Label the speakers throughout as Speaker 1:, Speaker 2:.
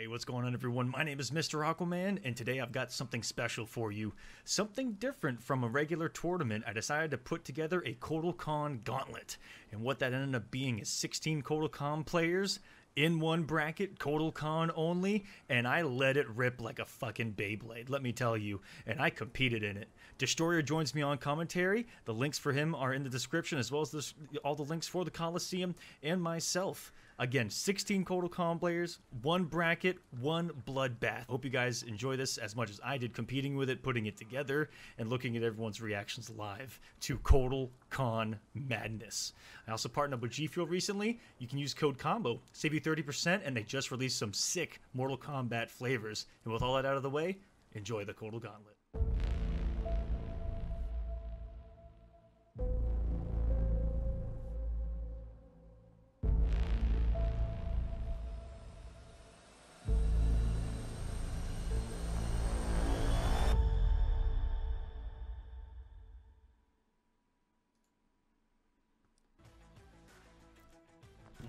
Speaker 1: Hey, what's going on, everyone? My name is Mr. Aquaman, and today I've got something special for you. Something different from a regular tournament. I decided to put together a Kotal Kahn Gauntlet, and what that ended up being is 16 Kotal Kahn players in one bracket, Kotal Kahn only, and I let it rip like a fucking Beyblade, let me tell you, and I competed in it. Destroyer joins me on commentary. The links for him are in the description, as well as all the links for the Coliseum and myself. Again, 16 Kotal Kahn players, one bracket, one bloodbath. Hope you guys enjoy this as much as I did competing with it, putting it together, and looking at everyone's reactions live to Kotal Kahn madness. I also partnered up with G Fuel recently. You can use code COMBO, save you 30%, and they just released some sick Mortal Kombat flavors. And with all that out of the way, enjoy the Kotal Gauntlet.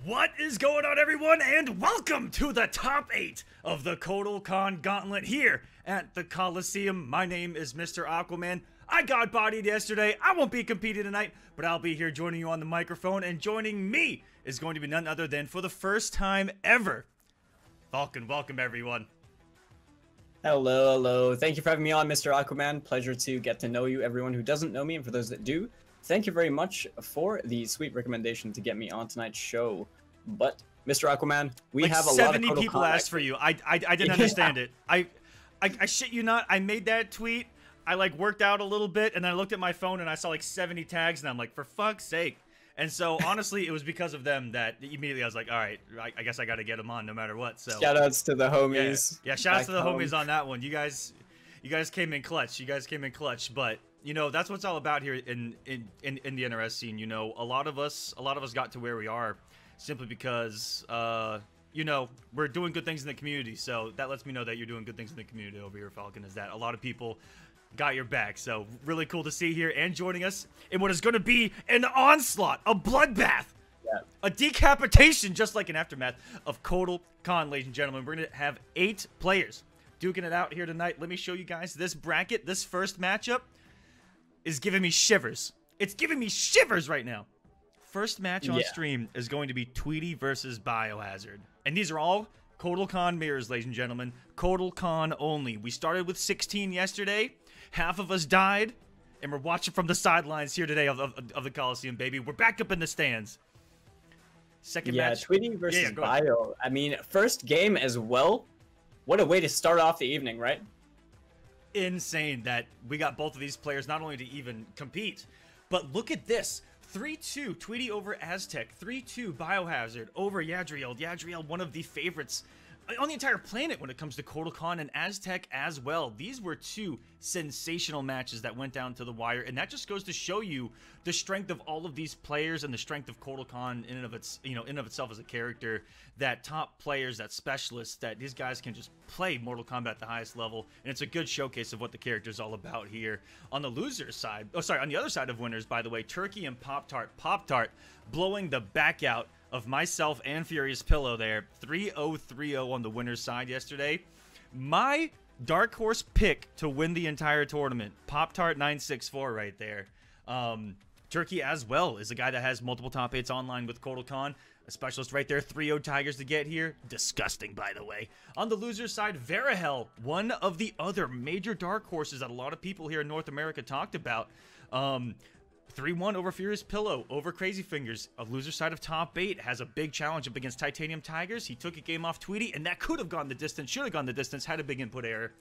Speaker 1: What is going on, everyone, and welcome to the top 8 of the Kotal Kahn Gauntlet here at the Coliseum. My name is Mr. Aquaman. I got bodied yesterday. I won't be competing tonight, but I'll be here joining you on the microphone, and joining me is going to be none other than, for the first time ever, Falcon. Welcome, everyone.
Speaker 2: Hello, hello. Thank you for having me on, Mr. Aquaman. Pleasure to get to know you, everyone who doesn't know me, and for those that do, thank you very much for the sweet recommendation to get me on tonight's show. But, Mr. Aquaman, we
Speaker 1: like
Speaker 2: have a lot of
Speaker 1: 70 people asked for you. I didn't understand it. I shit you not. I made that tweet. I like worked out a little bit, and then I looked at my phone and I saw like 70 tags, and I'm like, for fuck's sake. And so honestly, it was because of them that immediately I was like, all right, I guess I got to get them on no matter what. So
Speaker 2: shout outs to the homies.
Speaker 1: Yeah, shout outs to the homies on that one. You guys came in clutch. You guys came in clutch. But you know, that's what it's all about here in the NRS scene. You know, a lot of us got to where we are simply because you know, we're doing good things in the community. So that lets me know that you're doing good things in the community over here, Falcon, is that a lot of people got your back. So really cool to see here, and joining us in what is going to be an onslaught, a bloodbath, a decapitation, just like an aftermath of Kotal Kahn, ladies and gentlemen. We're going to have 8 players duking it out here tonight. Let me show you guys this bracket. This first matchup is giving me shivers. It's giving me shivers right now. First match on stream is going to be Tweety versus Biohazard. And these are all Kotal Kahn mirrors, ladies and gentlemen. Kotal Kahn only. We started with 16 yesterday. Half of us died. And we're watching from the sidelines here today of the Coliseum, baby. We're back up in the stands. Second match.
Speaker 2: Tweety versus Bio. I mean, first game as well. What a way to start off the evening, right?
Speaker 1: Insane that we got both of these players not only to even compete, but look at this. 3-2 Tweety over Aztec, 3-2 Biohazard over Yadriel. Yadriel, one of the favorites on the entire planet when it comes to Kotal Kahn, and Aztec as well. These were 2 sensational matches that went down to the wire, and that just goes to show you the strength of all of these players and the strength of Kotal Kahn in and of itself as a character. That top players, that specialists, that these guys can just play Mortal Kombat at the highest level, and it's a good showcase of what the character is all about here. On the loser side, on the other side of winners, by the way, Turkey and Pop-Tart. Pop-Tart blowing the back out of myself and Furious Pillow there. 3-0-3-0 on the winner's side yesterday. My dark horse pick to win the entire tournament, Pop-Tart 964 right there. Turkey as well is a guy that has multiple top 8s online with Kotal Kahn. A specialist right there. 3-0 Tigers to get here. Disgusting, by the way. On the loser side, Varahel, one of the other major dark horses that a lot of people here in North America talked about. 3-1 over Furious Pillow, over Crazy Fingers. A loser side of top 8 has a big challenge up against Titanium Tigers. He took a game off Tweety, and that could have gone the distance, should have gone the distance, had a big input error.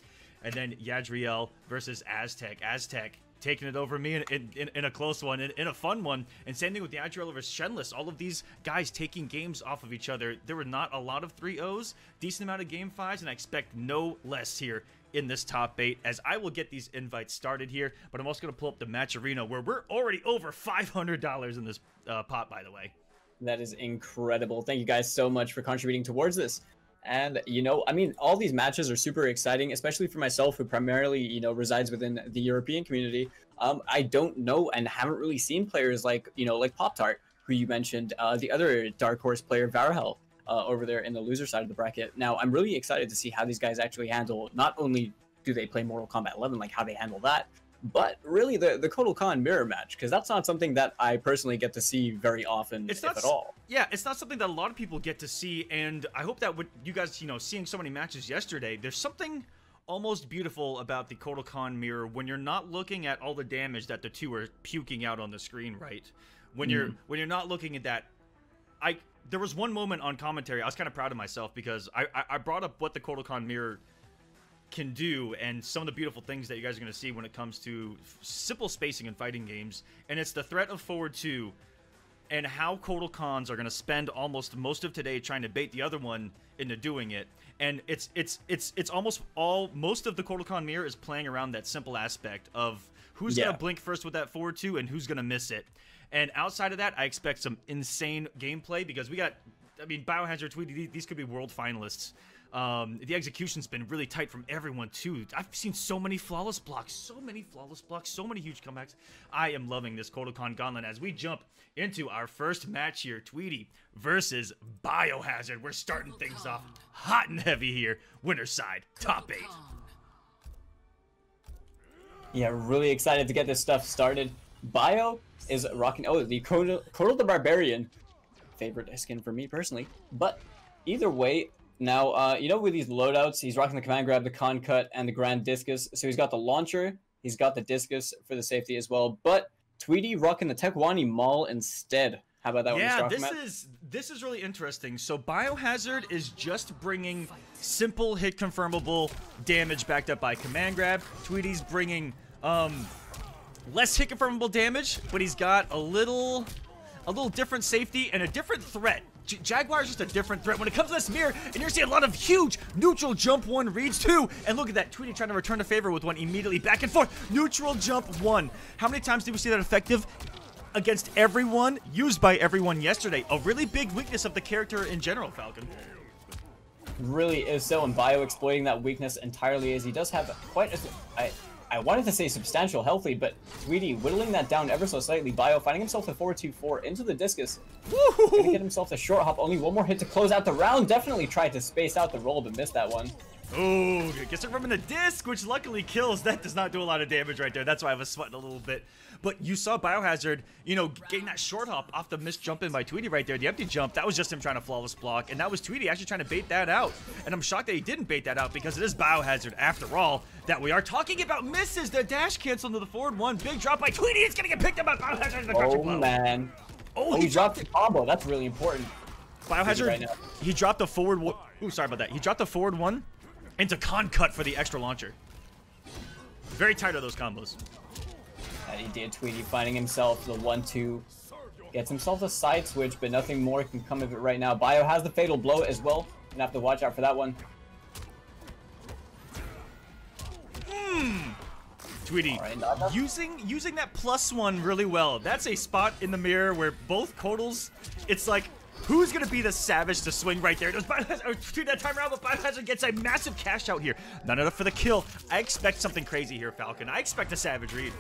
Speaker 1: And then Yadriel versus Aztec. Aztec taking it over me in a close one, in a fun one. And same thing with Yadriel versus Shenless. All of these guys taking games off of each other. There were not a lot of 3-0s, decent amount of game 5s, and I expect no less here in this top 8, as I will get these invites started here. But I'm also going to pull up the match arena, where we're already over $500 in this pot, by the way.
Speaker 2: That is incredible. Thank you guys so much for contributing towards this. And, you know, I mean, all these matches are super exciting, especially for myself, who primarily, you know, resides within the European community. I don't know and haven't really seen players like, you know, like Pop-Tart, who you mentioned, the other Dark Horse player, Varahel. over there in the loser side of the bracket. Now, I'm really excited to see how these guys actually handle, not only do they play Mortal Kombat 11, like how they handle that, but really the Kotal Khan mirror match, because that's not something that I personally get to see very often, if at all.
Speaker 1: Yeah, it's not something that a lot of people get to see, and I hope that with you guys, you know, seeing so many matches yesterday, there's something almost beautiful about the Kotal Khan mirror when you're not looking at all the damage that the two are puking out on the screen, right? When you're not looking at that, there was one moment on commentary I was kind of proud of myself because I brought up what the Kotal Khan mirror can do and some of the beautiful things that you guys are going to see when it comes to simple spacing in fighting games, and it's the threat of forward 2 and how Kotal Khans are going to spend almost most of today trying to bait the other one into doing it. And it's almost most of the Kotal Khan mirror is playing around that simple aspect of who's going to blink first with that forward 2 and who's going to miss it. And outside of that, I expect some insane gameplay because we got, I mean, Biohazard tweeted these could be world finalists. The execution's been really tight from everyone too. I've seen so many flawless blocks, so many huge comebacks. I am loving this Kotal Khan Gauntlet as we jump into our first match here. Tweety versus Biohazard. We're starting things off hot and heavy here. Winner's side, top 8.
Speaker 2: Yeah, really excited to get this stuff started. Bio is rocking, the Kotal the Barbarian. Favorite skin for me personally. But either way, now, you know, with these loadouts, he's rocking the Command Grab, the Con Cut, and the Grand Discus. So he's got the Launcher, he's got the Discus for the safety as well. But Tweety rocking the Tekwani Maul instead. How about that one?
Speaker 1: Yeah, this is really interesting. So Biohazard is just bringing simple hit confirmable damage backed up by Command Grab. Tweety's bringing less hit confirmable damage, but he's got a little different safety and a different threat. Jaguar is just a different threat when it comes to this mirror, and you're seeing a lot of huge neutral jump 1 reads 2, and look at that, Tweety trying to return the favor with one immediately back and forth. Neutral jump 1. How many times did we see that effective against everyone, used by everyone yesterday? A really big weakness of the character in general, Falcon.
Speaker 2: Really is so, and Bio exploiting that weakness entirely, as he does have quite a, I wanted to say substantial health lead, but Tweety whittling that down ever so slightly. Bio finding himself a 4-2-4 into the Discus. Gonna get himself a short hop. Only one more hit to close out the round. Definitely tried to space out the roll, but missed that one.
Speaker 1: Oh, gets it from the disc, which luckily kills. That does not do a lot of damage right there. That's why I was sweating a little bit. But you saw Biohazard, you know, getting that short hop off the missed jump in by Tweety right there. The empty jump, that was just him trying to flawless block. And that was Tweety actually trying to bait that out. And I'm shocked that he didn't bait that out because it is Biohazard, after all, that we are talking about. Misses the dash cancel into the forward 1. Big drop by Tweety. It's going to get picked up by Biohazard in the crouching blow.
Speaker 2: Oh, man.
Speaker 1: Oh,
Speaker 2: he dropped the combo. That's really important.
Speaker 1: Biohazard,
Speaker 2: right,
Speaker 1: he dropped the forward one. Ooh, sorry about that. He dropped the forward 1 into Con Cut for the extra launcher. Very tight of those combos.
Speaker 2: And he did. Tweety finding himself the 1-2. Gets himself a side switch, but nothing more can come of it right now. Bio has the fatal blow as well. Gonna have to watch out for that one.
Speaker 1: Tweety, using that +1 really well. That's a spot in the mirror where both Kotals, it's like, who's going to be the savage to swing right there? Does Biohazard that time around, but Biohazard gets a massive cash out here. Not enough for the kill. I expect something crazy here, Falcon. I expect a savage read.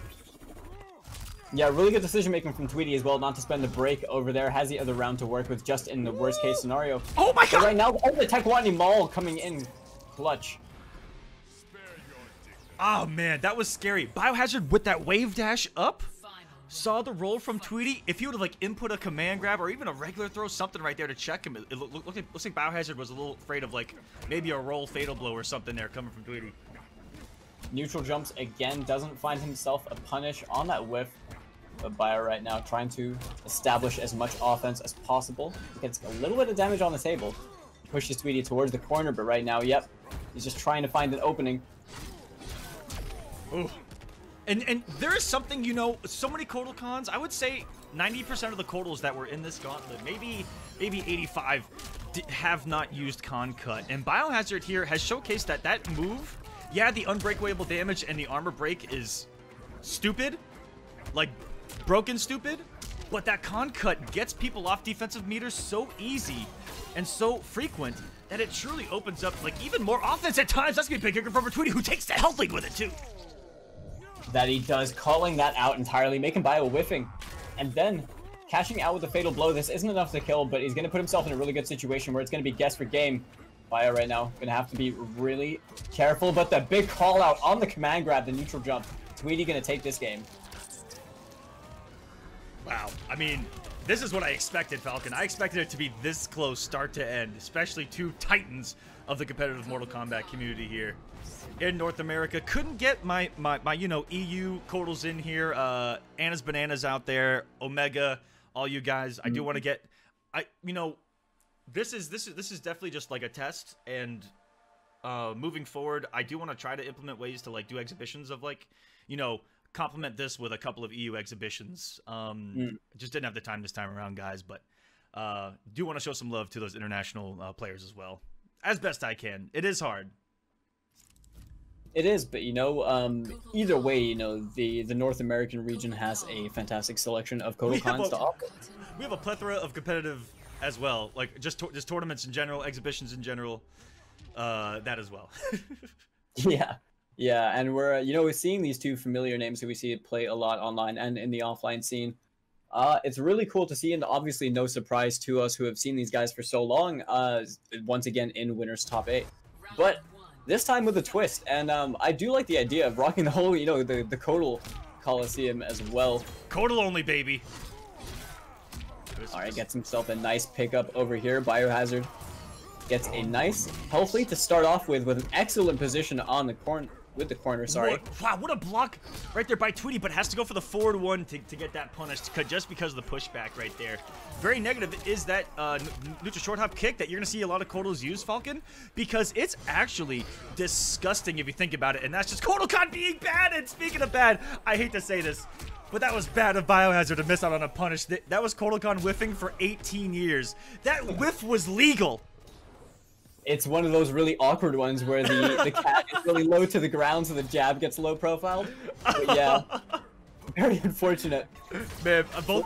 Speaker 2: Yeah, really good decision making from Tweety as well, not to spend the break over there. Has the other round to work with just in the worst case scenario.
Speaker 1: Oh my god!
Speaker 2: But right now, the Tekwani Maul coming in clutch.
Speaker 1: Oh man, that was scary. Biohazard with that wave dash up. Saw the roll from Tweety. If he would have like input a command grab or even a regular throw, something right there to check him, it looks like Biohazard was a little afraid of like maybe a roll fatal blow or something there coming from Tweety.
Speaker 2: Neutral jumps again, doesn't find himself a punish on that whiff. But Bio right now trying to establish as much offense as possible. Gets a little bit of damage on the table. Pushes Tweety towards the corner, but right now, yep, he's just trying to find an opening.
Speaker 1: Ooh. And there is something, you know, so many Kotal Khans, I would say 90% of the Kotals that were in this gauntlet, maybe 85, have not used Con Cut. And Biohazard here has showcased that move, yeah, the unbreakable damage and the armor break is stupid, like broken stupid, but that Con Cut gets people off defensive meters so easy and so frequent that it truly opens up like even more offense at times. That's gonna be a big kicker from Tweety, who takes the health lead with it too.
Speaker 2: That he does, calling that out entirely, making Bio whiffing. And then cashing out with the fatal blow. This isn't enough to kill, but he's going to put himself in a really good situation where it's going to be guess for game. Bio right now going to have to be really careful, but the big call out on the command grab, the neutral jump. Tweedy going to take this game.
Speaker 1: Wow. I mean, this is what I expected, Falcon. I expected it to be this close start to end, especially two titans of the competitive Mortal Kombat community here in North America. Couldn't get my you know, EU Codals in here. Anna's Bananas out there, Omega, all you guys. I do want to get, you know, this is definitely just like a test, and moving forward, I do want to try to implement ways to like do exhibitions of like, you know, complement this with a couple of EU exhibitions. Just didn't have the time this time around, guys, but do want to show some love to those international players as well, as best I can. It is hard.
Speaker 2: It is, but you know, either way, you know, the North American region has a fantastic selection of Kodokans to offer.
Speaker 1: We have a plethora of competitive as well, like just tournaments in general, exhibitions in general, that as well. Yeah, and we're, you know, we're seeing these two familiar names that we see play a lot online and in the offline scene. It's really cool to see, and obviously no surprise to us who have seen these guys for so long, once again in Winners Top 8. But this time with a twist, and I do like the idea of rocking the whole, you know, the Codal Coliseum as well. Codal only, baby.
Speaker 2: Alright, gets himself a nice pickup over here. Biohazard gets a nice health lead to start off with an excellent position on the corner. With the corner, sorry.
Speaker 1: Wow, what a block right there by Tweedy, but has to go for the forward one to get that punished just because of the pushback right there. Very negative is that neutral short hop kick that you're going to see a lot of Kodals use, Falcon, because it's actually disgusting if you think about it, and that's just Kodokan being bad. And speaking of bad, I hate to say this, but that was bad of Biohazard to miss out on a punish. That was Kodokan whiffing for 18 years. That whiff was legal.
Speaker 2: It's one of those really awkward ones where the cat is really low to the ground, so the jab gets low profiled. But yeah, very unfortunate.
Speaker 1: Man, both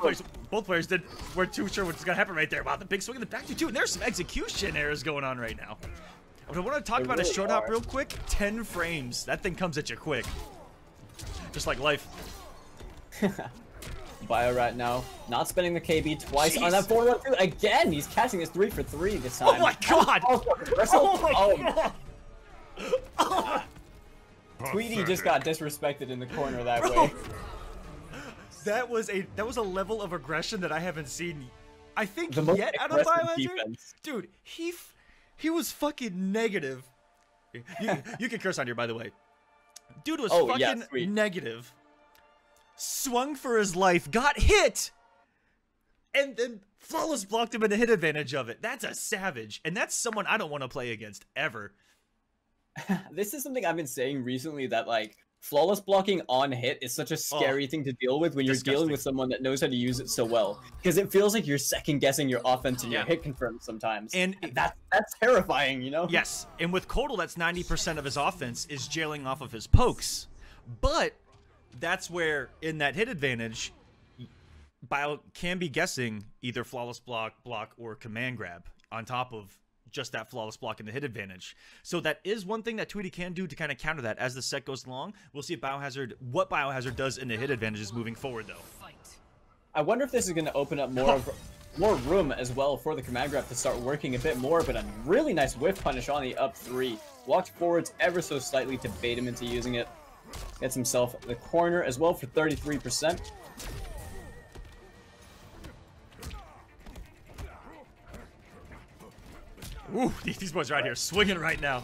Speaker 1: players weren't too sure what's gonna happen right there. Wow, the big swing in the back too, and there's some execution errors going on right now. What I want to talk about is short hop real quick. 10 frames. That thing comes at you quick, just like life.
Speaker 2: Bio right now, not spending the KB twice on that 4-1-2. Again, he's catching his 3 for 3 this time.
Speaker 1: Oh my god!
Speaker 2: Oh my god! Tweedy just got disrespected in the corner that way.
Speaker 1: That was a level of aggression that I haven't seen, I think, yet out of Biohazard. Dude, he was fucking negative. You can curse on here, by the way. Dude was fucking negative. Swung for his life, got hit, and then Flawless blocked him in the hit advantage of it. That's a savage, and that's someone I don't want to play against ever.
Speaker 2: This is something I've been saying recently, that like Flawless blocking on hit is such a scary thing to deal with when you're dealing with someone that knows how to use it so well, because it feels like you're second guessing your offense and your hit confirm sometimes, and that's terrifying, you know?
Speaker 1: Yes, and with Codal, that's 90% of his offense is jailing off of his pokes, but that's where, in that hit advantage, Bio can be guessing either Flawless block, or command grab on top of just that Flawless block and the hit advantage. So that is one thing that Tweedy can do to kind of counter that as the set goes along. We'll see if what Biohazard does in the hit advantages moving forward, though.
Speaker 2: I wonder if this is going to open up more room as well for the command grab to start working a bit more, but a really nice whiff punish on the up 3. Walked forwards ever so slightly to bait him into using it. Gets himself the corner as well for 33%.
Speaker 1: Ooh, these boys right here swinging right now.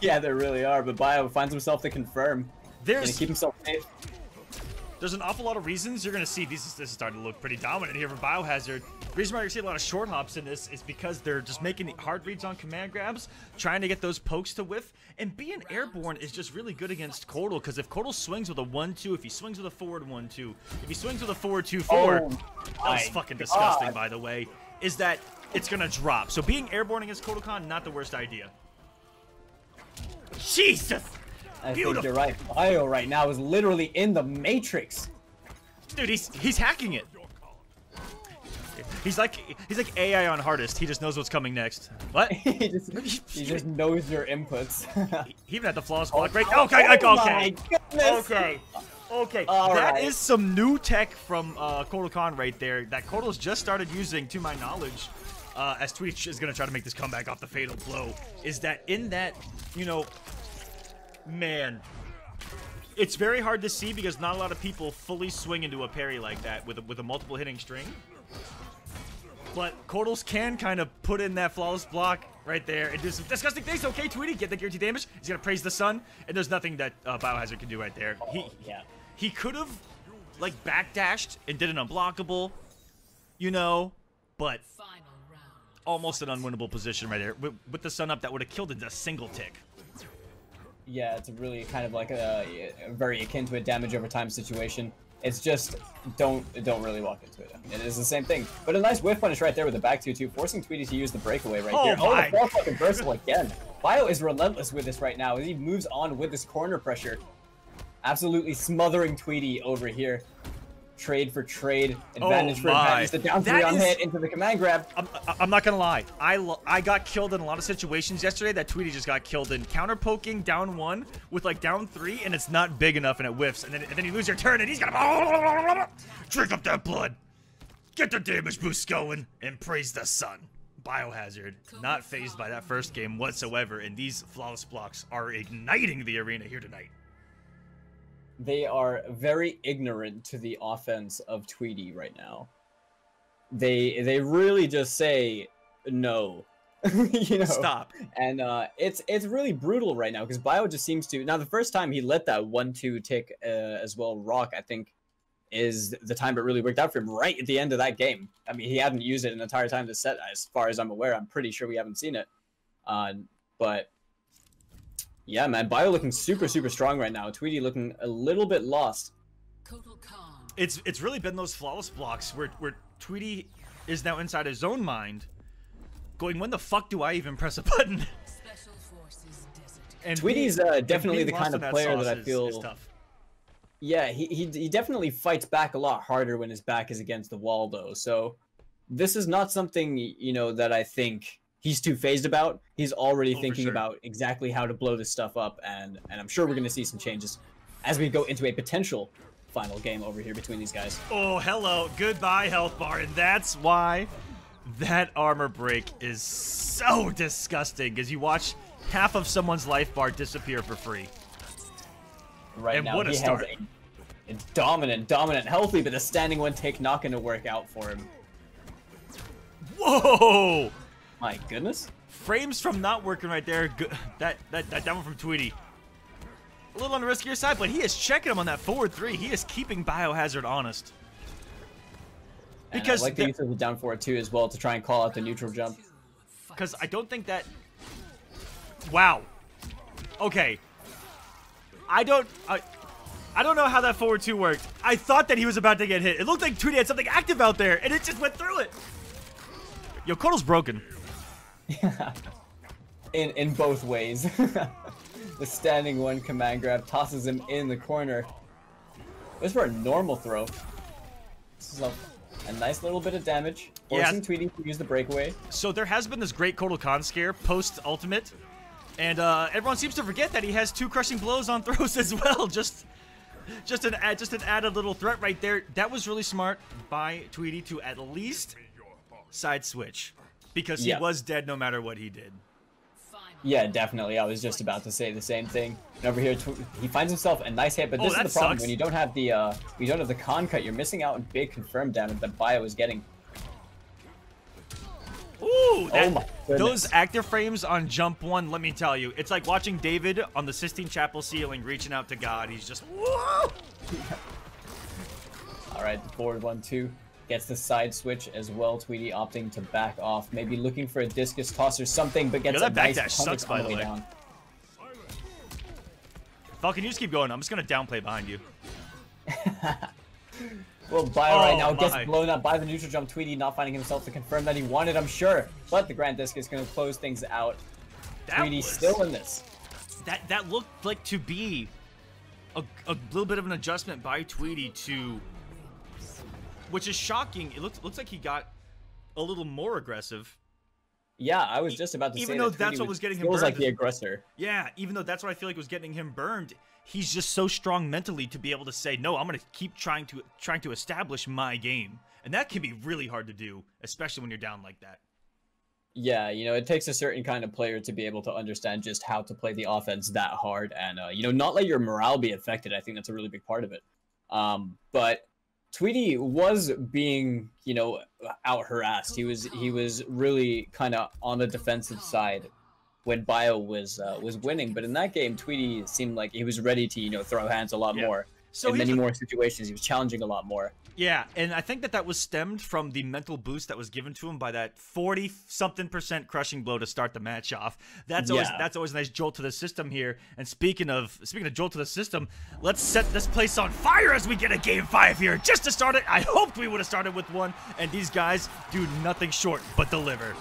Speaker 2: Yeah, they really are, but Bio finds himself to confirm. Gonna keep himself safe.
Speaker 1: There's an awful lot of reasons you're going to see this is starting to look pretty dominant here for Biohazard. The reason why you're seeing a lot of short hops in this is because they're just making hard reads on command grabs, trying to get those pokes to whiff, and being airborne is just really good against Codal, because if Codal swings with a 1-2, if he swings with a forward 1-2, if he swings with a forward 2-4, that was fucking disgusting, by the way, is that it's going to drop. So being airborne against Kodokan, not the worst idea. Jesus!
Speaker 2: I think you're right. Bio right now is literally in the Matrix.
Speaker 1: Dude, he's hacking it. He's like AI on hardest. He just knows what's coming next. What?
Speaker 2: he just knows your inputs.
Speaker 1: He even had the flawless block right. Okay.
Speaker 2: My goodness.
Speaker 1: Okay. Okay,
Speaker 2: All
Speaker 1: that
Speaker 2: right.
Speaker 1: is some new tech from Kotal Khan right there that Kotal's just started using, to my knowledge, as Tweety is going to try to make this comeback off the Fatal Blow, is that in that, you know, man, it's very hard to see because not a lot of people fully swing into a parry like that with a multiple hitting string. But Kotal's can kind of put in that flawless block right there and do some disgusting things. Okay, Tweety, get the guaranteed damage. He's going to praise the sun, and there's nothing that Biohazard can do right there.
Speaker 2: Yeah.
Speaker 1: He could have, like, backdashed and did an unblockable, you know, but almost an unwinnable position right there. With the sun up, that would have killed it in a single tick.
Speaker 2: Yeah, it's really kind of like a very akin to a damage over time situation. It's just don't really walk into it. I mean, it is the same thing. But a nice whiff punish right there with the back 2-2, forcing Tweety to use the breakaway right here. Oh, the 4 fucking versatile again. Bio is relentless with this right now as he moves on with this corner pressure. Absolutely smothering Tweety over here. Trade for trade, advantage for advantage. The down 3 on hit into the command grab.
Speaker 1: I'm not gonna lie. I got killed in a lot of situations yesterday that Tweety just got killed in. Counter poking down 1 with like down 3, and it's not big enough, and it whiffs, and then you lose your turn, and he's gonna drink up that blood, get the damage boost going, and praise the sun. Biohazard not phased by that first game whatsoever, and these flawless blocks are igniting the arena here tonight.
Speaker 2: They are very ignorant to the offense of Tweety right now. They really just say no, you know.
Speaker 1: Stop.
Speaker 2: And it's really brutal right now because Bio just seems to. Now the first time he let that 1-2 tick as well rock, I think, is the time it really worked out for him. Right at the end of that game. I mean, he hadn't used it an entire time to set, as far as I'm aware. I'm pretty sure we haven't seen it, but. Yeah, man, Bio looking super strong right now. Tweety looking a little bit lost.
Speaker 1: It's really been those flawless blocks where Tweety is now inside his own mind, going, when the fuck do I even press a button? And
Speaker 2: Tweety's definitely the kind of player that I feel.
Speaker 1: Is tough.
Speaker 2: Yeah, he definitely fights back a lot harder when his back is against the wall, though. So this is not something, you know, that I think he's too phased about. He's already thinking about exactly how to blow this stuff up, and I'm sure we're going to see some changes as we go into a potential final game over here between these guys.
Speaker 1: Oh, hello. Goodbye, health bar. And that's why that armor break is so disgusting, because you watch half of someone's life bar disappear for free.
Speaker 2: Right
Speaker 1: and
Speaker 2: now,
Speaker 1: what a start.
Speaker 2: Has a dominant healthy, but the standing 1 take not going to work out for him.
Speaker 1: Whoa!
Speaker 2: My goodness.
Speaker 1: Frames from not working right there. That down from Tweety. A little on the riskier side, but he is checking him on that forward 3. He is keeping Biohazard honest.
Speaker 2: Because I like the use of the down forward 2 as well to try and call out the neutral jump.
Speaker 1: Because I don't think that... Wow. Okay. I don't know how that forward 2 worked. I thought that he was about to get hit. It looked like Tweety had something active out there, and it just went through it. Yo, Kotal's broken.
Speaker 2: in both ways. The standing 1 command grab tosses him in the corner. This for a normal throw. This is a nice little bit of damage. Forcing Tweety to use the breakaway.
Speaker 1: So there has been this great Kotal Khan scare post-ultimate. And everyone seems to forget that he has 2 crushing blows on throws as well. Just an added little threat right there. That was really smart by Tweety to at least side switch, because he was dead no matter what he did.
Speaker 2: Yeah, definitely. I was just about to say the same thing. And over here, he finds himself a nice hit, but this is the problem.
Speaker 1: Sucks.
Speaker 2: When you don't have the con cut, you're missing out on big confirmed damage that Bio is getting.
Speaker 1: Ooh,
Speaker 2: oh my goodness.
Speaker 1: Those active frames on jump 1, let me tell you, it's like watching David on the Sistine Chapel ceiling reaching out to God. He's just, whoa!
Speaker 2: All right, forward 1-2. Gets the side switch as well. Tweety opting to back off, maybe looking for a discus toss or something, but gets
Speaker 1: that
Speaker 2: a
Speaker 1: backdash
Speaker 2: nice
Speaker 1: sucks, by the way.
Speaker 2: Down.
Speaker 1: Falcon, you just keep going. I'm just gonna downplay behind you.
Speaker 2: Well, Bio right now gets blown up by the neutral jump. Tweety not finding himself to confirm that he wanted, I'm sure, but the Grand Discus going to close things out. Tweety still in this.
Speaker 1: That looked like to be a little bit of an adjustment by Tweety to, which is shocking. It looks like he got a little more aggressive.
Speaker 2: Yeah, I was just about to say
Speaker 1: even though
Speaker 2: that
Speaker 1: that's
Speaker 2: Tweety
Speaker 1: what was getting him
Speaker 2: feels
Speaker 1: burned.
Speaker 2: like the aggressor.
Speaker 1: Yeah, even though that's what I feel like was getting him burned, he's just so strong mentally to be able to say, no, I'm going to keep trying to establish my game. And that can be really hard to do, especially when you're down like that.
Speaker 2: Yeah, you know, it takes a certain kind of player to be able to understand just how to play the offense that hard and, you know, not let your morale be affected. I think that's a really big part of it. But Tweety was being, you know, out harassed. He was really kind of on the defensive side when Bio was winning. But in that game, Tweety seemed like he was ready to, you know, throw hands a lot more. So in many more situations, he was challenging a lot more.
Speaker 1: Yeah, and I think that was stemmed from the mental boost that was given to him by that 40-something% crushing blow to start the match off. That's always a nice jolt to the system here. And speaking of jolt to the system, let's set this place on fire as we get a game 5 here. Just to start it, I hoped we would have started with one, and these guys do nothing short but deliver.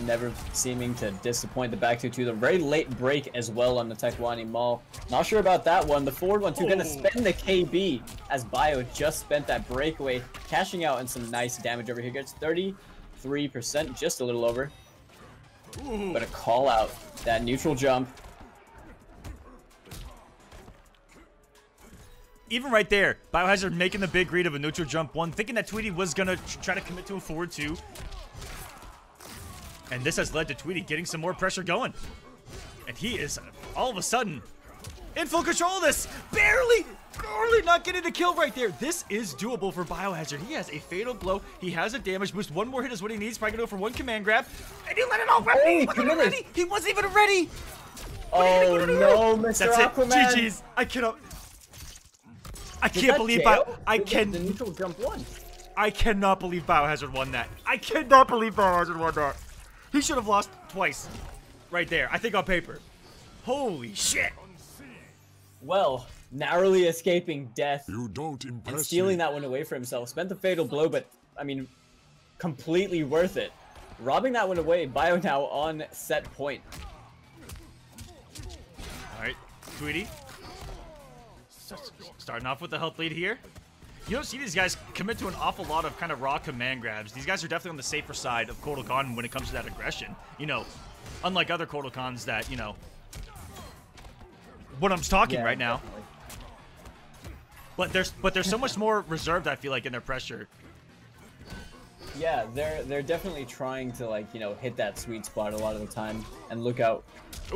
Speaker 2: Never seeming to disappoint. The back 2-2. The very late break as well on the Tekwani Maul. Not sure about that one. The forward 1-2 gonna spend the KB as Bio just spent that breakaway, cashing out and some nice damage over here. Gets 33%, just a little over. But a call out that neutral jump.
Speaker 1: Even right there, Biohazard making the big read of a neutral jump 1, thinking that Tweety was gonna try to commit to a forward 2. And this has led to Tweety getting some more pressure going. And he is, all of a sudden, in full control of this. Barely not getting the kill right there. This is doable for Biohazard. He has a fatal blow. He has a damage boost. One more hit is what he needs. Probably going to go for one command grab. And he let it all rip. He wasn't even ready. He wasn't even ready.
Speaker 2: Oh no, Mr. Aquaman.
Speaker 1: That's it. GG's. I can't believe
Speaker 2: the neutral jump won.
Speaker 1: I cannot believe Biohazard won that. I cannot believe Biohazard won that. He should have lost twice. Right there. I think on paper. Holy shit.
Speaker 2: Well, narrowly escaping death.
Speaker 3: You don't impress
Speaker 2: and stealing
Speaker 3: me.
Speaker 2: that one away for himself. Spent the fatal blow, but, I mean, completely worth it. Robbing that one away, Bio now on set point.
Speaker 1: Alright, Tweety. Starting off with the health lead here. You don't see these guys commit to an awful lot of kind of raw command grabs. These guys are definitely on the safer side of Kotal Khan when it comes to that aggression. You know, unlike other Kotal Khans that, you know, what I'm talking right now.
Speaker 2: Definitely.
Speaker 1: But there's so much more reserved, I feel like, in their pressure.
Speaker 2: Yeah, they're definitely trying to, like, you know, hit that sweet spot a lot of the time and look out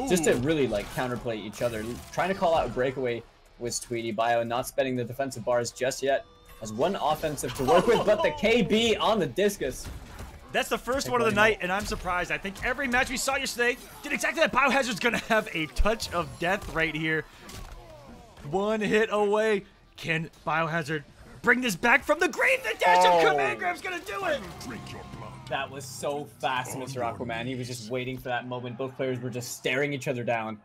Speaker 2: just to really, like, counterplay each other. Trying to call out a breakaway with Tweety. Bio not spending the defensive bars just yet. Has one offensive to work with, but the KB on the discus.
Speaker 1: That's the first one of the night, and I'm surprised. I think every match we saw yesterday did exactly that. Biohazard's going to have a touch of death right here. One hit away. Can Biohazard bring this back from the grave? The dash of command grab's going to do it.
Speaker 2: That was so fast, Mr. Aquaman. He was just waiting for that moment. Both players were just staring each other down.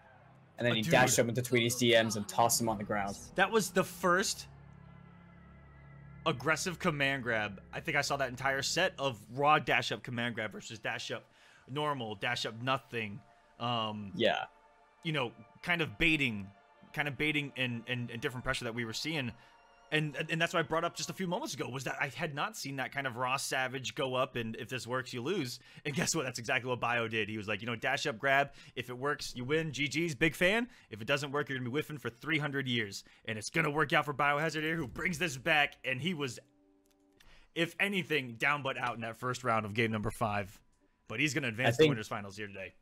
Speaker 2: And then he dashed up into Tweety's DMs and tossed him on the ground.
Speaker 1: That was the first aggressive command grab. I think I saw that entire set of raw dash up command grab versus dash up normal, dash up nothing.
Speaker 2: Yeah.
Speaker 1: You know, kind of baiting and different pressure that we were seeing. And that's what I brought up just a few moments ago, was that I had not seen that kind of raw savage go up and if this works, you lose. And guess what? That's exactly what Bio did. He was like, you know, dash up grab. If it works, you win. GG's, big fan. If it doesn't work, you're going to be whiffing for 300 years. And it's going to work out for Biohazard here, who brings this back. And he was, if anything, down but out in that first round of game number 5. But he's going to advance to the winners finals here today.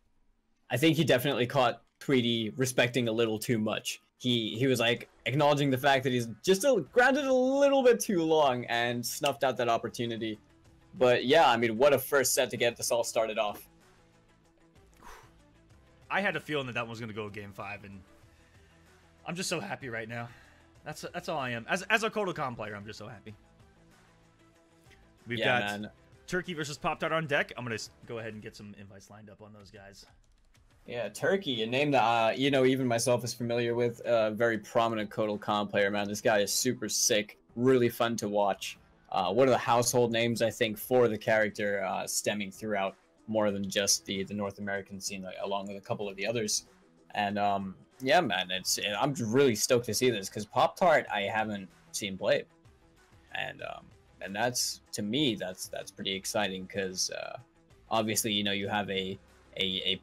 Speaker 2: I think he definitely caught Tweety respecting a little too much. He was like acknowledging the fact that he's just grounded a little bit too long and snuffed out that opportunity. But yeah, I mean, what a first set to get this all started off.
Speaker 1: I had a feeling that was going to go game 5, and I'm just so happy right now. That's all I am. As a Kotal Khan player, I'm just so happy. We've got Turkey versus Pop-Tart on deck. I'm going to go ahead and get some invites lined up on those guys.
Speaker 2: Yeah, Turkey, a name that, you know, even myself is familiar with. A very prominent Kotal Khan player, man. This guy is super sick, really fun to watch. One of the household names, I think, for the character, stemming throughout more than just the North American scene, like, along with a couple of the others. And, yeah, man, I'm really stoked to see this, because Pop-Tart I haven't seen play. And, and that's, to me, that's pretty exciting because obviously, you know, you have a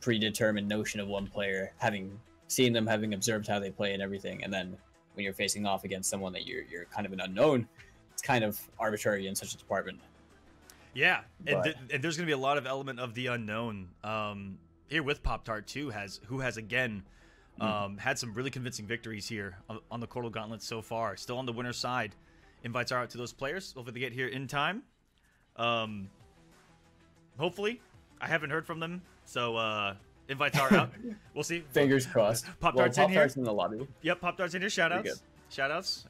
Speaker 2: predetermined notion of one player, having seen them, having observed how they play and everything, and then when you're facing off against someone that you're kind of an unknown, it's kind of arbitrary in such a department.
Speaker 1: Yeah, and there's going to be a lot of element of the unknown here with Pop-Tart too, who has again had some really convincing victories here on the Kotal Gauntlet so far. Still on the winner's side. Invites are out to those players. Hopefully they get here in time. Hopefully. I haven't heard from them, so invites are out. We'll see.
Speaker 2: Fingers crossed.
Speaker 1: Pop-Tart's in here.
Speaker 2: In the lobby.
Speaker 1: Yep, Pop-Tart's in here. Shoutouts. Shoutouts.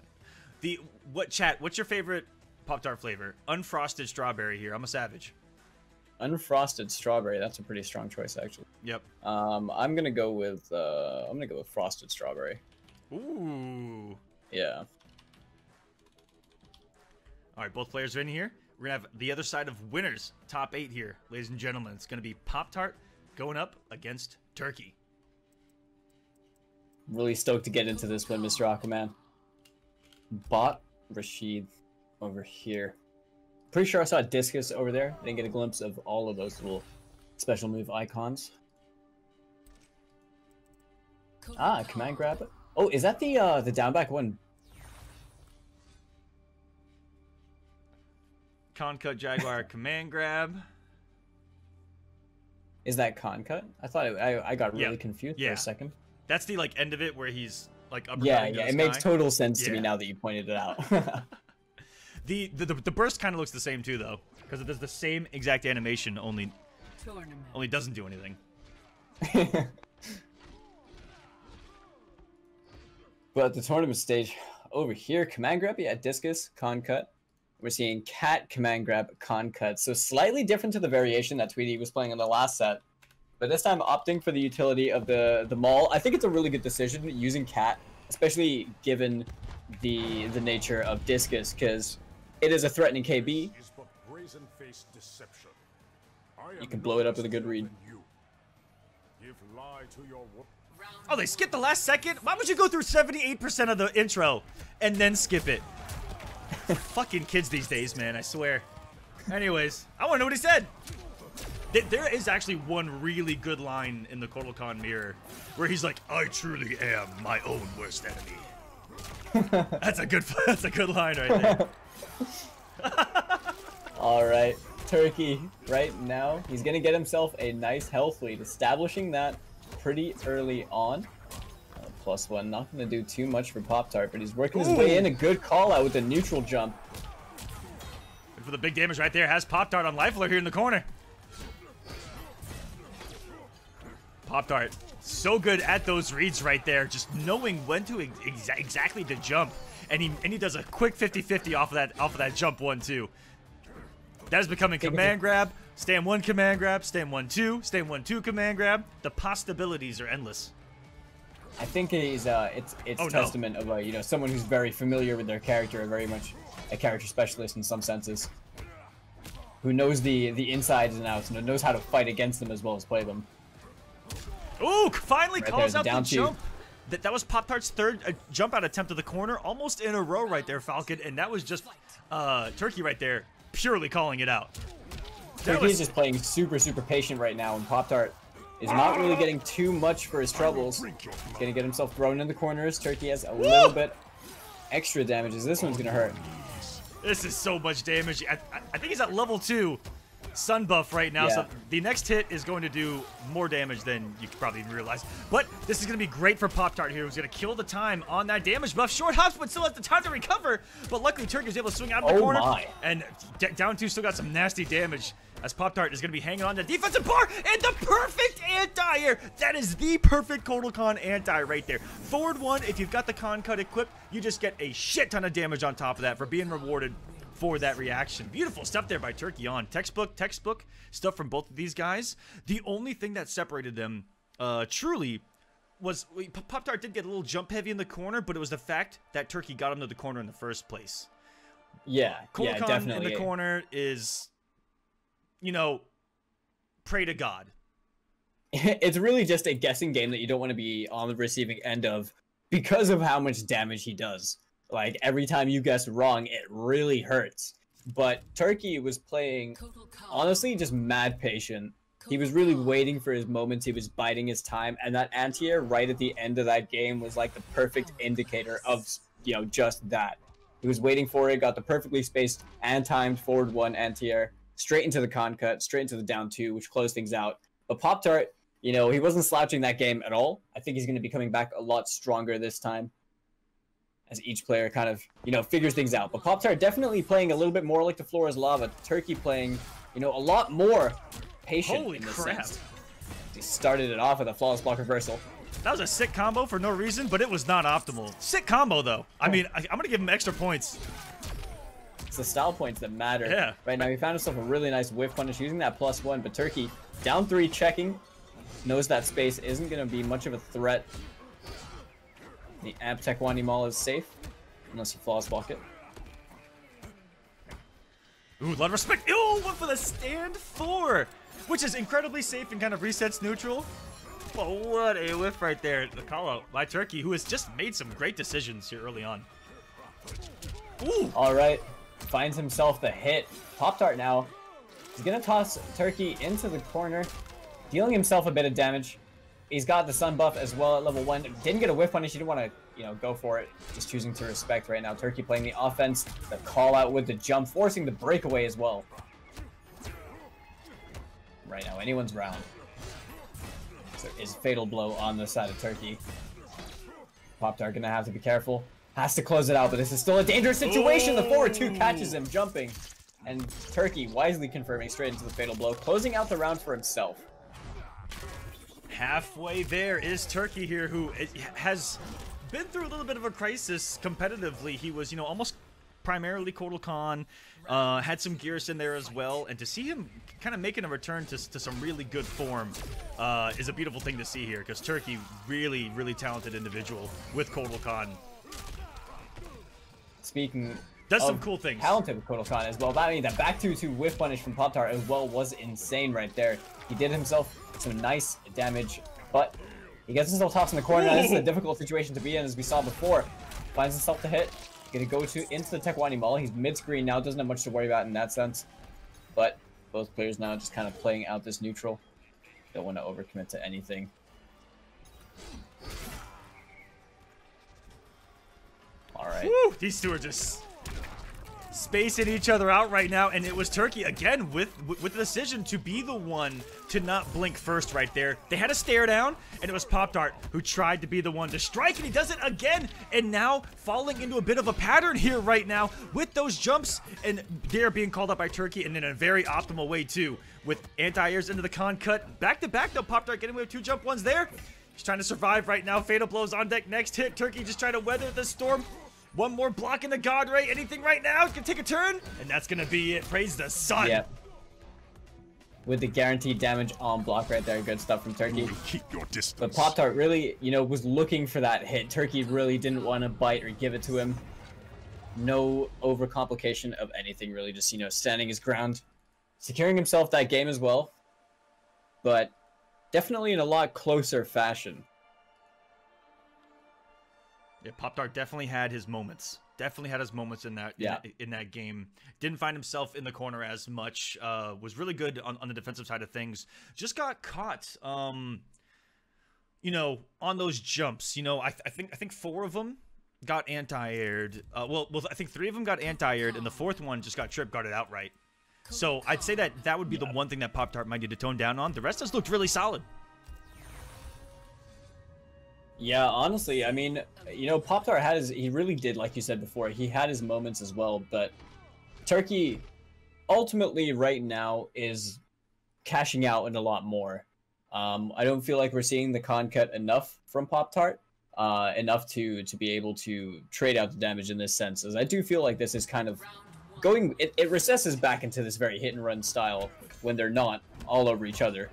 Speaker 1: What's your favorite Pop-Tart flavor? Unfrosted strawberry here. I'm a savage.
Speaker 2: Unfrosted strawberry. That's a pretty strong choice, actually.
Speaker 1: Yep.
Speaker 2: I'm gonna go with frosted strawberry.
Speaker 1: Ooh.
Speaker 2: Yeah.
Speaker 1: All right, both players are in here. We're gonna have the other side of winners, top 8 here, ladies and gentlemen. It's gonna be Pop-Tart going up against Turkey.
Speaker 2: Really stoked to get into this one, Mr. Aquaman. Bot Rashid over here. Pretty sure I saw Discus over there. I didn't get a glimpse of all of those little special move icons. Ah, command grab. Oh, is that the down back one?
Speaker 1: Con cut Jaguar command grab.
Speaker 2: Is that con cut? I thought I got really confused for a second.
Speaker 1: That's the end of it where he's uppercutting
Speaker 2: it makes total sense to me now that you pointed it out.
Speaker 1: The burst kind of looks the same too though, because it does the same exact animation, only doesn't do anything.
Speaker 2: But the tournament stage over here, command grab, discus, con cut. We're seeing cat, command grab, con cut. So slightly different to the variation that Tweedy was playing in the last set. But this time opting for the utility of the maul. I think it's a really good decision using cat, especially given the nature of discus, because it is a threatening KB. You can blow it up with a good read.
Speaker 1: Oh, they skipped the last second? Why would you go through 78% of the intro and then skip it? Fucking kids these days, man, I swear. Anyways, I want to know what he said. There is actually one really good line in the Kotal Kahn mirror where he's like, I truly am my own worst enemy. That's a good line right there.
Speaker 2: All right, Turkey right now, he's going to get himself a nice health lead, establishing that pretty early on. +1, not going to do too much for Pop-Tart, but he's working his way in. A good call out with the neutral jump.
Speaker 1: Good for the big damage right there. Has Pop-Tart on life alert here in the corner. Pop-Tart, so good at those reads right there, just knowing when to exactly to jump, and he does a quick 50-50 off of that jump 1-2. That is becoming command grab, stand 1 command grab, stand 1-2, stand 1-2 command grab. The possibilities are endless.
Speaker 2: I think it's testament of someone who's very familiar with their character, very much a character specialist in some senses, who knows the insides and outs, and knows how to fight against them as well as play them.
Speaker 1: Ooh, finally
Speaker 2: right
Speaker 1: calls out the
Speaker 2: down
Speaker 1: jump. That was Pop-Tart's third jump out attempt to the corner, almost in a row right there, Falcon, and that was just Turkey right there, purely calling it out.
Speaker 2: Turkey's just playing super patient right now, and Pop-Tart is not really getting too much for his troubles. He's gonna get himself thrown in the corners. Turkey has a little bit extra damages. This one's gonna hurt.
Speaker 1: This is so much damage. I think he's at level 2 sun buff right now, so the next hit is going to do more damage than you could probably even realize. But this is going to be great for Pop-Tart here, who's going to kill the time on that damage buff. Short hops, but still has the time to recover. But luckily, Turkey is able to swing out of the corner. And down 2 still got some nasty damage, as Pop-Tart is going to be hanging on to defensive bar, and the perfect anti-air. That is the perfect Kotal Kahn anti right there. Forward 1, if you've got the con cut equipped, you just get a shit ton of damage on top of that for being rewarded for that reaction. Beautiful stuff there by Turkey on. Textbook stuff from both of these guys. The only thing that separated them truly was Pop-Tart did get a little jump heavy in the corner, but it was the fact that Turkey got him to the corner in the first place.
Speaker 2: Yeah,
Speaker 1: Kotal Kahn
Speaker 2: definitely.
Speaker 1: in the corner is, pray to God.
Speaker 2: It's really just a guessing game that you don't want to be on the receiving end of because of how much damage he does. Like, every time you guess wrong, it really hurts. but Turkey was playing, honestly, just mad patient. He was really waiting for his moments. He was biding his time, and that anti-air right at the end of that game was like the perfect indicator of, you know, just that. He was waiting for it, got the perfectly spaced and timed forward 1 anti-air, straight into the con cut, straight into the down 2, which closed things out. But Pop-Tart, you know, he wasn't slouching that game at all. I think he's going to be coming back a lot stronger this time, as each player kind of, you know, figures things out. But Pop-Tart definitely playing a little bit more like the floor is lava. Turkey playing, you know, a lot more patient.
Speaker 1: Holy
Speaker 2: in this
Speaker 1: crap.
Speaker 2: sense. He started it off with a flawless block reversal.
Speaker 1: That was a sick combo for no reason, but it was not optimal. Sick combo, though. I mean, I'm going to give him extra points.
Speaker 2: It's the style points that matter.
Speaker 1: Yeah.
Speaker 2: Right now, he found himself a really nice whiff punish using that +1, but Turkey down 3 checking. Knows that space isn't going to be much of a threat. The Amp Tekwani Mall is safe, unless you flawless block it.
Speaker 1: Ooh, a lot of respect. Ooh, went for the stand 4, which is incredibly safe and kind of resets neutral. But what a whiff right there. The call out by Turkey, who has just made some great decisions here early on. Ooh.
Speaker 2: All right, finds himself the hit. Pop-Tart now. He's going to toss Turkey into the corner, dealing himself a bit of damage. He's got the sun buff as well at level 1. Didn't get a whiff punish. He didn't want to, you know, go for it. Just choosing to respect right now. Turkey playing the offense. The call out with the jump, forcing the breakaway as well. Right now, anyone's round. So is Fatal Blow on the side of Turkey. Pop-Tart gonna have to be careful. Has to close it out, but this is still a dangerous situation. The forward 2 catches him jumping. And Turkey wisely confirming straight into the Fatal Blow, closing out the round for himself.
Speaker 1: Halfway there is Turkey here, who has been through a little bit of a crisis competitively. He was, you know, almost primarily Kotal Khan, had some Gears in there as well, and to see him kind of making a return to some really good form is a beautiful thing to see here, because Turkey, really, really talented individual with Kotal Khan.
Speaker 2: Speaking
Speaker 1: does some cool things.
Speaker 2: Talented with Kotal Khan as well. That, I mean, that back 2-2 whiff punish from Pop-Tart as well was insane right there. He did himself some nice damage, but he gets himself tossed in the corner. Now, this is a difficult situation to be in, as we saw before. Finds himself to hit. Gonna go into the Tekwani Mall. He's mid-screen now, doesn't have much to worry about in that sense. But both players now just kind of playing out this neutral. Don't want to overcommit to anything. All right.
Speaker 1: Woo, these two are just spacing each other out right now, and it was Turkey again with the decision to be the one to not blink first right there. They had a stare down, and it was Pop-Tart who tried to be the one to strike, and he does it again, and now falling into a bit of a pattern here right now with those jumps, and they're being called up by Turkey, and in a very optimal way too, with anti-airs into the con cut. Back to back though, Pop-Tart getting away with 2 jump ones there. He's trying to survive right now. Fatal Blows on deck next hit. Turkey just trying to weather the storm. One more block in the God Ray. Anything right now can take a turn, and that's gonna be it. Praise the sun.
Speaker 2: Yeah. With the guaranteed damage on block right there, good stuff from Turkey.
Speaker 3: Keep your distance.
Speaker 2: But Pop-Tart really, you know, was looking for that hit. Turkey really didn't want to bite or give it to him. No overcomplication of anything, really. Just, you know, standing his ground, securing himself that game as well. But definitely in a lot closer fashion.
Speaker 1: Yeah, Pop-Tart definitely had his moments. Definitely had his moments in that in that game. Didn't find himself in the corner as much. Was really good on the defensive side of things. Just got caught, you know, on those jumps. You know, I think 4 of them got anti-aired. Well, I think 3 of them got anti-aired, and the 4th one just got trip guarded outright. So I'd say that would be the one thing that Pop-Tart might need to tone down on. The rest has looked really solid.
Speaker 2: Yeah, honestly, I mean, you know, Pop-Tart had his, he really did, like you said before, he had his moments as well, but Turkey ultimately right now is cashing out in a lot more. I don't feel like we're seeing the con cut enough from Pop-Tart, enough to be able to trade out the damage in this sense, as I do feel like this is kind of going, it recesses back into this very hit and run style when they're not all over each other.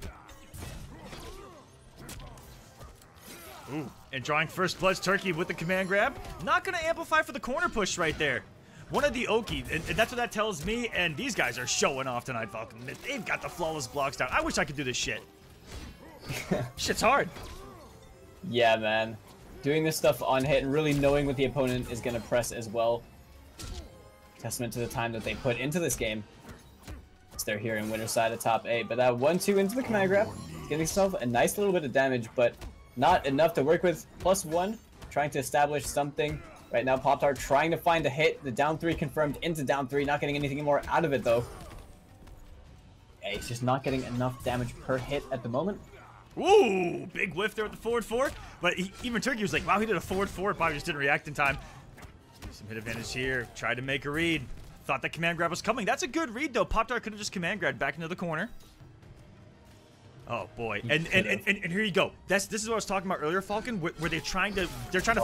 Speaker 1: Ooh, and drawing first blood's Turkey with the command grab. Not going to amplify for the corner push right there. One of the Oki, and that's what that tells me, and these guys are showing off tonight, Falcon. They've got the flawless blocks down. I wish I could do this shit. Shit's hard.
Speaker 2: Yeah, man. Doing this stuff on hit and really knowing what the opponent is going to press as well. Testament to the time that they put into this game. So they're here in winner's side of top 8. But that 1-2 into the command grab, getting himself a nice little bit of damage, but not enough to work with. +1, trying to establish something. Right now, Pop-Tart trying to find a hit. The down 3 confirmed into down 3, not getting anything more out of it though. Yeah, he's just not getting enough damage per hit at the moment.
Speaker 1: Ooh, big whiff there with the forward 4. But even Turkey was like, wow, he did a forward 4. Probably just didn't react in time. Some hit advantage here. Tried to make a read. Thought that command grab was coming. That's a good read, though. Pop-Tart could have just command grabbed back into the corner. Oh boy, and here you go. This is what I was talking about earlier, Falcon, where they're trying to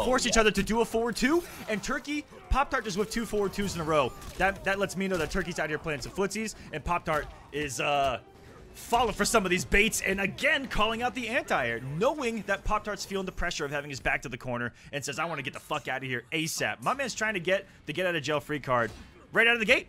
Speaker 1: force each other to do a forward 2, and Turkey, Pop-Tart just with 2 forward 2s in a row. That lets me know that Turkey's out here playing some footsies, and Pop-Tart is falling for some of these baits, and again calling out the anti-air, knowing that Pop-Tart's feeling the pressure of having his back to the corner, and says, I want to get the fuck out of here ASAP. My man's trying to get the get out of jail free card right out of the gate.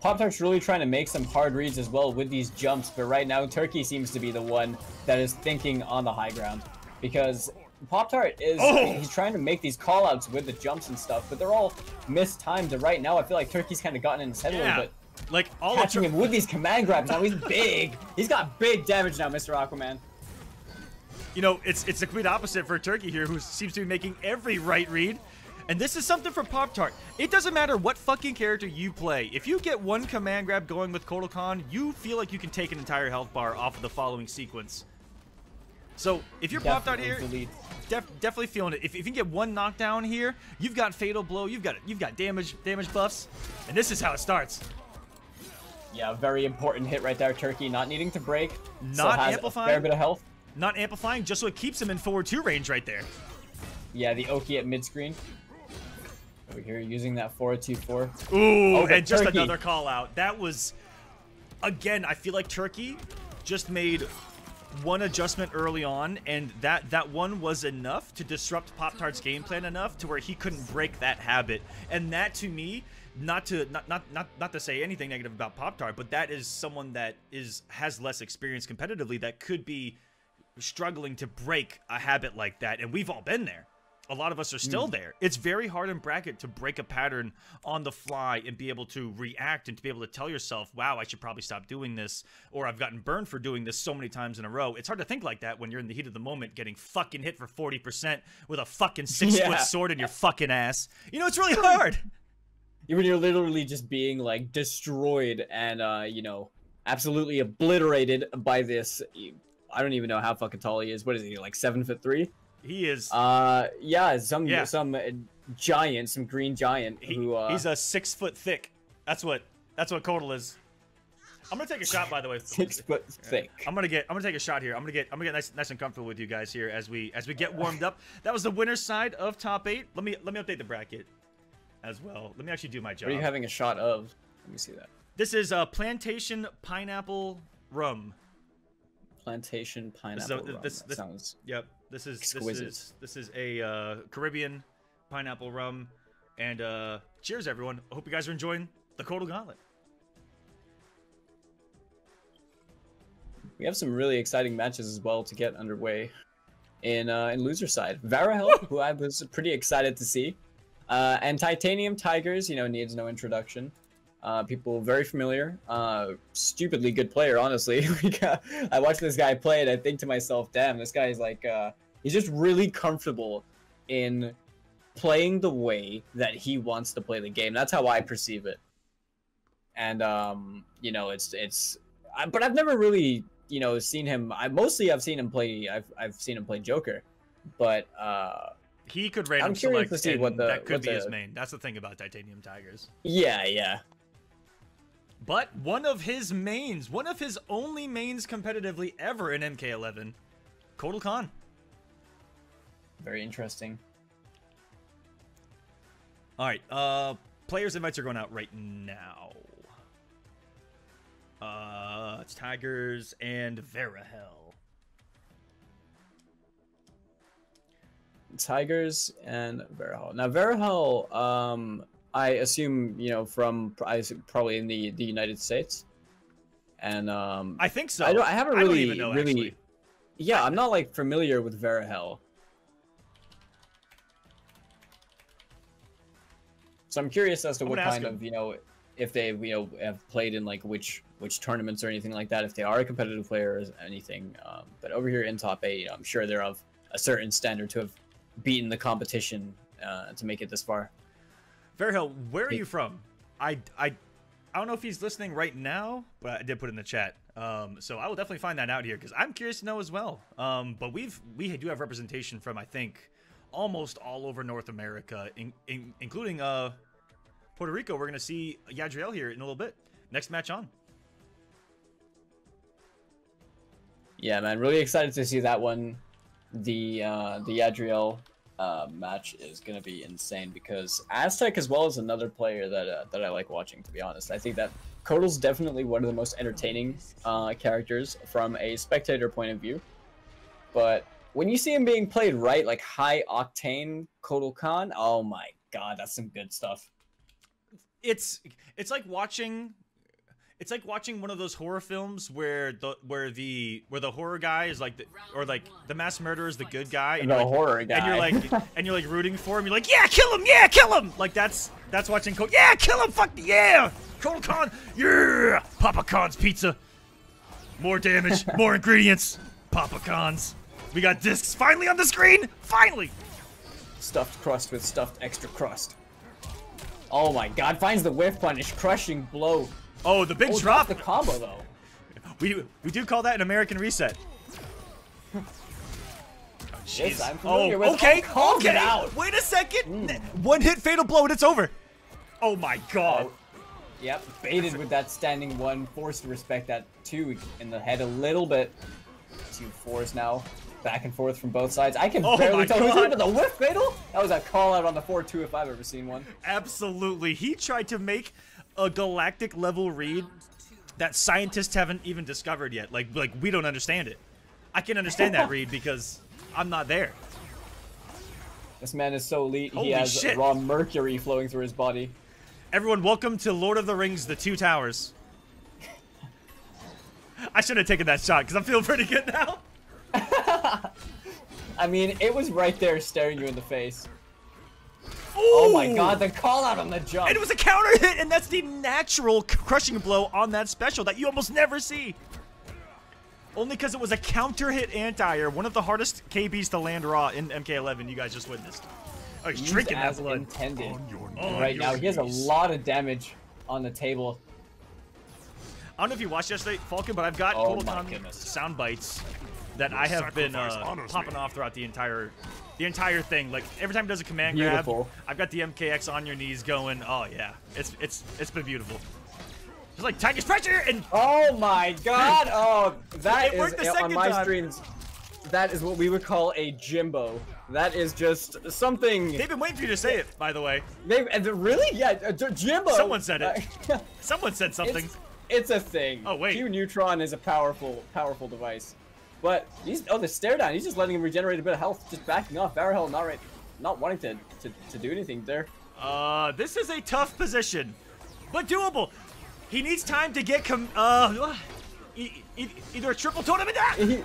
Speaker 2: Pop-Tart's really trying to make some hard reads as well with these jumps, but right now Turkey seems to be the one that is thinking on the high ground, because Pop-Tart is he's trying to make these call-outs with the jumps and stuff, but they're all mistimed, and right now I feel like Turkey's kind of gotten in his head a little bit.
Speaker 1: Like all
Speaker 2: catching him with these command grabs now. He's big. He's got big damage now, Mr. Aquaman.
Speaker 1: You know, it's the complete opposite for Turkey here, who seems to be making every right read. And this is something for Pop-Tart. It doesn't matter what fucking character you play. If you get one command grab going with Kotal Khan, you feel like you can take an entire health bar off of the following sequence. So if you're Pop-Tart here, definitely feeling it. If you can get one knockdown here, you've got Fatal Blow, you've got damage buffs, and this is how it starts.
Speaker 2: Yeah, very important hit right there, Turkey. Not needing to break.
Speaker 1: Not amplifying.
Speaker 2: A fair bit of health.
Speaker 1: Not amplifying, just so it keeps him in forward 2 range right there.
Speaker 2: Yeah, the Oki at mid-screen. Over here, using that 4-2-4.
Speaker 1: Ooh, and just another call out. That was, again, I feel like Turkey just made one adjustment early on, and that one was enough to disrupt Pop-Tart's game plan enough to where he couldn't break that habit. And that, to me, not to say anything negative about Pop-Tart, but that is someone that has less experience competitively that could be struggling to break a habit like that, and we've all been there. A lot of us are still there. It's very hard in bracket to break a pattern on the fly and be able to react and to be able to tell yourself, wow, I should probably stop doing this, or I've gotten burned for doing this so many times in a row. It's hard to think like that when you're in the heat of the moment getting fucking hit for 40% with a fucking 6-foot sword in your fucking ass. You know, it's really hard.
Speaker 2: When you're literally just being, like, destroyed and, you know, absolutely obliterated by this. I don't even know how fucking tall he is. What is he, like 7'3"?
Speaker 1: He is.
Speaker 2: Yeah, some giant, some green giant who.
Speaker 1: He's a 6 foot thick. That's what Kotal is. I'm gonna take a shot, by the way.
Speaker 2: 6 foot thick.
Speaker 1: I'm gonna take a shot here. I'm gonna get nice and comfortable with you guys here as we get warmed up. That was the winner's side of top 8. Let me update the bracket as well. Let me actually do my job.
Speaker 2: What are you having a shot of? Let me see that.
Speaker 1: This is Plantation Pineapple Rum.
Speaker 2: Plantation Pineapple Rum. That sounds.
Speaker 1: Yep. This is
Speaker 2: exquisite.
Speaker 1: This is a Caribbean pineapple rum, and cheers everyone. I hope you guys are enjoying the Kotal Gauntlet.
Speaker 2: We have some really exciting matches as well to get underway in loser side. Varahel, who I was pretty excited to see, and Titanium Tigers. You know, needs no introduction. People very familiar. Stupidly good player, honestly. I watch this guy play and I think to myself, damn, this guy is like, he's just really comfortable in playing the way that he wants to play the game. That's how I perceive it. And, you know, but I've never really, you know, seen him. I've seen him play, I've seen him play Joker, but,
Speaker 1: he could random select, to see that could be his main. That's the thing about Titanium Tigers.
Speaker 2: Yeah.
Speaker 1: But one of his mains, one of his only mains competitively ever in MK11, Kotal Khan.
Speaker 2: Very interesting.
Speaker 1: All right, players' invites are going out right now. It's Tigers and Varahel.
Speaker 2: Tigers and Varahel. Now Varahel, I assume, you know, probably in the United States, and
Speaker 1: I think so.
Speaker 2: I haven't really,
Speaker 1: I don't even know, actually.
Speaker 2: Yeah, I'm not like familiar with Varahel. So I'm curious as to
Speaker 1: I'm
Speaker 2: what
Speaker 1: gonna ask
Speaker 2: kind
Speaker 1: him.
Speaker 2: of, if they, have played in like which tournaments or anything like that, if they are a competitive player or anything. But over here in top 8, I'm sure they're of a certain standard to have beaten the competition to make it this far.
Speaker 1: Verhill, where are you from? I don't know if he's listening right now, but I did put it in the chat. So I will definitely find that out here because I'm curious to know as well. But we do have representation from, I think, almost all over North America, including Puerto Rico. We're gonna see Yadriel here in a little bit. Next match on.
Speaker 2: Yeah, man, really excited to see that one. The Yadriel match is gonna be insane because Aztec as well is another player that I like watching. To be honest, I think that Kotal's definitely one of the most entertaining characters from a spectator point of view. But when you see him being played right, like high octane Kotal Khan, oh my god, that's some good stuff.
Speaker 1: It's like watching one of those horror films where the horror guy is like the mass murderer is the good guy, and
Speaker 2: The
Speaker 1: you're like,
Speaker 2: horror guy.
Speaker 1: and you're like rooting for him. You're like, yeah, kill him. Like that's watching yeah, kill him, fuck yeah, Kotal Khan, yeah, Papa Khan's pizza, more damage, more ingredients, Papa Khan's. We got discs finally on the screen, finally.
Speaker 2: Stuffed crust with stuffed extra crust. Oh my god, finds the whiff punish, crushing blow.
Speaker 1: Oh, the big
Speaker 2: Oh,
Speaker 1: drop.
Speaker 2: the combo though.
Speaker 1: We do call that an American reset. Oh,
Speaker 2: Yes,
Speaker 1: jeez.
Speaker 2: I'm familiar with.
Speaker 1: Okay,
Speaker 2: calls it
Speaker 1: okay.
Speaker 2: out.
Speaker 1: Wait a second. One hit fatal blow and it's over. Oh my god.
Speaker 2: Oh, yep, baited with that standing one, forced to respect that 2 in the head a little bit. 2-4s now, back and forth from both sides. I can
Speaker 1: Oh
Speaker 2: barely
Speaker 1: my
Speaker 2: tell who's
Speaker 1: God.
Speaker 2: into the whiff fatal. That was a call out on the 4-2 if I've ever seen one.
Speaker 1: Absolutely. He tried to make a galactic level read that scientists haven't even discovered yet. Like we don't understand it. I can understand that read because I'm not there.
Speaker 2: This man is so elite.
Speaker 1: Holy
Speaker 2: He has
Speaker 1: shit.
Speaker 2: raw mercury flowing through his body.
Speaker 1: Everyone, welcome to Lord of the Rings: The Two Towers. I should have taken that shot because I'm feeling pretty good now.
Speaker 2: I mean, it was right there staring you in the face.
Speaker 1: Ooh.
Speaker 2: Oh my god, the call out on the jump.
Speaker 1: And it was a counter hit, and that's the natural crushing blow on that special that you almost never see. Only because it was a counter hit anti-air, one of the hardest KBs to land raw in MK11 you guys just witnessed. Oh, he's
Speaker 2: Used
Speaker 1: drinking that
Speaker 2: as
Speaker 1: blood.
Speaker 2: intended.
Speaker 1: On
Speaker 2: Right
Speaker 1: your
Speaker 2: now, he has a
Speaker 1: knees.
Speaker 2: lot of damage on the table.
Speaker 1: I don't know if you watched yesterday, Falcon, but I've got
Speaker 2: Oh
Speaker 1: Kotal
Speaker 2: my
Speaker 1: Khan
Speaker 2: goodness.
Speaker 1: sound bites that I have been popping off throughout the entire thing. Like every time he does a command
Speaker 2: Beautiful.
Speaker 1: grab, I've got the MKX on your knees going. Oh yeah, it's been beautiful. Just like Tiger's pressure and
Speaker 2: Oh my god! Oh, that
Speaker 1: It
Speaker 2: is
Speaker 1: worked the
Speaker 2: on
Speaker 1: second
Speaker 2: my
Speaker 1: time.
Speaker 2: streams. That is what we would call a Jimbo. That is just something.
Speaker 1: they've been waiting for you to say it. By the way,
Speaker 2: Really? Yeah, Jimbo.
Speaker 1: Someone said it. someone said something.
Speaker 2: It's a thing.
Speaker 1: Oh, wait.
Speaker 2: Q Neutron is a powerful device. But the stare down. He's just letting him regenerate a bit of health, just backing off. Varahel not wanting to do anything there.
Speaker 1: This is a tough position, but doable. He needs time to get either a triple totem and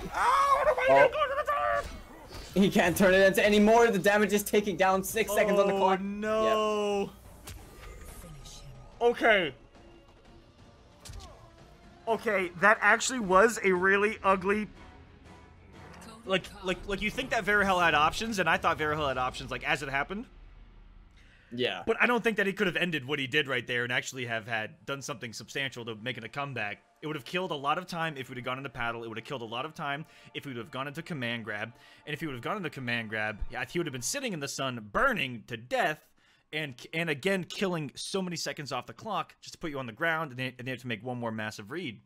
Speaker 2: He can't turn it into any more. The damage is taking down 6 seconds on the clock.
Speaker 1: Oh no. Okay. Okay, that actually was a really ugly. Like you think that Varahel had options, and I thought Varahel had options, like as it happened.
Speaker 2: Yeah.
Speaker 1: But I don't think that he could have ended what he did right there and actually have done something substantial to make it a comeback. It would have killed a lot of time if we'd have gone into paddle. It would have killed a lot of time if we would have gone into command grab. And if he would have gone into command grab, yeah, he would have been sitting in the sun, burning to death, and again killing so many seconds off the clock just to put you on the ground, and they have to make one more massive read.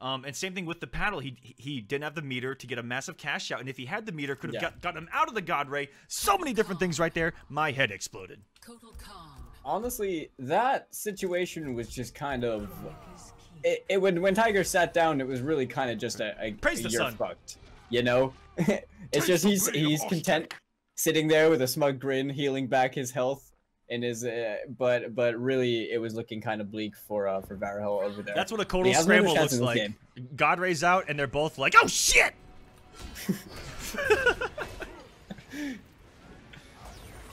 Speaker 1: And same thing with the paddle. He didn't have the meter to get a massive cash out, and if he had the meter, could have gotten him out of the God Ray. So many different things right there. My head exploded.
Speaker 2: Honestly, that situation was just kind of. When Tiger sat down, it was really kind of just a
Speaker 1: Praise the
Speaker 2: you're
Speaker 1: sun.
Speaker 2: fucked. You know, it's just he's content sitting there with a smug grin, healing back his health. And but really, it was looking kind of bleak for Varahel over there.
Speaker 1: That's what a
Speaker 2: He
Speaker 1: Kotal
Speaker 2: has no
Speaker 1: scramble
Speaker 2: chance
Speaker 1: looks
Speaker 2: in this
Speaker 1: like.
Speaker 2: game.
Speaker 1: God Ray's out, and they're both like, "Oh shit!"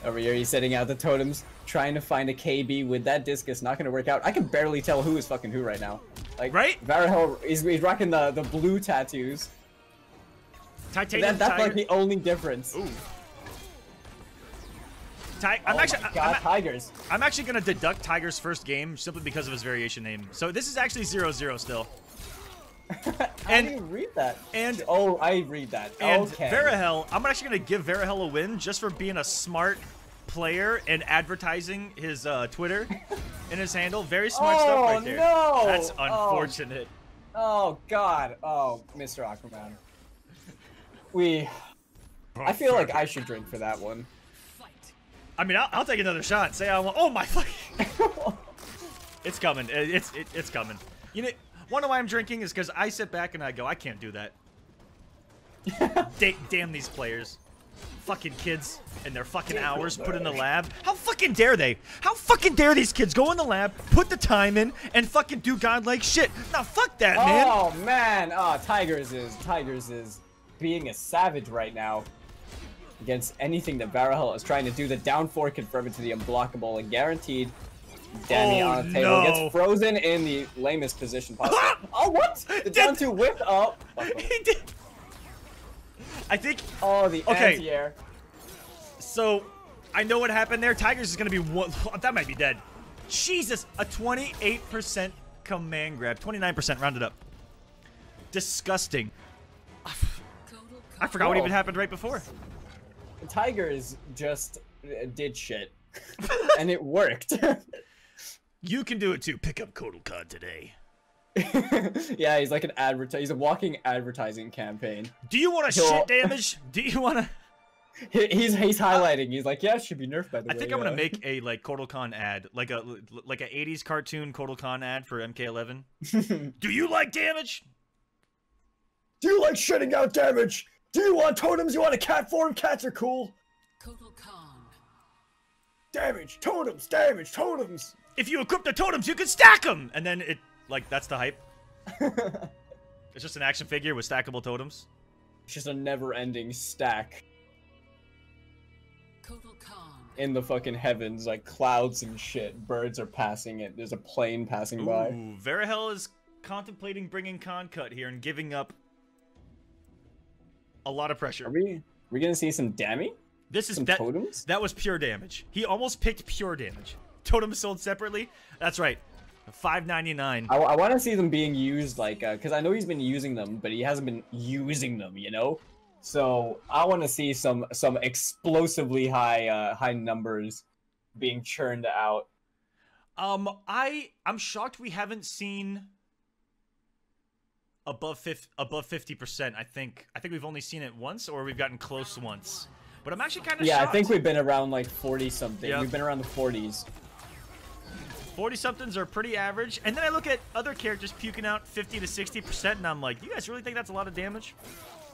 Speaker 2: Over here, he's setting out the totems, trying to find a KB with that discus, not gonna work out. I can barely tell who is fucking who right now. Like,
Speaker 1: right?
Speaker 2: Varahel, he's rocking the blue tattoos.
Speaker 1: Titanium
Speaker 2: That's
Speaker 1: Tiger.
Speaker 2: like the only difference.
Speaker 1: Ooh.
Speaker 2: Tigers.
Speaker 1: I'm actually gonna deduct Tiger's first game simply because of his variation name. So this is actually 0-0 still.
Speaker 2: How do you read that?
Speaker 1: And
Speaker 2: oh, I read that.
Speaker 1: And
Speaker 2: okay.
Speaker 1: Varahel, I'm actually gonna give Varahel a win just for being a smart player and advertising his Twitter and his handle. Very smart stuff right there.
Speaker 2: No!
Speaker 1: That's unfortunate.
Speaker 2: Oh God. Oh, Mr. Aquaman. I feel like I should drink for that one.
Speaker 1: I mean, I'll take another shot. Say I want. Oh my fucking. It's coming. It's coming. You know, one of why I'm drinking is because I sit back and I go, I can't do that. Damn these players. Fucking kids and their fucking hours put in the lab. How fucking dare they? How fucking dare these kids go in the lab, put the time in, and fucking do godlike shit? Now fuck that, man.
Speaker 2: Oh man. Oh, Tigers is being a savage right now against anything that Varahel is trying to do. The down 4 confirm it to the unblockable and guaranteed. Danny on the table gets frozen in the lamest position possible. Oh, what? The down 2 whip. Oh,
Speaker 1: he did. I think.
Speaker 2: Oh, the anti-air.
Speaker 1: So, I know what happened there. Tigers is gonna be one. That might be dead. Jesus, a 28% command grab, 29% rounded up. Disgusting. I forgot what even happened right before.
Speaker 2: The Tigers just did shit, and it worked.
Speaker 1: You can do it too. Pick up Kotalkan today.
Speaker 2: Yeah, he's like an he's a walking advertising campaign.
Speaker 1: Do you want to shit damage? Do you want to?
Speaker 2: He's highlighting. He's like, yeah, it should be nerfed by the way.
Speaker 1: I think I'm gonna make a like Kotalkan ad, like a 80s cartoon Kotalkan ad for MK11. Do you like damage?
Speaker 2: Do you like shitting out damage? Do you want totems? You want a cat form? Cats are cool. Damage, totems, damage, totems.
Speaker 1: If you equip the totems, you can stack them. And then that's the hype. It's just an action figure with stackable totems.
Speaker 2: It's just a never-ending stack. In the fucking heavens, like clouds and shit. Birds are passing it. There's a plane passing by.
Speaker 1: Ooh, Varahel is contemplating bringing Concut here and giving up a lot of pressure.
Speaker 2: Are we gonna see some damage?
Speaker 1: This is
Speaker 2: totems?
Speaker 1: That was pure damage. He almost picked pure damage. Totems sold separately. That's right. $5.99.
Speaker 2: I want to see them being used, like, because I know he's been using them, but he hasn't been using them, you know. So I want to see some explosively high numbers being churned out.
Speaker 1: I'm shocked we haven't seen above 50%. I think we've only seen it once, or we've gotten close once. But I'm actually kind of shocked.
Speaker 2: I think we've been around like 40 something.
Speaker 1: Yep.
Speaker 2: We've been around the 40s.
Speaker 1: 40 somethings are pretty average. And then I look at other characters puking out 50 to 60%, and I'm like, you guys really think that's a lot of damage?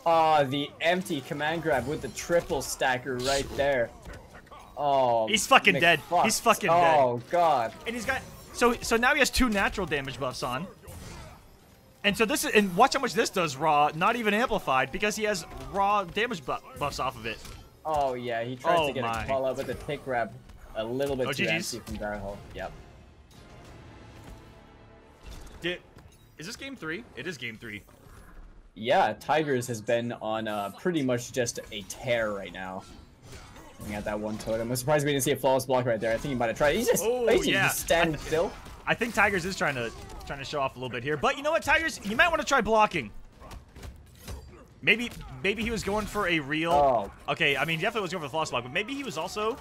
Speaker 2: The empty command grab with the triple stacker right there. Oh,
Speaker 1: he's fucking dead. He's fucking dead.
Speaker 2: Oh god.
Speaker 1: And he's got so now he has 2 natural damage buffs on. And so this is, and watch how much this does raw, not even amplified, because he has raw damage buffs off of it.
Speaker 2: Oh yeah, he tries to get a call out with the tick grab a little bit too empty from Varahel. Yep.
Speaker 1: Is this game 3? It is game 3.
Speaker 2: Yeah, Tigers has been on pretty much just a tear right now. Looking at that one totem. I'm surprised we didn't see a flawless block right there. I think he might have tried. He's just basically just standing still.
Speaker 1: I think Tigers is trying to show off a little bit here. But you know what, Tigers? You might want to try blocking. Maybe he was going for a real...
Speaker 2: Oh.
Speaker 1: Okay, I mean, definitely was going for the flawless block, but maybe he was also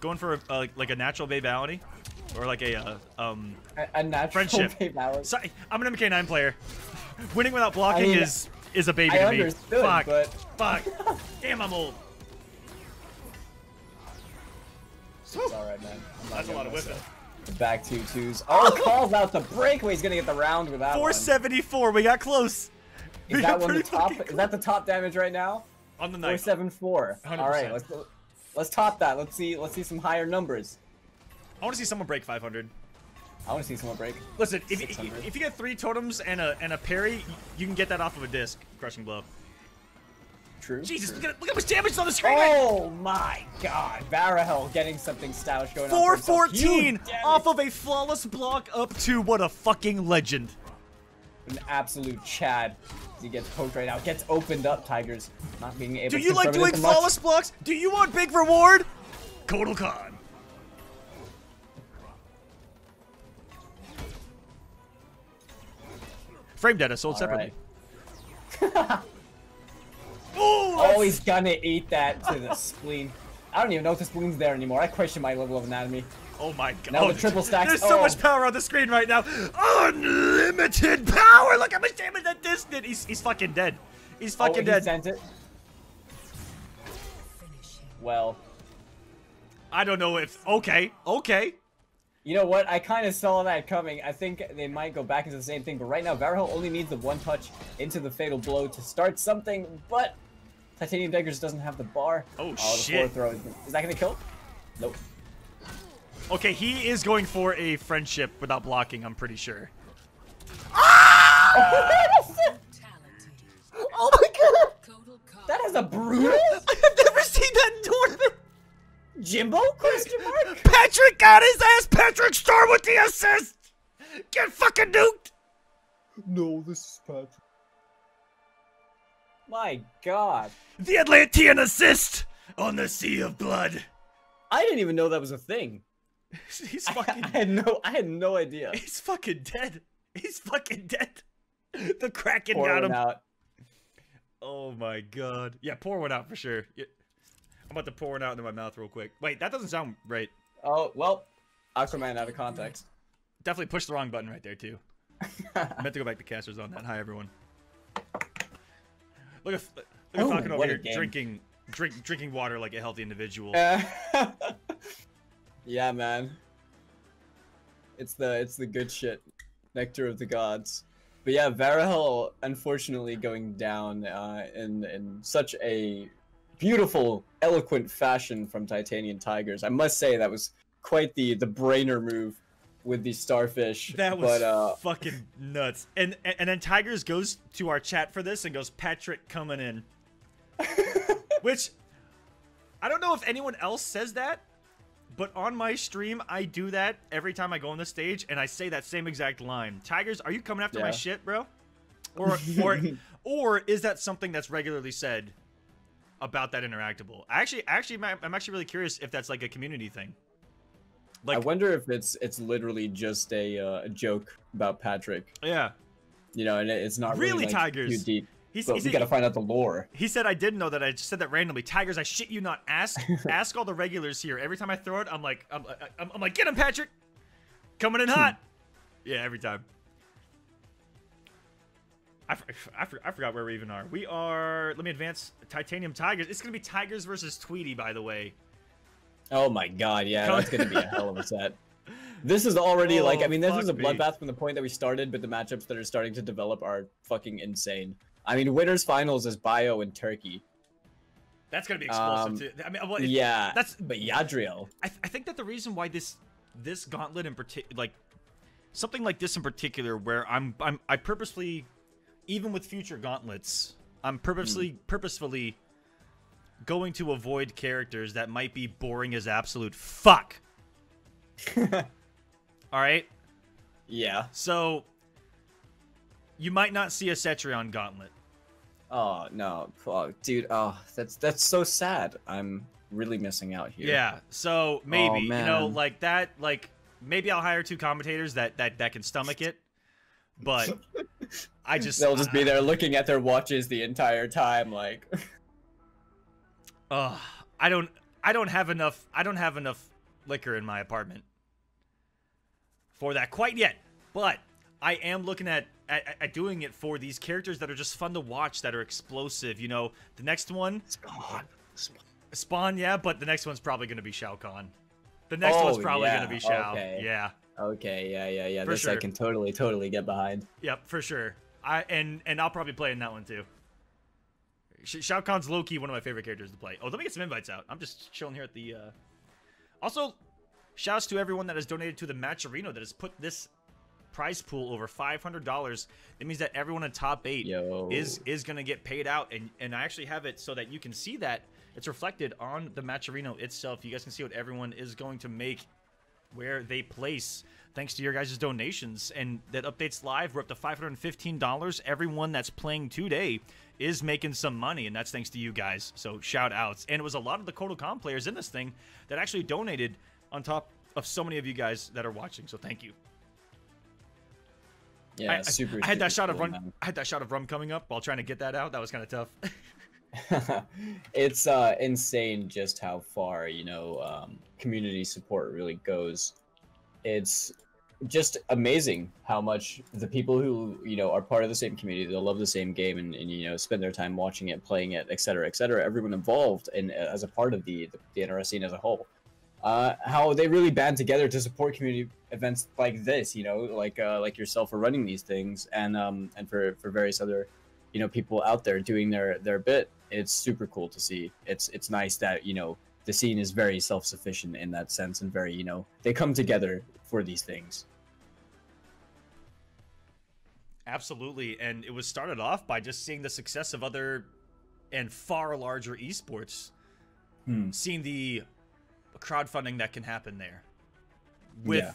Speaker 1: going for like a natural babality. Or like a
Speaker 2: natural
Speaker 1: friendship.
Speaker 2: babality.
Speaker 1: Sorry, I'm an MK9 player. Winning without blocking is a baby to me.
Speaker 2: I understood,
Speaker 1: Fuck.
Speaker 2: But...
Speaker 1: Fuck. Damn, I'm old.
Speaker 2: It's alright, man.
Speaker 1: That's a lot of whipping.
Speaker 2: Back 2-2s. Oh, calls out the breakaway. He's gonna get the round with that
Speaker 1: 474. We got close.
Speaker 2: Is that one the top? Is that the top damage right now?
Speaker 1: On the knife.
Speaker 2: 474. All right, let's top that. Let's see some higher numbers.
Speaker 1: I want to see someone break 500.
Speaker 2: I want to see someone break.
Speaker 1: Listen, if you get 3 totems and a parry, you can get that off of a disc. Crushing blow.
Speaker 2: True.
Speaker 1: Jesus,
Speaker 2: true.
Speaker 1: look at how much damage on the screen.
Speaker 2: Oh my god. Varahel getting something stylish going on.
Speaker 1: 414 off of a flawless block up to what a fucking legend.
Speaker 2: An absolute Chad. He gets poked right now. Gets opened up, Tigers. Not being able to.
Speaker 1: Do you like doing flawless blocks? Do you want big reward? Kotal Khan. Frame data sold separately.
Speaker 2: Right. Oh, he's gonna eat that to the spleen. I don't even know if the spleen's there anymore. I question my level of anatomy.
Speaker 1: Oh my god.
Speaker 2: Now the triple stacks.
Speaker 1: There's so much power on the screen right now. Unlimited power. Look how much damage that disc did. He's fucking dead. He's fucking dead.
Speaker 2: He sent it. Well.
Speaker 1: I don't know if... Okay.
Speaker 2: You know what? I kind of saw that coming. I think they might go back into the same thing. But right now, Varahel only needs the one touch into the fatal blow to start something. But Titanium Daggers doesn't have the bar.
Speaker 1: Oh,
Speaker 2: the
Speaker 1: shit.
Speaker 2: Forward throw. Is that going to kill? Nope.
Speaker 1: Okay, he is going for a friendship without blocking, I'm pretty sure.
Speaker 2: Oh my god! That is a brutal.
Speaker 1: I've never seen that in tournament.
Speaker 2: Jimbo? Question mark?
Speaker 1: Patrick got his ass. Patrick Star with the assist. Get fucking nuked.
Speaker 2: No, this is Patrick. My god.
Speaker 1: The Atlantean assist on the Sea of Blood.
Speaker 2: I didn't even know that was a thing.
Speaker 1: He's fucking.
Speaker 2: I had no idea.
Speaker 1: He's fucking dead. He's fucking dead. The Kraken
Speaker 2: Pour
Speaker 1: got
Speaker 2: one
Speaker 1: him.
Speaker 2: out.
Speaker 1: Oh my god. Yeah, pour one out for sure. Yeah. I'm about to pour one out into my mouth real quick. Wait, that doesn't sound right.
Speaker 2: Oh, well, Aquaman out of context.
Speaker 1: Definitely pushed the wrong button right there, too. I meant to go back to casters on that. Hi, everyone. Look at Falcon over here drinking water like a healthy individual.
Speaker 2: Yeah, man. It's the good shit. Nectar of the gods. But yeah, Varahel unfortunately going down in such a beautiful, eloquent fashion from Titanium Tigers. I must say that was quite the brainer move with the starfish.
Speaker 1: That was fucking nuts. And then Tigers goes to our chat for this and goes, Patrick coming in. Which, I don't know if anyone else says that, but on my stream, I do that every time I go on the stage, and I say that same exact line. Tigers, are you coming after my shit, bro? Or is that something that's regularly said about that interactable? I'm actually really curious if that's like a community thing. Like,
Speaker 2: I wonder if it's literally just a joke about Patrick.
Speaker 1: Yeah.
Speaker 2: You know, and it's not
Speaker 1: really
Speaker 2: like,
Speaker 1: Tigers.
Speaker 2: too deep. But we gotta find out the lore.
Speaker 1: He said I didn't know that. I just said that randomly. Tigers, I shit you not. Ask all the regulars here. Every time I throw it, I'm like, get him, Patrick. Coming in hot. Yeah, every time. I forgot where we even are. We are. Let me advance. Titanium Tigers. It's gonna be Tigers versus Tweety, by the way.
Speaker 2: Oh my god, yeah, that's gonna be a hell of a set. This is already like, I mean, this was a bloodbath from the point that we started, but the matchups that are starting to develop are fucking insane. I mean, winners finals is Bio and Turkey.
Speaker 1: That's gonna be explosive too. I mean, well,
Speaker 2: yeah, but Yadriel.
Speaker 1: I think that the reason why this gauntlet in particular, like something like this in particular, where I purposefully, even with future gauntlets, I'm purposefully going to avoid characters that might be boring as absolute fuck. All right.
Speaker 2: Yeah.
Speaker 1: So you might not see a Cetrion gauntlet.
Speaker 2: Oh no, oh, dude. Oh, that's so sad. I'm really missing out here.
Speaker 1: Yeah. So maybe you know, like that. Like maybe I'll hire 2 commentators that can stomach it. But
Speaker 2: they'll just be there looking at their watches the entire time, like.
Speaker 1: I don't have enough liquor in my apartment for that quite yet, but I am looking at doing it for these characters that are just fun to watch, that are explosive. You know, the next one, Spawn, yeah, but the next one's probably going to be Shao Kahn. The next one's probably going to be Shao.
Speaker 2: Okay.
Speaker 1: Yeah.
Speaker 2: Okay, yeah.
Speaker 1: For
Speaker 2: This
Speaker 1: sure.
Speaker 2: I can totally get behind.
Speaker 1: Yep, for sure. And I'll probably play in that one too. Shao Kahn's low-key one of my favorite characters to play. Oh, let me get some invites out. I'm just chilling here at the... Also, shouts to everyone that has donated to the Matcherino that has put this prize pool over $500. That means that everyone in top 8
Speaker 2: Yo.
Speaker 1: is going to get paid out. And I actually have it so that you can see that it's reflected on the Matcherino itself. You guys can see what everyone is going to make where they place thanks to your guys' donations. And that updates live. We're up to $515. Everyone that's playing today is making some money, and that's thanks to you guys. So shout outs. And it was a lot of the Kodokan players in this thing that actually donated on top of so many of you guys that are watching. So thank you.
Speaker 2: Yeah,
Speaker 1: I had that shot of
Speaker 2: cool,
Speaker 1: rum.
Speaker 2: man.
Speaker 1: I had that shot of rum coming up while trying to get that out. That was kind of tough.
Speaker 2: It's insane just how far, you know, community support really goes. It's just amazing how much the people who, you know, are part of the same community, they love the same game and you know, spend their time watching it, playing it, etc., etc., everyone involved and as a part of the NRS scene as a whole. How they really band together to support community events like this, you know, like yourself for running these things, and for various other, you know, people out there doing their bit. It's super cool to see. It's nice that, you know, the scene is very self-sufficient in that sense, and very, you know, they come together for these things.
Speaker 1: Absolutely, and it was started off by just seeing the success of other and far larger esports, seeing the crowdfunding that can happen there, with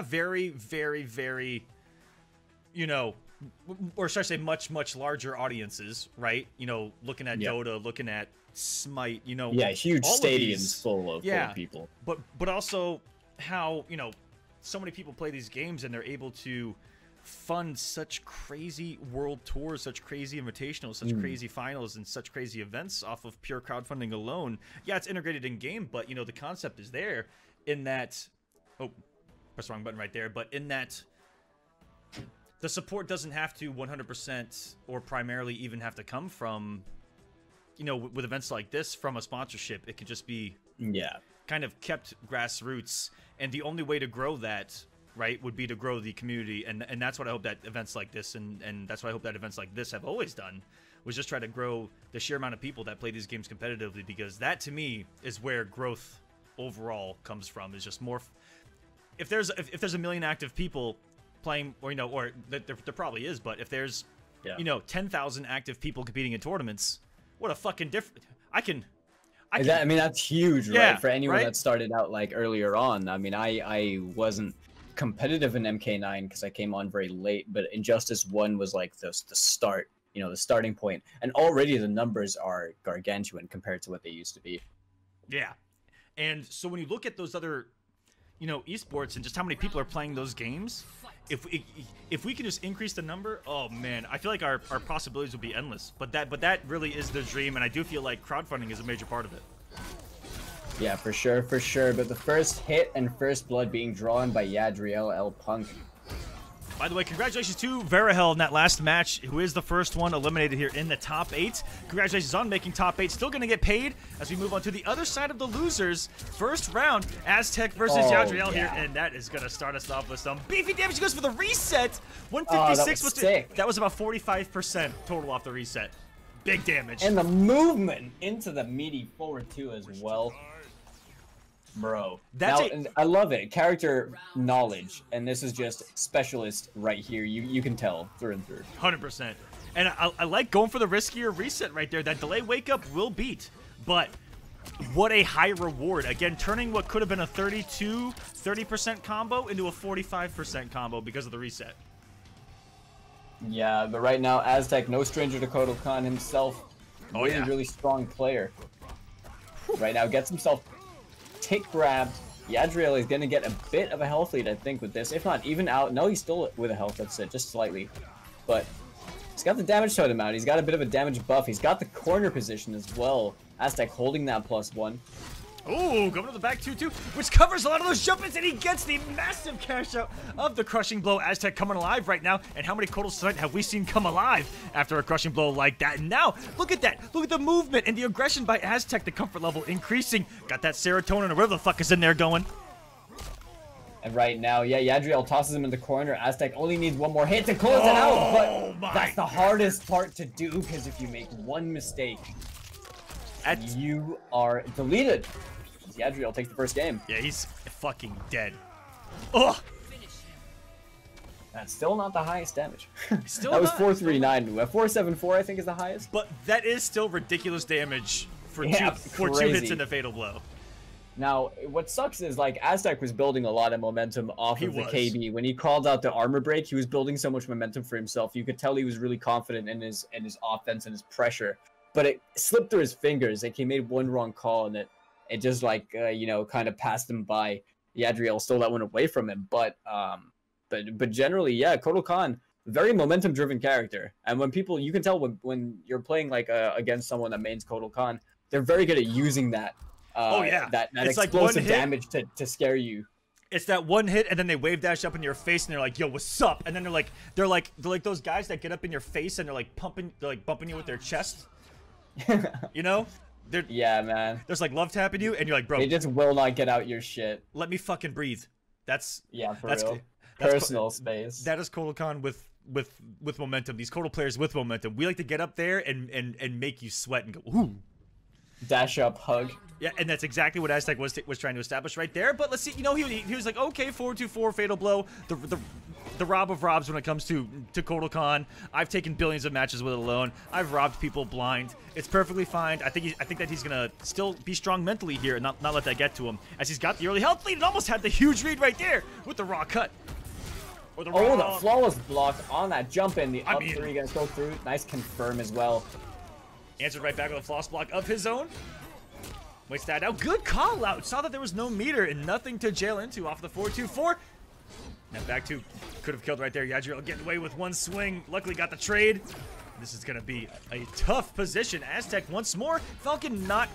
Speaker 1: very, very, very, you know, or should I say much larger audiences, right? You know, looking at Dota, looking at Smite, you know,
Speaker 2: huge
Speaker 1: all of
Speaker 2: stadiums
Speaker 1: these,
Speaker 2: full of people.
Speaker 1: But also how, you know, so many people play these games and they're able to fund such crazy world tours, such crazy invitationals, such crazy finals, and such crazy events off of pure crowdfunding alone. Yeah, it's integrated in game, but you know, the concept is there in that, oh, press the wrong button right there, but in that the support doesn't have to 100% or primarily even have to come from, you know, with events like this, from a sponsorship. It could just be kind of kept grassroots, and the only way to grow that, right, would be to grow the community, and that's what I hope that events like this, and that's what I hope that events like this have always done, was just try to grow the sheer amount of people that play these games competitively, because that to me is where growth overall comes from. Is just more, if there's a million active people playing, or you know, or there probably is, but if there's you know, 10,000 active people competing in tournaments, what a fucking difference. I mean,
Speaker 2: that's huge, right? For anyone that started out like earlier on. I mean, I wasn't competitive in MK9 because I came on very late, but Injustice 1 was like the start, you know, the starting point, and already the numbers are gargantuan compared to what they used to be.
Speaker 1: Yeah, and so when you look at those other, you know, esports and just how many people are playing those games, if we can just increase the number, oh man, I feel like our possibilities would be endless. But that really is the dream, and I do feel like crowdfunding is a major part of it.
Speaker 2: Yeah, for sure. But the first hit and first blood being drawn by Yadriel L. Punk.
Speaker 1: By the way, congratulations to Verahel in that last match, who is the first one eliminated here in the top 8. Congratulations on making top 8. Still going to get paid as we move on to the other side of the losers. First round, Aztec versus Yadriel here, and that is going to start us off with some beefy damage. He goes for the reset. 156 that was about 45% total off the reset. Big damage.
Speaker 2: And the movement into the meaty forward 2 as well. Bro, and I love it. Character knowledge, and this is just specialist right here. You can tell through and through.
Speaker 1: 100%. And I like going for the riskier reset right there. That delay wake up will beat, but what a high reward. Again, turning what could have been a 30% combo into a 45% combo because of the reset.
Speaker 2: Yeah, but right now, Aztec, no stranger to Kodokan himself. Really strong player. Right now, gets himself tick grabbed. Yadriel is gonna get a bit of a health lead, I think, with this. If not even out. No, he's still with a health, that's it, just slightly. But he's got the damage totem out. He's got a bit of a damage buff. He's got the corner position as well. Aztec holding that +1.
Speaker 1: Ooh, going to the back 2-2, which covers a lot of those jump-ins, and he gets the massive cash out of the crushing blow. Aztec coming alive right now, and how many Kodals tonight have we seen come alive after a crushing blow like that? And now, look at that. Look at the movement and the aggression by Aztec, the comfort level increasing. Got that serotonin or whatever the fuck is in there going.
Speaker 2: And right now, Yadriel tosses him in the corner. Aztec only needs one more hit to close it out, but that's the hardest part to do, because if you make one mistake, you are deleted. Yadriel takes the first game.
Speaker 1: Yeah, he's fucking dead. Ugh.
Speaker 2: That's still not the highest damage.
Speaker 1: Still
Speaker 2: that was
Speaker 1: not,
Speaker 2: 439. 474, I think, is the highest.
Speaker 1: But that is still ridiculous damage for
Speaker 2: Yeah,
Speaker 1: two
Speaker 2: crazy.
Speaker 1: hits and a fatal blow.
Speaker 2: Now, what sucks is, like, Aztec was building a lot of momentum off of the KB. When he called out the armor break, he was building so much momentum for himself. You could tell he was really confident in his offense and his pressure. But it slipped through his fingers. Like, he made one wrong call, and it just, like, you know, kind of passed him by. Yadriel stole that one away from him. But generally, yeah, Kotal Khan, very momentum-driven character. And when people, you can tell when you're playing, like, against someone that mains Kotal Khan, they're very good at using that. That it's explosive like damage to scare you.
Speaker 1: It's that one hit, and then they wave dash up in your face, and they're like, "Yo, what's up?" And then they're like those guys that get up in your face, and they're like bumping you with their chest. You know?
Speaker 2: Yeah, man.
Speaker 1: There's like love tapping you, and you're like, "Bro,
Speaker 2: they just will not get out your shit.
Speaker 1: Let me fucking breathe." That's
Speaker 2: real. Personal space.
Speaker 1: That is Kotal Khan with momentum. These Kotal players with momentum. We like to get up there and make you sweat and go, "Ooh."
Speaker 2: Dash up, hug.
Speaker 1: Yeah, and that's exactly what Aztec was trying to establish right there. But let's see, you know, he was like, okay, 4-2-4, fatal blow, the rob of robs when it comes to Kotal Khan. I've taken billions of matches with it alone. I've robbed people blind. It's perfectly fine. I think that he's gonna still be strong mentally here and not let that get to him, as he's got the early health lead and almost had the huge lead right there with the raw cut. Or the
Speaker 2: the flawless block on that jump in. The up three gonna go through. Nice confirm as well.
Speaker 1: Answered right back with a floss block of his own. Waits that out. Good call out. Saw that there was no meter and nothing to jail into off the 4-2-4. Now back to could have killed right there. Yadriel getting away with one swing. Luckily got the trade. This is going to be a tough position. Aztec once more. Falcon not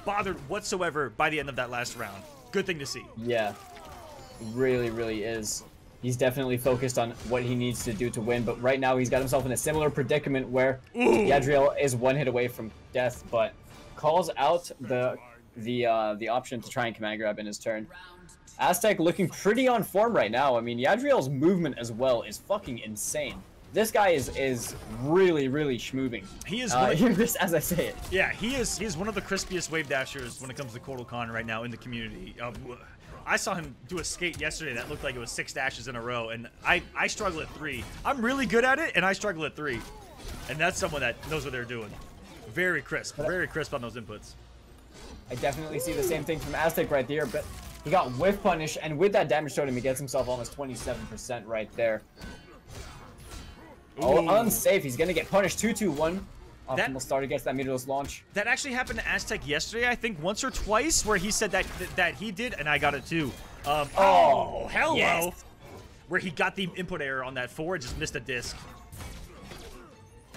Speaker 1: bothered whatsoever by the end of that last round. Good thing to see.
Speaker 2: Yeah, really, really is. He's definitely focused on what he needs to do to win, but right now he's got himself in a similar predicament where Yadriel is one hit away from death, but calls out the option to try and command grab in his turn. Aztec looking pretty on form right now. I mean, Yadriel's movement as well is fucking insane. This guy is really, really schmoving.
Speaker 1: He is
Speaker 2: this as I say it.
Speaker 1: Yeah, he's one of the crispiest wave dashers when it comes to Kotal Khan right now in the community. I saw him do a skate yesterday that looked like it was 6 dashes in a row, and I struggle at 3. I'm really good at it, and I struggle at 3. And that's someone that knows what they're doing. Very crisp on those inputs.
Speaker 2: I definitely see the same thing from Aztec right there, but he got whiff punish, and with that damage totem, he gets himself almost 27% right there. Oh, unsafe. He's going to get punished. 2-2-1. Optimal starter gets that meterless launch.
Speaker 1: That actually happened to Aztec yesterday, I think once or twice, where he said that he did, and I got it too. Hello! Yes. Where he got the input error on that 4, just missed a disc.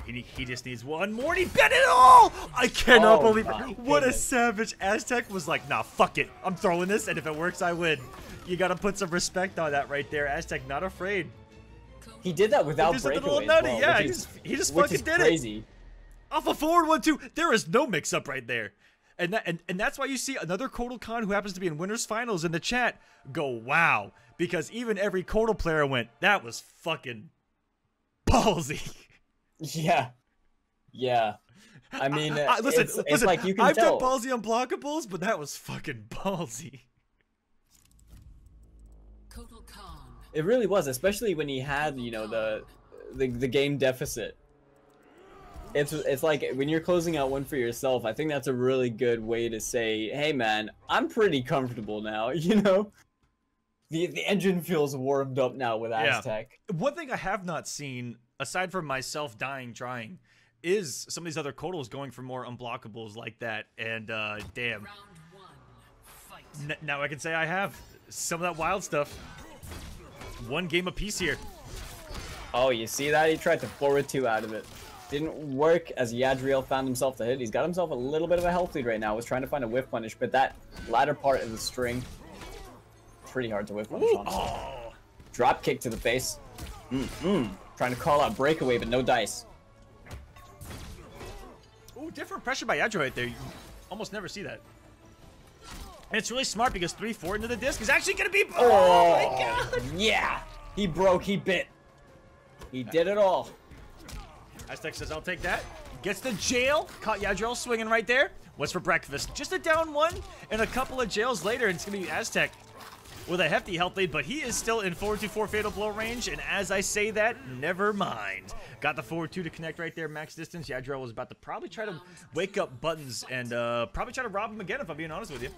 Speaker 1: He just needs one more, and he bet it all! I cannot believe it. What a savage. Aztec was like, nah, fuck it. I'm throwing this, and if it works, I win. You gotta put some respect on that right there. Aztec not afraid.
Speaker 2: He did that without breakaway. Well,
Speaker 1: yeah, he just fucking did
Speaker 2: crazy.
Speaker 1: It. Off a forward 1-2, there is no mix-up right there. And that's why you see another Kotal Khan who happens to be in Winners Finals in the chat go, wow. Because even every Kotal player went, that was fucking ballsy.
Speaker 2: Yeah. Yeah. I mean,
Speaker 1: listen,
Speaker 2: it's like you can
Speaker 1: I've
Speaker 2: tell.
Speaker 1: done ballsy unblockables, but that was fucking ballsy.
Speaker 3: Kotal Khan.
Speaker 2: It really was, especially when he had, you know, the game deficit. It's like when you're closing out one for yourself, I think that's a really good way to say, hey man, I'm pretty comfortable now, you know? The engine feels warmed up now with Aztec.
Speaker 1: Yeah. One thing I have not seen, aside from myself dying trying, is some of these other Kotals going for more unblockables like that, and damn. Now I can say I have some of that wild stuff. One game apiece here.
Speaker 2: Oh, you see that? He tried to forward 2 out of it. Didn't work as Yadriel found himself the hit. He's got himself a little bit of a health lead right now. Was trying to find a whiff punish, but that latter part of the string, pretty hard to whiff punish on.
Speaker 1: Oh.
Speaker 2: Drop kick to the face. Trying to call out breakaway, but no dice.
Speaker 1: Ooh, different pressure by Yadriel right there. You almost never see that. And it's really smart because 3-4 into the disc is actually going to be... Oh my god!
Speaker 2: Yeah! He broke, he bit. He did it all.
Speaker 1: Aztec says, I'll take that. Gets the jail. Caught Yadriel swinging right there. What's for breakfast? Just a down 1 and a couple of jails later, and it's going to be Aztec with a hefty health lead, but he is still in 4-2-4 Fatal Blow range, and as I say that, never mind. Got the 4-2 to connect right there, max distance. Yadriel was about to probably try to wake up Buttons and probably try to rob him again, if I'm being honest with you.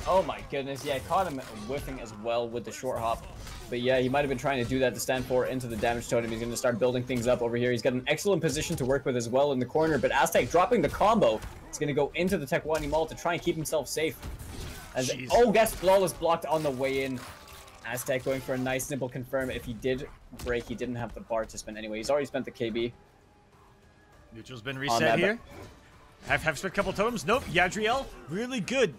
Speaker 2: Oh my goodness, yeah, caught him whiffing as well with the short hop. But yeah, he might have been trying to do that to stand for into the damage totem. He's going to start building things up over here. He's got an excellent position to work with as well in the corner, but Aztec dropping the combo. He's going to go into the Tekwani Maul to try and keep himself safe. Oh, gets flawless blocked on the way in. Aztec going for a nice simple confirm. If he did break, he didn't have the bar to spend anyway. He's already spent the KB.
Speaker 1: Neutral's been reset here. Have spent a couple totems. Nope, Yadriel, really good.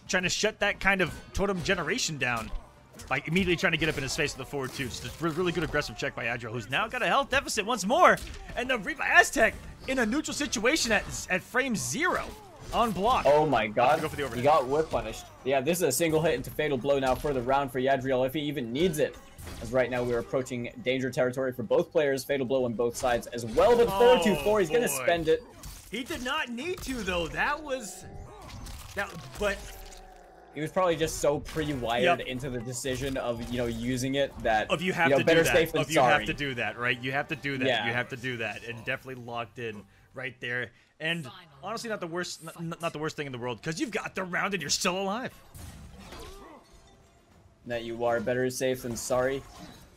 Speaker 1: Trying to shut that kind of totem generation down by immediately trying to get up in his face with the 4-2. Just a really good aggressive check by Yadriel, who's now got a health deficit once more. And the Reaper Aztec in a neutral situation at frame 0 on block.
Speaker 2: Oh my god,
Speaker 1: go for the
Speaker 2: he got whip punished. Yeah, this is a single hit into Fatal Blow now for the round for Yadriel, if he even needs it. As right now we're approaching danger territory for both players, Fatal Blow on both sides as well, but 4-2-4, he's going to spend it.
Speaker 1: He did not need to, though. But
Speaker 2: he was probably just so pre-wired into the decision of, using it that,
Speaker 1: you have to
Speaker 2: better
Speaker 1: do
Speaker 2: safe
Speaker 1: that.
Speaker 2: than sorry.
Speaker 1: You have to do that, right? You have to do that.
Speaker 2: Yeah.
Speaker 1: You have to do that, and definitely locked in right there. And honestly, not the worst thing in the world, because you've got the round and you're still alive.
Speaker 2: That you are better safe than sorry.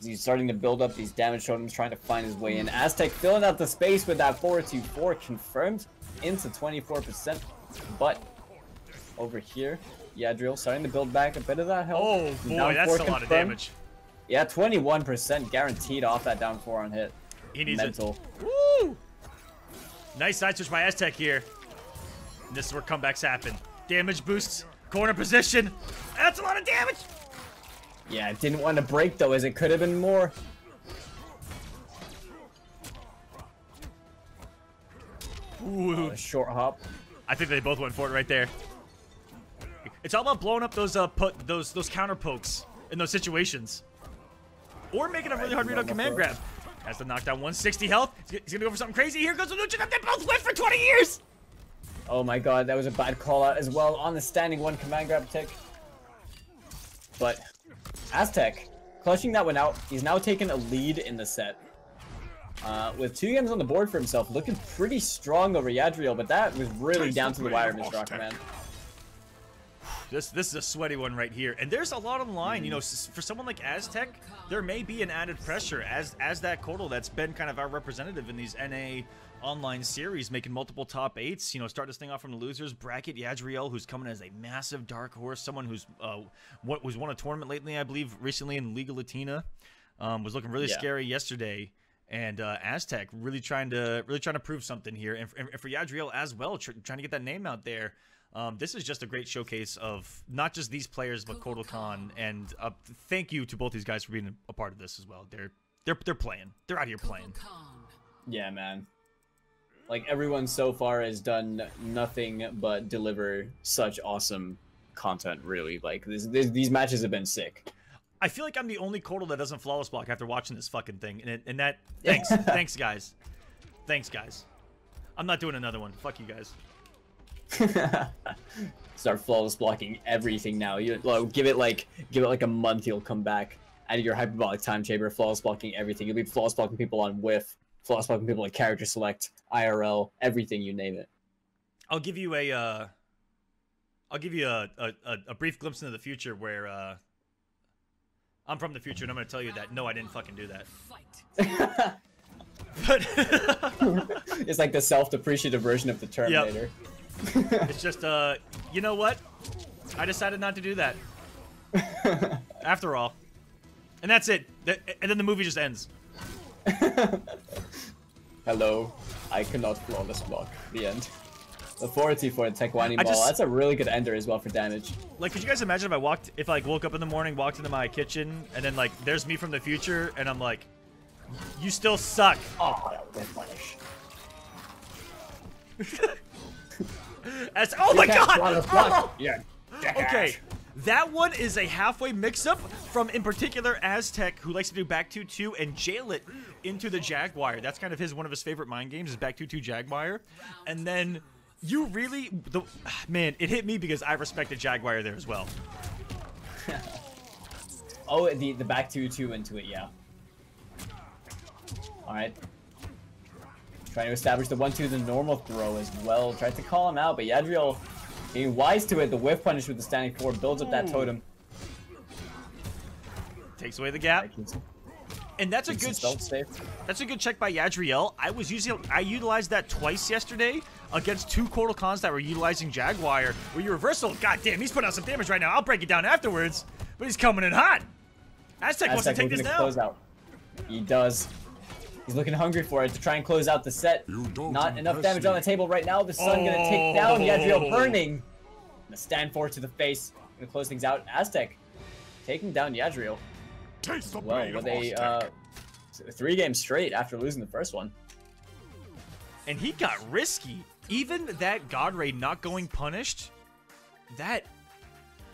Speaker 2: He's starting to build up these damage totems, trying to find his way in. Aztec filling out the space with that 4-2-4 confirmed into 24%. But over here, Yadriel starting to build back a bit of that health.
Speaker 1: Oh boy, that's a lot of damage.
Speaker 2: Yeah, 21% guaranteed off that down 4 on hit.
Speaker 1: He needs
Speaker 2: Mental.
Speaker 1: it. Woo! Nice side switch by Aztec here. This is where comebacks happen. Damage boosts, corner position. That's a lot of damage.
Speaker 2: Yeah, didn't want to break though, as it could have been more.
Speaker 1: Ooh.
Speaker 2: Short hop.
Speaker 1: I think they both went for it right there. It's all about blowing up those those counter pokes in those situations, or making a really hard read on command grab. Has to knock down 160 health. He's gonna go for something crazy. Here goes the Lucha. They both went for 20 years.
Speaker 2: Oh my god, that was a bad call out as well on the standing 1 command grab tick. But Aztec clutching that one out. He's now taken a lead in the set. With 2 games on the board for himself, looking pretty strong over Yadriel, but that was really down to the wire, Mr. Aquaman.
Speaker 1: This is a sweaty one right here, and there's a lot on the line. You know, for someone like Aztec, there may be an added pressure as that Cordal that's been kind of our representative in these NA online series, making multiple top 8s. You know, start this thing off from the losers bracket. Yadriel, who's coming as a massive dark horse, someone who's won a tournament lately, I believe, recently in Liga Latina, was looking really scary yesterday. And Aztec really trying to prove something here, and for Yadriel as well, trying to get that name out there. This is just a great showcase of not just these players, but Kotal Khan. And thank you to both these guys for being a part of this as well. They're playing. They're out here playing.
Speaker 2: Yeah, man. Like, everyone so far has done nothing but deliver such awesome content. Really, like these matches have been sick.
Speaker 1: I feel like I'm the only Kotal that doesn't flawless block after watching this fucking thing, and that thanks guys, thanks guys. I'm not doing another one. Fuck you guys.
Speaker 2: Start flawless blocking everything now. Give it like a month, you'll come back out of your hyperbolic time chamber, flawless blocking everything. You'll be flawless blocking people on whiff, flawless blocking people like character select, IRL, everything, you name it.
Speaker 1: I'll give you a brief glimpse into the future where I'm from the future and I'm gonna tell you that no, I didn't fucking do that. But
Speaker 2: it's like the self-depreciative version of the Terminator.
Speaker 1: Yep. It's just you know what? I decided not to do that. After all. And that's it. And then the movie just ends.
Speaker 2: Hello. I cannot flawless block. The end. Authority for a Tekwani Maul. That's a really good ender as well for damage.
Speaker 1: Like, could you guys imagine if I woke up in the morning, walked into my kitchen, and then like there's me from the future, and I'm like, you still suck.
Speaker 2: Oh, that would punish.
Speaker 1: Oh my god! Oh!
Speaker 2: Yeah.
Speaker 1: Okay, that one is a halfway mix-up from, in particular, Aztec, who likes to do back 2-2 and jail it into the Jaguar. That's kind of one of his favorite mind games is back 2-2 Jaguar, and then. You really, man, it hit me because I respected Jaguar there as well.
Speaker 2: Oh, the back 2-2 into it, yeah. Alright. Trying to establish the 1-2, the normal throw as well. Tried to call him out, but Yadriel being wise to it. The whiff punish with the standing 4 builds up that totem.
Speaker 1: Takes away the gap. And that's a good check by Yadriel. I utilized that twice yesterday against 2 Kotal Khans that were utilizing Jaguar. Where you reversal, goddamn, he's putting out some damage right now. I'll break it down afterwards, but he's coming in hot. Aztec wants to take this down.
Speaker 2: Close out. He does. He's looking hungry for it to try and close out the set. Not enough damage on the table right now. The Sun gonna take down Yadriel, burning. Gonna stand forward to the face. Gonna close things out. Aztec taking down Yadriel. Well, with a 3 games straight after losing the first one.
Speaker 1: And he got risky. Even that God Ray not going punished, that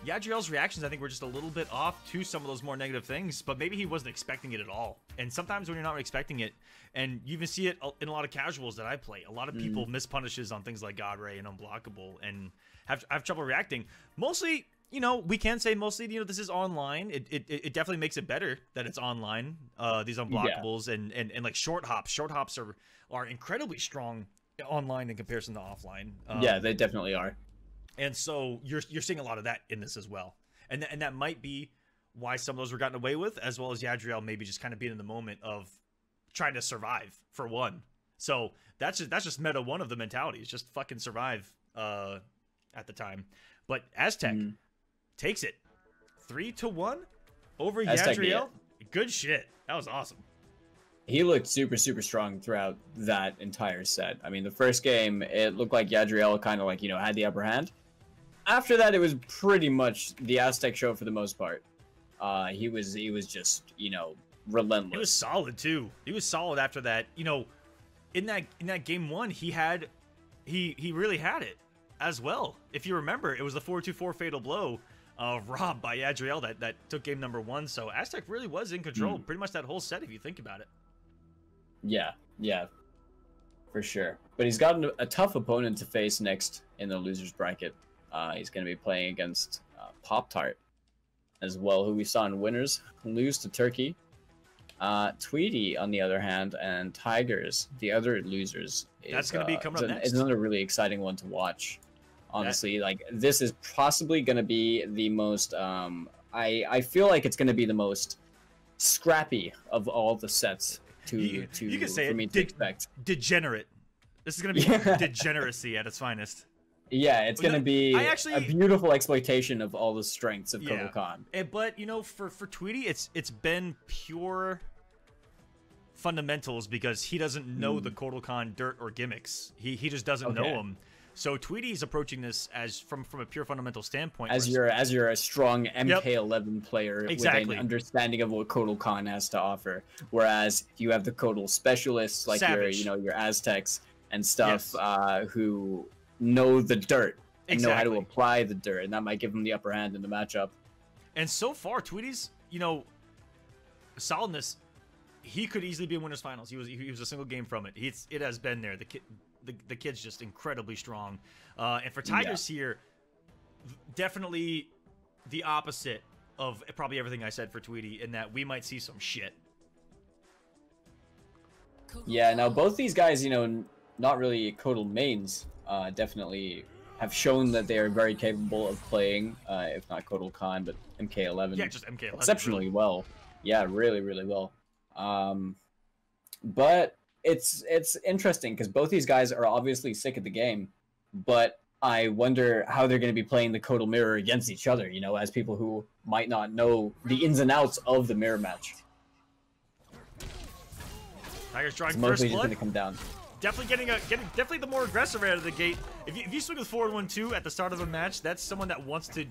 Speaker 1: Yadriel's reactions, I think, were just a little bit off to some of those more negative things, but maybe he wasn't expecting it at all. And sometimes when you're not expecting it, and you even see it in a lot of casuals that I play, a lot of people miss punishes on things like God Ray and Unblockable and have trouble reacting. Mostly, you know, we can say mostly, you know, this is online. It definitely makes it better that it's online, these Unblockables and like short hops. Short hops are incredibly strong online in comparison to offline.
Speaker 2: Yeah, they definitely are.
Speaker 1: And so you're seeing a lot of that in this as well. And that might be why some of those were gotten away with, as well as Yadriel maybe just kind of being in the moment of trying to survive for one. So that's just meta one of the mentalities, just fucking survive at the time. But Aztec takes it 3-1 over
Speaker 2: Aztec,
Speaker 1: Yadriel.
Speaker 2: yeah.
Speaker 1: Good shit. That was awesome.
Speaker 2: He looked super, super strong throughout that entire set. I mean, the first game, it looked like Yadriel kind of like, you know, had the upper hand. After that, it was pretty much the Aztec show for the most part. He was just, you know, relentless.
Speaker 1: He was solid too. He was solid after that. You know, in that game 1, he really had it as well. If you remember, it was the 4-2-4 fatal blow robbed by Yadriel that took game number 1. So Aztec really was in control pretty much that whole set if you think about it.
Speaker 2: Yeah, for sure. But he's got a tough opponent to face next in the losers bracket. He's going to be playing against Pop-Tart as well, who we saw in winners lose to Turkey. Tweety, on the other hand, and Tigers, the other losers.
Speaker 1: That's going to be coming up next.
Speaker 2: It's another really exciting one to watch. Honestly, like this is possibly going to be the most. I feel like it's going to be the most scrappy of all the sets
Speaker 1: you can say
Speaker 2: for me to expect.
Speaker 1: Degenerate. This is going to be degeneracy at its finest.
Speaker 2: Yeah, it's going to be a beautiful exploitation of all the strengths of Kotal Khan.
Speaker 1: But, you know, for Tweety, it's been pure fundamentals because he doesn't know the Kotal Khan dirt or gimmicks. He just doesn't know them. So Tweety's approaching this as from a pure fundamental standpoint.
Speaker 2: As you're a strong MK11 player with an understanding of what Kotal Khan has to offer. Whereas you have the Kotal specialists like your Aztecs and stuff who know the dirt and know how to apply the dirt, and that might give them the upper hand in the matchup. And
Speaker 1: so far, Tweety's, you know, solidness, he could easily be in winners finals. He was a single game from it. It has been there. The kid's just incredibly strong. And for Tigers here, definitely the opposite of probably everything I said for Tweety, in that we might see some shit.
Speaker 2: Yeah, now both these guys, you know, not really Kotal mains, definitely have shown that they are very capable of playing, if not Kotal Khan, but MK11.
Speaker 1: Yeah, just MK11.
Speaker 2: Exceptionally well. Yeah, really, really well. But it's interesting because both these guys are obviously sick of the game, but I wonder how they're going to be playing the Kotal Mirror against each other, you know, as people who might not know the ins and outs of the mirror match.
Speaker 1: Tigers drawing
Speaker 2: it's
Speaker 1: first
Speaker 2: mostly
Speaker 1: blood.
Speaker 2: Just going to come down.
Speaker 1: Definitely definitely the more aggressive out of the gate. If you swing with 4-1-2 at the start of a match, that's someone that wants to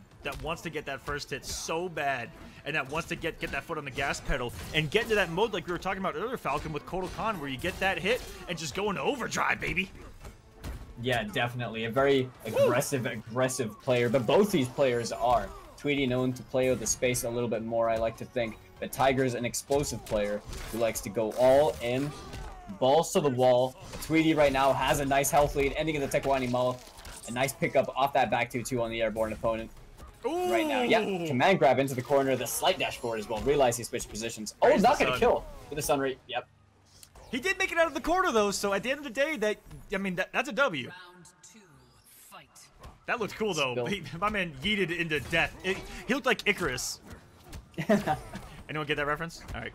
Speaker 1: get that first hit so bad, and that wants to get that foot on the gas pedal and get into that mode like we were talking about earlier, Falcon, with Kotal Khan, where you get that hit and just go into overdrive, baby.
Speaker 2: Yeah, definitely a very aggressive player, but both these players are. Tweety known to play with the space a little bit more, I like to think, but Tiger's an explosive player who likes to go all in. Balls to the wall. Tweety right now has a nice health lead, ending in the Tekwani Maul. A nice pickup off that back 2-2 on the airborne opponent. right now. Yeah, command grab into the corner, the slight dash forward as well. Realize he switched positions. Oh,
Speaker 1: There's
Speaker 2: not
Speaker 1: the
Speaker 2: going to
Speaker 1: sun.
Speaker 2: kill with the sun rate. Yep.
Speaker 1: He did make it out of the corner though, so at the end of the day, that's a W.
Speaker 3: Round 2, fight.
Speaker 1: That looked cool though.
Speaker 2: Still.
Speaker 1: My man yeeted into death. He looked like Icarus. Anyone get that reference? All right.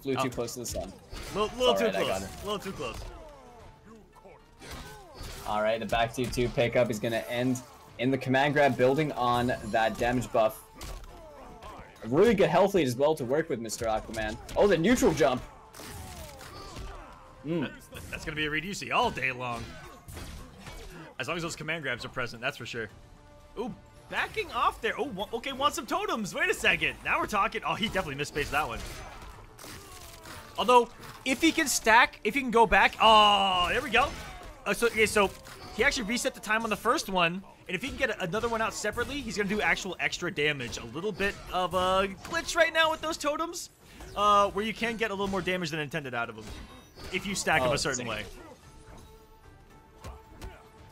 Speaker 2: Flew too close to the sun.
Speaker 1: Little too
Speaker 2: Alright, I got
Speaker 1: close.
Speaker 2: it.
Speaker 1: A little too close.
Speaker 2: All right, the back 2-2 pickup is going to end in the command grab, building on that damage buff. A really good health lead as well to work with, Mr. Aquaman. Oh, the neutral jump.
Speaker 1: That's gonna be a read you see all day long. As long as those command grabs are present, that's for sure. Ooh, backing off there. Oh, okay, want some totems. Wait a second. Now we're talking. Oh, he definitely misspaced that one. Although, if he can stack, if he can go back. Oh, there we go. So he actually reset the time on the first one. And if he can get another one out separately, he's going to do actual extra damage. A little bit of a glitch right now with those totems. Where you can get a little more damage than intended out of them. If you stack them a certain way.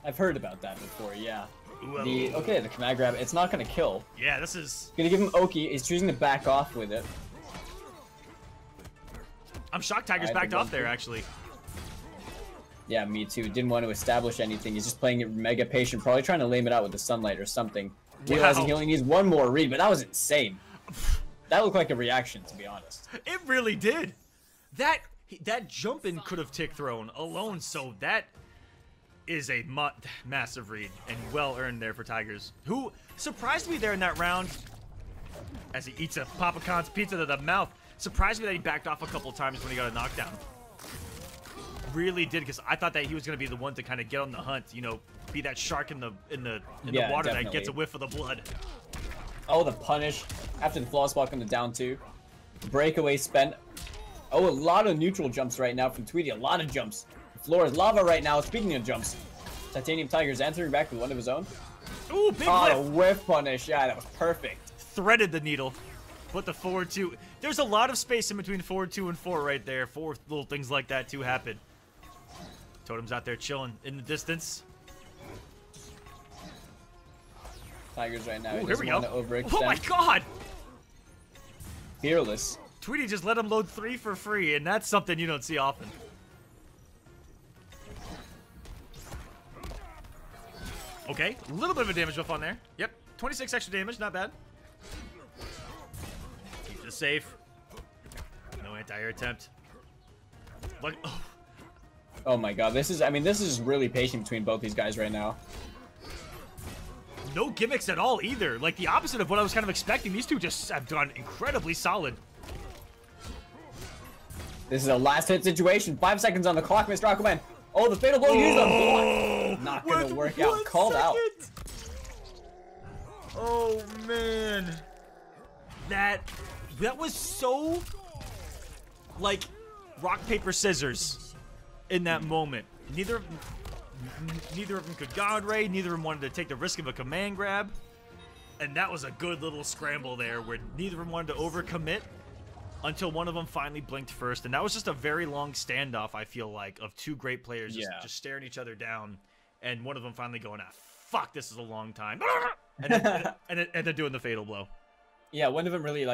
Speaker 2: I've heard about that before, yeah.
Speaker 1: Whoa.
Speaker 2: The command grab, it's not going to kill.
Speaker 1: Yeah, this is...
Speaker 2: Going to give him Oki. He's choosing to back off with it.
Speaker 1: I'm shocked Tiger's
Speaker 2: Alright,
Speaker 1: backed off there, actually.
Speaker 2: Yeah, me too. Didn't want to establish anything. He's just playing it mega patient, probably trying to lame it out with the sunlight or something. Realizing he only needs one more read, but that was insane. That looked like a reaction, to be honest.
Speaker 1: It really did. That jump-in could have tick thrown alone, so that is a massive read and well earned there for Tigers, who surprised me there in that round as he eats a Papa Khan's pizza to the mouth. Surprised me that he backed off a couple times when he got a knockdown. Really did, because I thought that he was going to be the one to kind of get on the hunt, you know, be that shark in the water
Speaker 2: definitely.
Speaker 1: that gets a whiff of the blood.
Speaker 2: Oh, the punish after the flawless block on the down 2. Breakaway spent. Oh, a lot of neutral jumps right now from Tweety. A lot of jumps. The floor is lava right now. Speaking of jumps, Titanium Tiger's answering back with one of his own.
Speaker 1: Ooh, big
Speaker 2: Oh,
Speaker 1: whiff.
Speaker 2: a whiff punish. Yeah, that was perfect.
Speaker 1: Threaded the needle. Put the forward 2. There's a lot of space in between forward 2 and 4 right there. 4 little things like that too happen. Totem's out there chilling in the distance.
Speaker 2: Tigers right now.
Speaker 1: Ooh,
Speaker 2: He
Speaker 1: here we
Speaker 2: doesn't
Speaker 1: go.
Speaker 2: want to overextend.
Speaker 1: Oh my god!
Speaker 2: Fearless.
Speaker 1: Tweety just let him load 3 for free, and that's something you don't see often. Okay, a little bit of a damage buff on there. Yep, 26 extra damage, not bad. Keep it safe. No anti-air attempt. Look, oh,
Speaker 2: Oh my god, this is really patient between both these guys right now.
Speaker 1: no gimmicks at all either. Like the opposite of what I was kind of expecting. These two just have done incredibly solid.
Speaker 2: This is a last hit situation. 5 seconds on the clock, Mr. Aquaman. Oh, the fatal blow used on block. Not gonna
Speaker 1: With
Speaker 2: work out.
Speaker 1: 1
Speaker 2: Called out.
Speaker 1: second. Oh man, that was so like rock paper scissors in that moment. Neither of them could God Ray. Neither of them wanted to take the risk of a command grab, and that was a good little scramble there where neither of them wanted to overcommit until one of them finally blinked first, and that was just a very long standoff. I feel like of two great players just staring each other down, and one of them finally going, "Ah, fuck, this is a long time," and then doing the fatal blow.
Speaker 2: Yeah, one of them really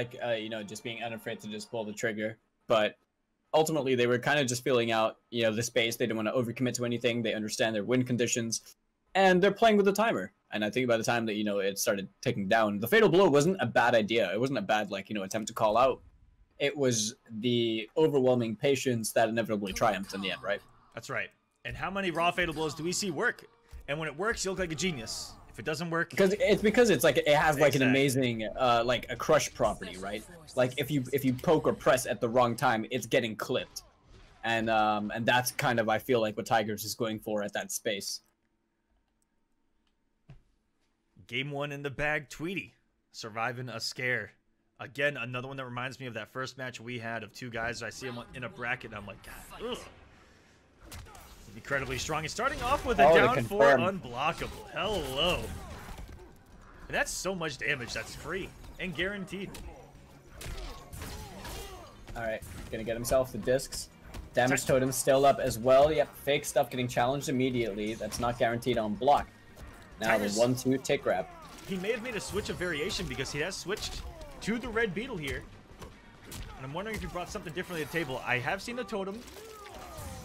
Speaker 2: just being unafraid to just pull the trigger, but ultimately they were kind of just filling out, the space. They didn't want to overcommit to anything. They understand their win conditions, and they're playing with the timer. And I think by the time that, it started ticking down, the fatal blow wasn't a bad idea. It wasn't a bad, attempt to call out. It was the overwhelming patience that inevitably triumphed in the end, right?
Speaker 1: That's right. And how many raw fatal blows do we see work? And when it works, you look like a genius. If it doesn't work,
Speaker 2: Because it has an amazing a crush property, right? Like if you poke or press at the wrong time, it's getting clipped, and that's kind of, I feel like, what Tigers is going for at that space.
Speaker 1: Game 1 in the bag, Tweety surviving a scare. Again, another one that reminds me of that first match we had of two guys. I see them in a bracket, and I'm like, God, ugh. Incredibly strong. And starting off with a down 4 unblockable. Hello. And that's so much damage. That's free and guaranteed.
Speaker 2: All right, gonna get himself the discs. Damage totem still up as well. Yep, fake stuff getting challenged immediately. That's not guaranteed on block. Now
Speaker 1: Tigers.
Speaker 2: the 1-2 tick grab.
Speaker 1: he may have made a switch of variation because he has switched to the red beetle here. And I'm wondering if he brought something differently to the table. I have seen the totem.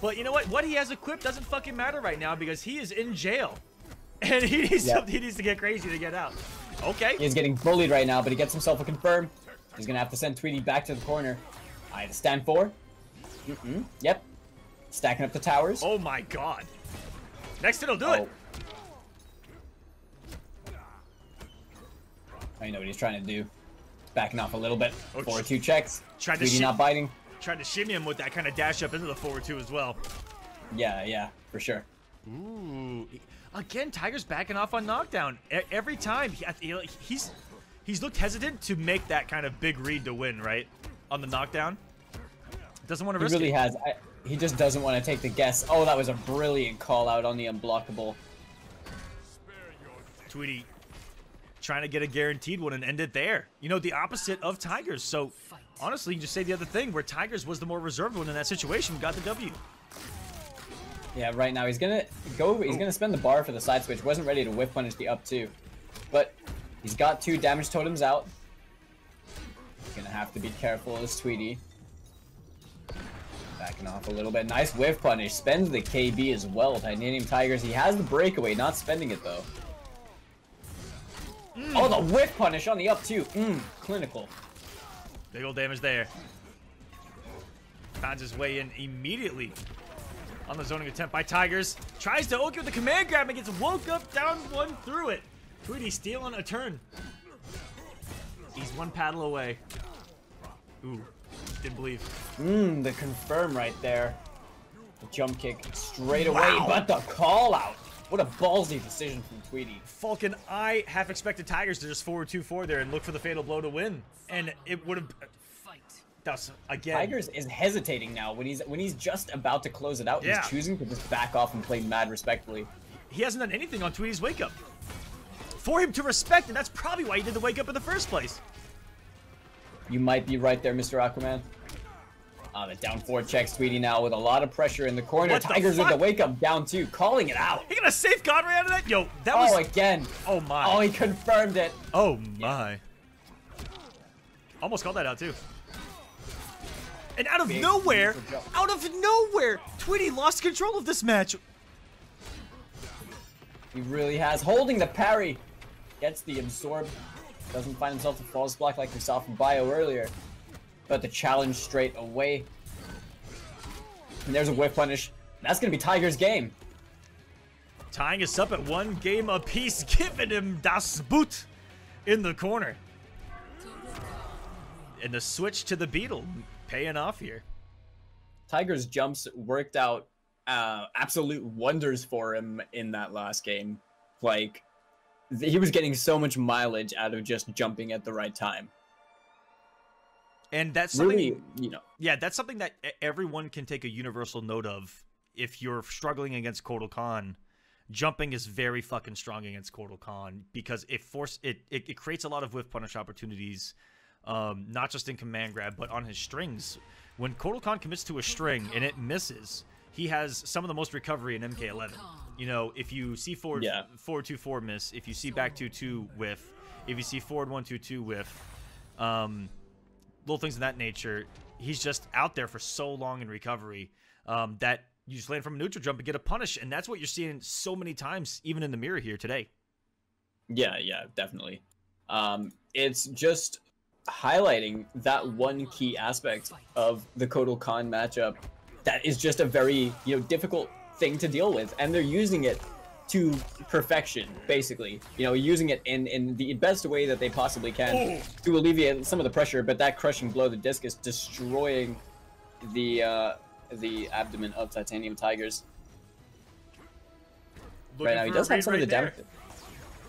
Speaker 1: But you know what? What he has equipped doesn't fucking matter right now because he is in jail. And he needs, he needs to get crazy to get out. Okay.
Speaker 2: He's getting bullied right now, but he gets himself a confirm. He's going to have to send Tweety back to the corner. I have to stand for. Yep. Stacking up the towers.
Speaker 1: Oh my god. Next it'll do it.
Speaker 2: I know what he's trying to do. Backing off a little bit.
Speaker 1: Oh,
Speaker 2: 4-2 checks.
Speaker 1: Tried to
Speaker 2: Tweety not biting.
Speaker 1: Tried to shimmy him with that kind of dash up into the forward two as well.
Speaker 2: Yeah, for sure.
Speaker 1: Ooh. Again, Tiger's backing off on knockdown. Every time, he's looked hesitant to make that kind of big read to win, right? On the knockdown. Doesn't want to risk it.
Speaker 2: He really has. He just doesn't want to take the guess. Oh, that was a brilliant call out on the unblockable.
Speaker 1: Tweety trying to get a guaranteed one and end it there. You know, the opposite of Tigers. So, honestly, you just say the other thing where Tigers was the more reserved one in that situation, got the W.
Speaker 2: Yeah, right now he's gonna go. He's gonna spend the bar for the side switch. Wasn't ready to whiff punish the up two, but he's got 2 damage totems out. He's gonna have to be careful as Tweety. Backing off a little bit. Nice whiff punish. Spends the KB as well. Titanium Tigers. He has the breakaway, not spending it though. Oh, the whiff punish on the up two. Clinical.
Speaker 1: Big old damage there. Finds his way in immediately on the zoning attempt by Tigers. Tries to Oki with the command grab and gets woke up, down one through it. Tweety stealing a turn. He's 1 paddle away. Ooh, didn't believe.
Speaker 2: The confirm right there. The jump kick straight away, but the call out. What a ballsy decision from Tweety.
Speaker 1: Falcon, I half expected Tigers to just forward 2-4 there and look for the fatal blow to win. And it would have... That's, again...
Speaker 2: Tigers is hesitating now. When he's just about to close it out, he's choosing to just back off and play mad respectfully.
Speaker 1: He hasn't done anything on Tweety's wake up. For him to respect, and that's probably why he did the wake up in the first place.
Speaker 2: You might be right there, Mr. Aquaman. The down 4 checks Tweety now with a lot of pressure in the corner. Tigers with the wake up down 2, calling it out.
Speaker 1: He got a safe Godray out of that? Yo, that was...
Speaker 2: Oh, again.
Speaker 1: Oh, my.
Speaker 2: Oh, he confirmed it.
Speaker 1: Oh, my. Almost called that out, too. And out of nowhere, Tweety lost control of this match.
Speaker 2: He really has. Holding the parry. Gets the absorb. Doesn't find himself a false block like we saw from Bio earlier. But the challenge straight away. And there's a whiff punish. That's going to be Tiger's game.
Speaker 1: Tying us up at 1 game apiece, giving him das Boot in the corner. And the switch to the Beetle paying off here.
Speaker 2: Tiger's jumps worked out absolute wonders for him in that last game. Like, he was getting so much mileage out of just jumping at the right time.
Speaker 1: And that's something,
Speaker 2: really, you know.
Speaker 1: Yeah, that's something that everyone can take a universal note of. If you're struggling against Kotal Khan, jumping is very fucking strong against Kotal Khan because it creates a lot of whiff punish opportunities, not just in command grab, but on his strings. When Kotal Khan commits to a string and it misses, he has some of the most recovery in MK11. You know, if you see forward 4-2-4 miss, if you see back 2-2 whiff, if you see forward 1-2-2 whiff, little things of that nature, he's just out there for so long in recovery that you just land from a neutral jump and get a punish, and that's what you're seeing so many times, even in the mirror here today. Yeah,
Speaker 2: definitely. It's just highlighting that one key aspect of the Kotal Khan matchup that is just a very, difficult thing to deal with, and they're using it to perfection, basically. Using it in the best way that they possibly can to alleviate some of the pressure, but that crushing blow, the discus, destroying the abdomen of Titanium Tigers. Right now, he does have some of the damage.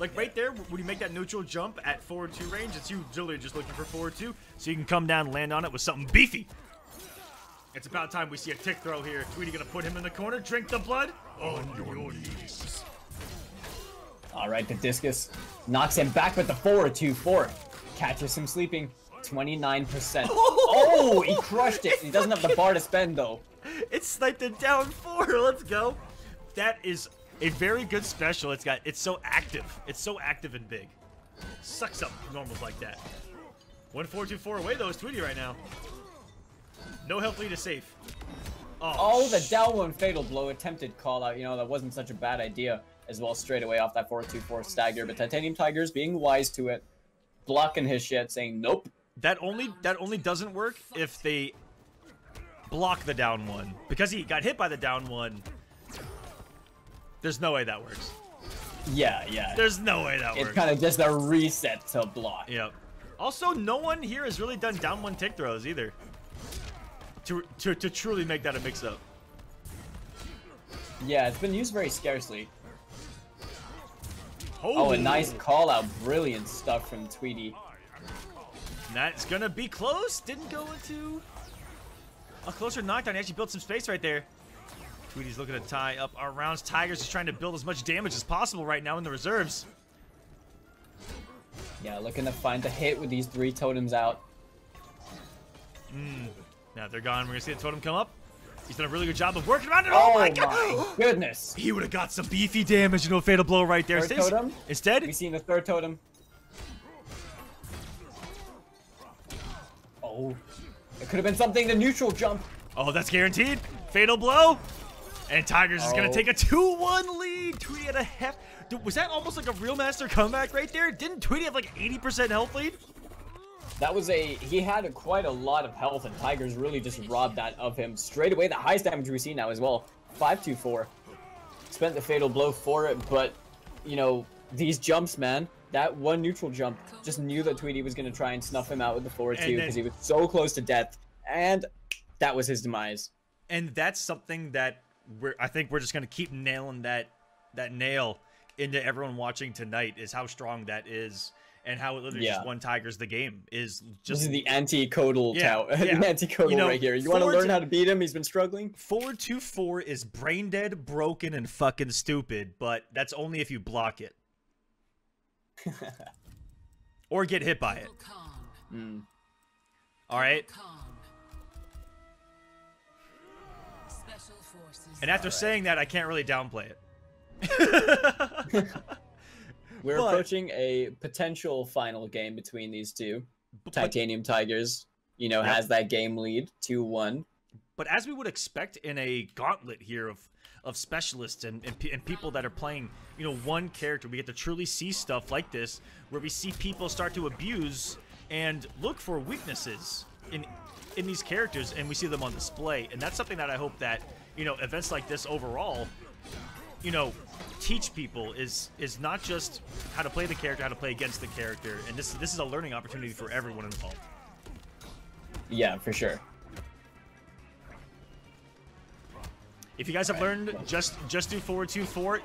Speaker 1: Like right there, when you make that neutral jump at forward 2 range, it's you literally just looking for forward 2, so you can come down and land on it with something beefy. It's about time we see a tick throw here. Tweety gonna put him in the corner, drink the blood on your knees.
Speaker 2: All right, the discus knocks him back with the forward 2-4. Catches him sleeping. 29%. Oh, he crushed it. He doesn't have the bar to spend though.
Speaker 1: It sniped it down 4. Let's go. That is a very good special. It's so active. It's so active and big. Sucks up normals like that. 1-4-2-4 away though is Tweety right now. No health lead is safe.
Speaker 2: Oh, the down one fatal blow, attempted call out. You know, that wasn't such a bad idea as well straight away off that 4-2-4 stagger. But Titanium Tiger's being wise to it, blocking his shit, saying nope.
Speaker 1: That only doesn't work if they block the down one. Because he got hit by the down one, there's no way that works.
Speaker 2: Yeah.
Speaker 1: There's no way that works.
Speaker 2: It's kind of just a reset to block.
Speaker 1: Yep. Also, no one here has really done down one tick throws either. To truly make that a mix-up.
Speaker 2: Yeah, it's been used very scarcely. Oh, a nice call-out. Brilliant stuff from Tweety.
Speaker 1: That's gonna be close. Didn't go into a closer knockdown. He actually built some space right there. Tweety's looking to tie up our rounds. Tigers is trying to build as much damage as possible right now in the reserves.
Speaker 2: Yeah, looking to find the hit with these 3 totems out.
Speaker 1: Now they're gone. We're gonna see the totem come up. He's done a really good job of working around it.
Speaker 2: Oh
Speaker 1: my
Speaker 2: my
Speaker 1: god!
Speaker 2: goodness!
Speaker 1: He would have got some beefy damage into a fatal blow right there.
Speaker 2: Third totem?
Speaker 1: Instead,
Speaker 2: We've seen the 3rd totem. Oh, it could have been something. The neutral jump.
Speaker 1: oh, that's guaranteed. Fatal blow. And Tigers is gonna take a 2-1 lead. Tweety had a Dude, was that almost like a real master comeback right there? Didn't Tweety have like 80% health lead?
Speaker 2: That was he had quite a lot of health, and Tigers really just robbed that of him straight away. The highest damage we see now as well, 524. Spent the fatal blow for it, but you know, these jumps, man, that one neutral jump, just knew that Tweety was going to try and snuff him out with the 4-2 because he was so close to death, and that was his demise.
Speaker 1: And that's something that I think we're just going to keep nailing that nail into everyone watching tonight, is how strong that is. And how it literally just won Tigers the game is just...
Speaker 2: This is the anti-Codal the anti-Codal
Speaker 1: you know,
Speaker 2: right here. You want to learn how to beat him? He's been struggling?
Speaker 1: 4-2-4 is brain dead, broken, and fucking stupid, but that's only if you block it. Or get hit by it. Alright? And after saying that, I can't really downplay it.
Speaker 2: We're approaching a potential final game between these two. Titanium Tigers, you know, has that game lead, 2-1.
Speaker 1: But as we would expect in a gauntlet here of specialists and people that are playing, you know, one character, we get to truly see stuff like this, where we see people start to abuse and look for weaknesses in these characters, and we see them on display. And that's something that I hope that, you know, events like this overall, you know, teach people is not just how to play the character, how to play against the character, and this is a learning opportunity for everyone involved.
Speaker 2: Yeah, for sure.
Speaker 1: If you guys have learned just do 4-2-4,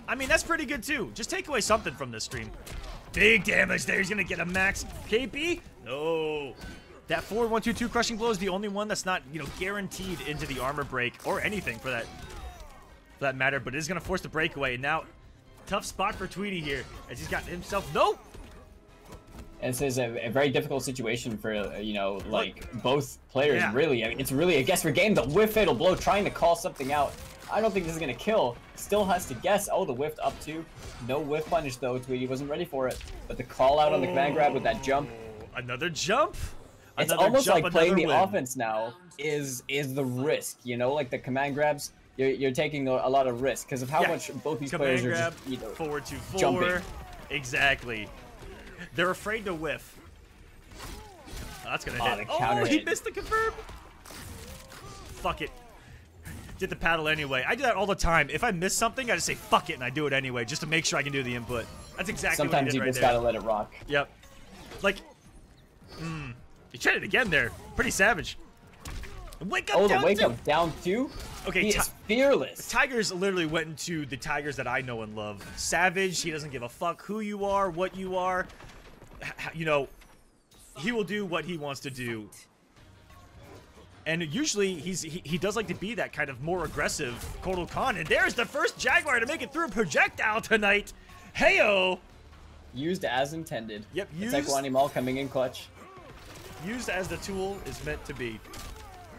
Speaker 1: I mean, that's pretty good too. Just take away something from this stream. Big damage there. He's gonna get a max KP. No. That 4-1-2-2 crushing blow is the only one that's not, you know, guaranteed into the armor break or anything for that matter, but it is going to force the breakaway. And now, tough spot for Tweety here, as he's got himself... No!
Speaker 2: And this is a very difficult situation for, you know, like, both players, really. I mean, it's really a guess for game. The whiff fatal blow, trying to call something out. I don't think this is going to kill. Still has to guess. Oh, the whiff up 2. No whiff punish, though. Tweety wasn't ready for it. But the call out on the command grab with that jump.
Speaker 1: Another jump?
Speaker 2: It's almost like playing the offense now is the risk, you know? Like, the command grabs... You're taking a lot of risk because of how much both these players are just, you know,
Speaker 1: 4-2-4.
Speaker 2: jumping.
Speaker 1: Exactly. They're afraid to whiff. Oh, that's gonna hit.
Speaker 2: Oh,
Speaker 1: he missed the confirm. Fuck it. Did the paddle anyway. I do that all the time. If I miss something, I just say fuck it and I do it anyway, just to make sure I can do the input. That's exactly what he did right there.
Speaker 2: Sometimes you just gotta let it rock.
Speaker 1: Yep. Like, he tried it again there. Pretty savage. Wake up!
Speaker 2: Oh, the wake up down 2.
Speaker 1: Okay,
Speaker 2: he is fearless.
Speaker 1: Tigers literally went into the Tigers that I know and love. Savage. He doesn't give a fuck who you are, what you are. You know, he will do what he wants to do. And usually he does like to be that kind of more aggressive Kotal Khan. And there's the first Jaguar to make it through a projectile tonight. Heyo!
Speaker 2: Used as intended.
Speaker 1: Yep.
Speaker 2: It's like Wani Mall coming in clutch.
Speaker 1: Used as the tool is meant to be.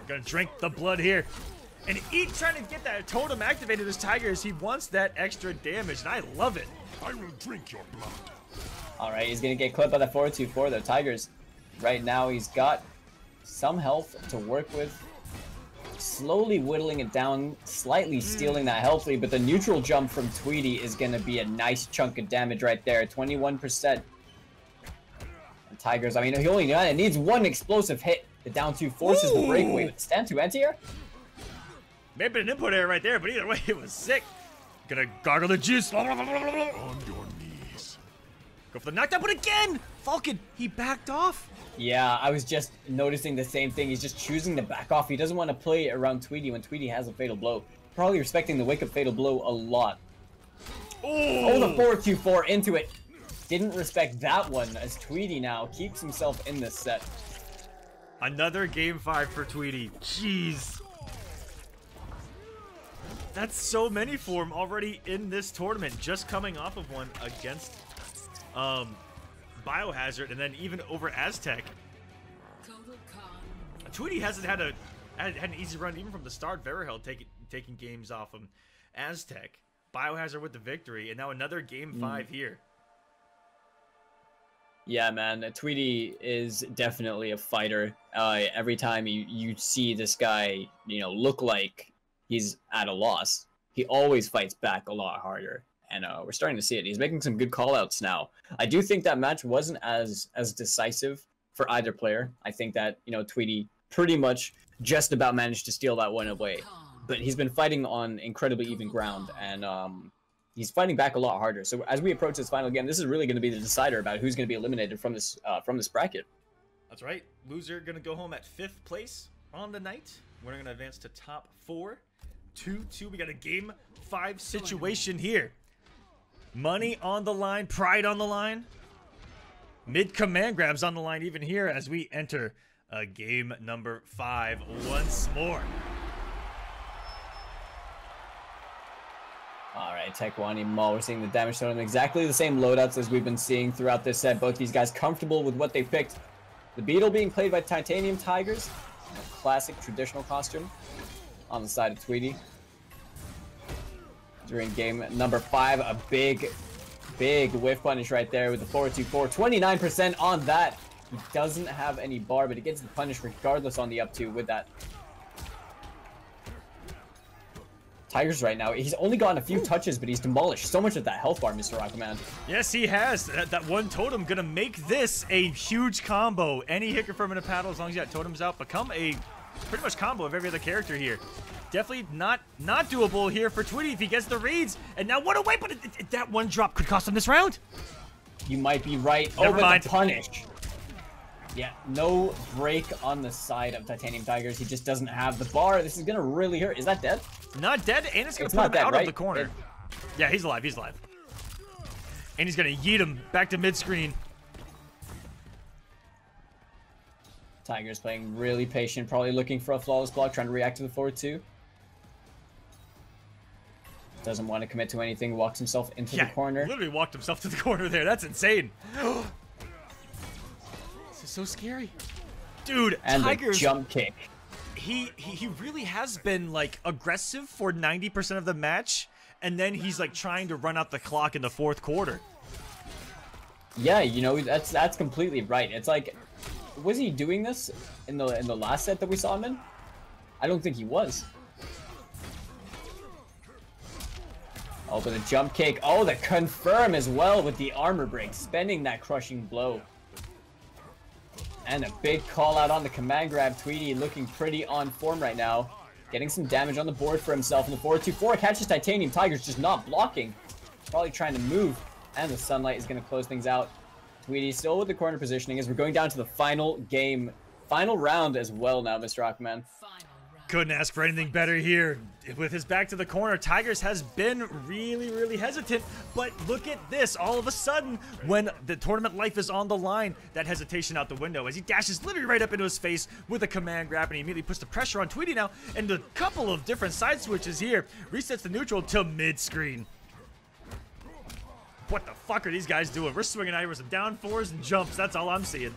Speaker 1: We're gonna drink the blood here. And each trying to get that totem activated as Tigers, he wants that extra damage, and I love it.
Speaker 4: I will drink your blood.
Speaker 2: Alright, he's gonna get clipped by the 4-2-4 though. Tigers, right now he's got some health to work with. Slowly whittling it down, slightly stealing that health lead, but the neutral jump from Tweedy is gonna be a nice chunk of damage right there. 21%. And Tigers, I mean, he only needs one explosive hit. The down 2 forces the breakaway with stand to anti-air.
Speaker 1: Maybe an input error right there, but either way, it was sick. Gonna gargle the juice. On your knees. Go for the knockdown, but again! Falcon, he backed off.
Speaker 2: Yeah, I was just noticing the same thing. He's just choosing to back off. He doesn't want to play around Tweedy when Tweedy has a fatal blow. Probably respecting the wake up fatal blow a lot. Oh, the 4-2-4 into it. Didn't respect that one as Tweedy now keeps himself in this set.
Speaker 1: Another game 5 for Tweedy. Jeez. That's so many for him already in this tournament. Just coming off of one against Biohazard and then even over Aztec. Tweedy hasn't had an easy run even from the start. Veriheld taking games off him. Aztec. Biohazard with the victory. And now another game 5 here.
Speaker 2: Yeah, man, Tweedy is definitely a fighter. Every time you see this guy, you know, look like he's at a loss, he always fights back a lot harder. And we're starting to see it. He's making some good call-outs now. I do think that match wasn't as decisive for either player. I think that, you know, Tweedy pretty much just about managed to steal that one away. But he's been fighting on incredibly even ground, and he's fighting back a lot harder. So as we approach this final game, this is really going to be the decider about who's going to be eliminated from this bracket.
Speaker 1: That's right. Loser going to go home at 5th place on the night. We're going to advance to top 4. 2-2. We got a game 5 situation here. Money on the line, pride on the line. Mid command grabs on the line even here as we enter game number 5 once more.
Speaker 2: Alright, Tekwani Maul, we're seeing the damage totem. Exactly the same loadouts as we've been seeing throughout this set. Both these guys comfortable with what they picked. The Beetle being played by Titanium Tigers. A classic traditional costume on the side of Tweedy. During game number 5, a big whiff punish right there with the 4-2-4. 29% on that. He doesn't have any bar, but he gets the punish regardless on the up 2 with that. Tigers right now, he's only gotten a few touches, but he's demolished so much of that health bar, Mr. Aquaman.
Speaker 1: Yes, he has. That one totem gonna make this a huge combo. Any hit confirm in a paddle, as long as you got totems out, become a pretty much combo of every other character here. Definitely not doable here for Tweedy if he gets the reads. And now what a way, but that one drop could cost him this round.
Speaker 2: You might be right.
Speaker 1: Never mind.
Speaker 2: The punish. Yeah, no break on the side of Titanium Tigers. He just doesn't have the bar. This is gonna really hurt. Is that dead?
Speaker 1: Not dead, and it's gonna put him
Speaker 2: dead,
Speaker 1: out
Speaker 2: right?
Speaker 1: of the corner. Yeah, he's alive. He's alive. And he's gonna yeet him back to mid-screen.
Speaker 2: Tigers playing really patient, probably looking for a flawless block, trying to react to the 4-2. Doesn't want to commit to anything, walks himself into the corner.
Speaker 1: Literally walked himself to the corner there. That's insane. This is so scary. Dude,
Speaker 2: and
Speaker 1: Tigers,
Speaker 2: the jump kick.
Speaker 1: He really has been like aggressive for 90% of the match, and then he's like trying to run out the clock in the 4th quarter.
Speaker 2: Yeah, you know, that's completely right. It's like, was he doing this in the last set that we saw him in? I don't think he was. Oh, but the jump kick. Oh, the confirm as well with the armor break, spending that crushing blow. And a big call out on the command grab. Tweedy looking pretty on form right now. Getting some damage on the board for himself. And the 4-2-4 catches Titanium Tigers, just not blocking. Probably trying to move. And the sunlight is going to close things out. Tweedy still with the corner positioning as we're going down to the final game. Final round as well now, Mr. Aquaman.
Speaker 1: Couldn't ask for anything better here. With his back to the corner, Tigers has been really hesitant, but look at this. All of a sudden, when the tournament life is on the line, that hesitation out the window as he dashes literally right up into his face with a command grab, and he immediately puts the pressure on Tweedy now, and a couple of different side switches here. Resets the neutral to mid-screen. What the fuck are these guys doing? We're swinging out here with some down 4s and jumps. That's all I'm seeing.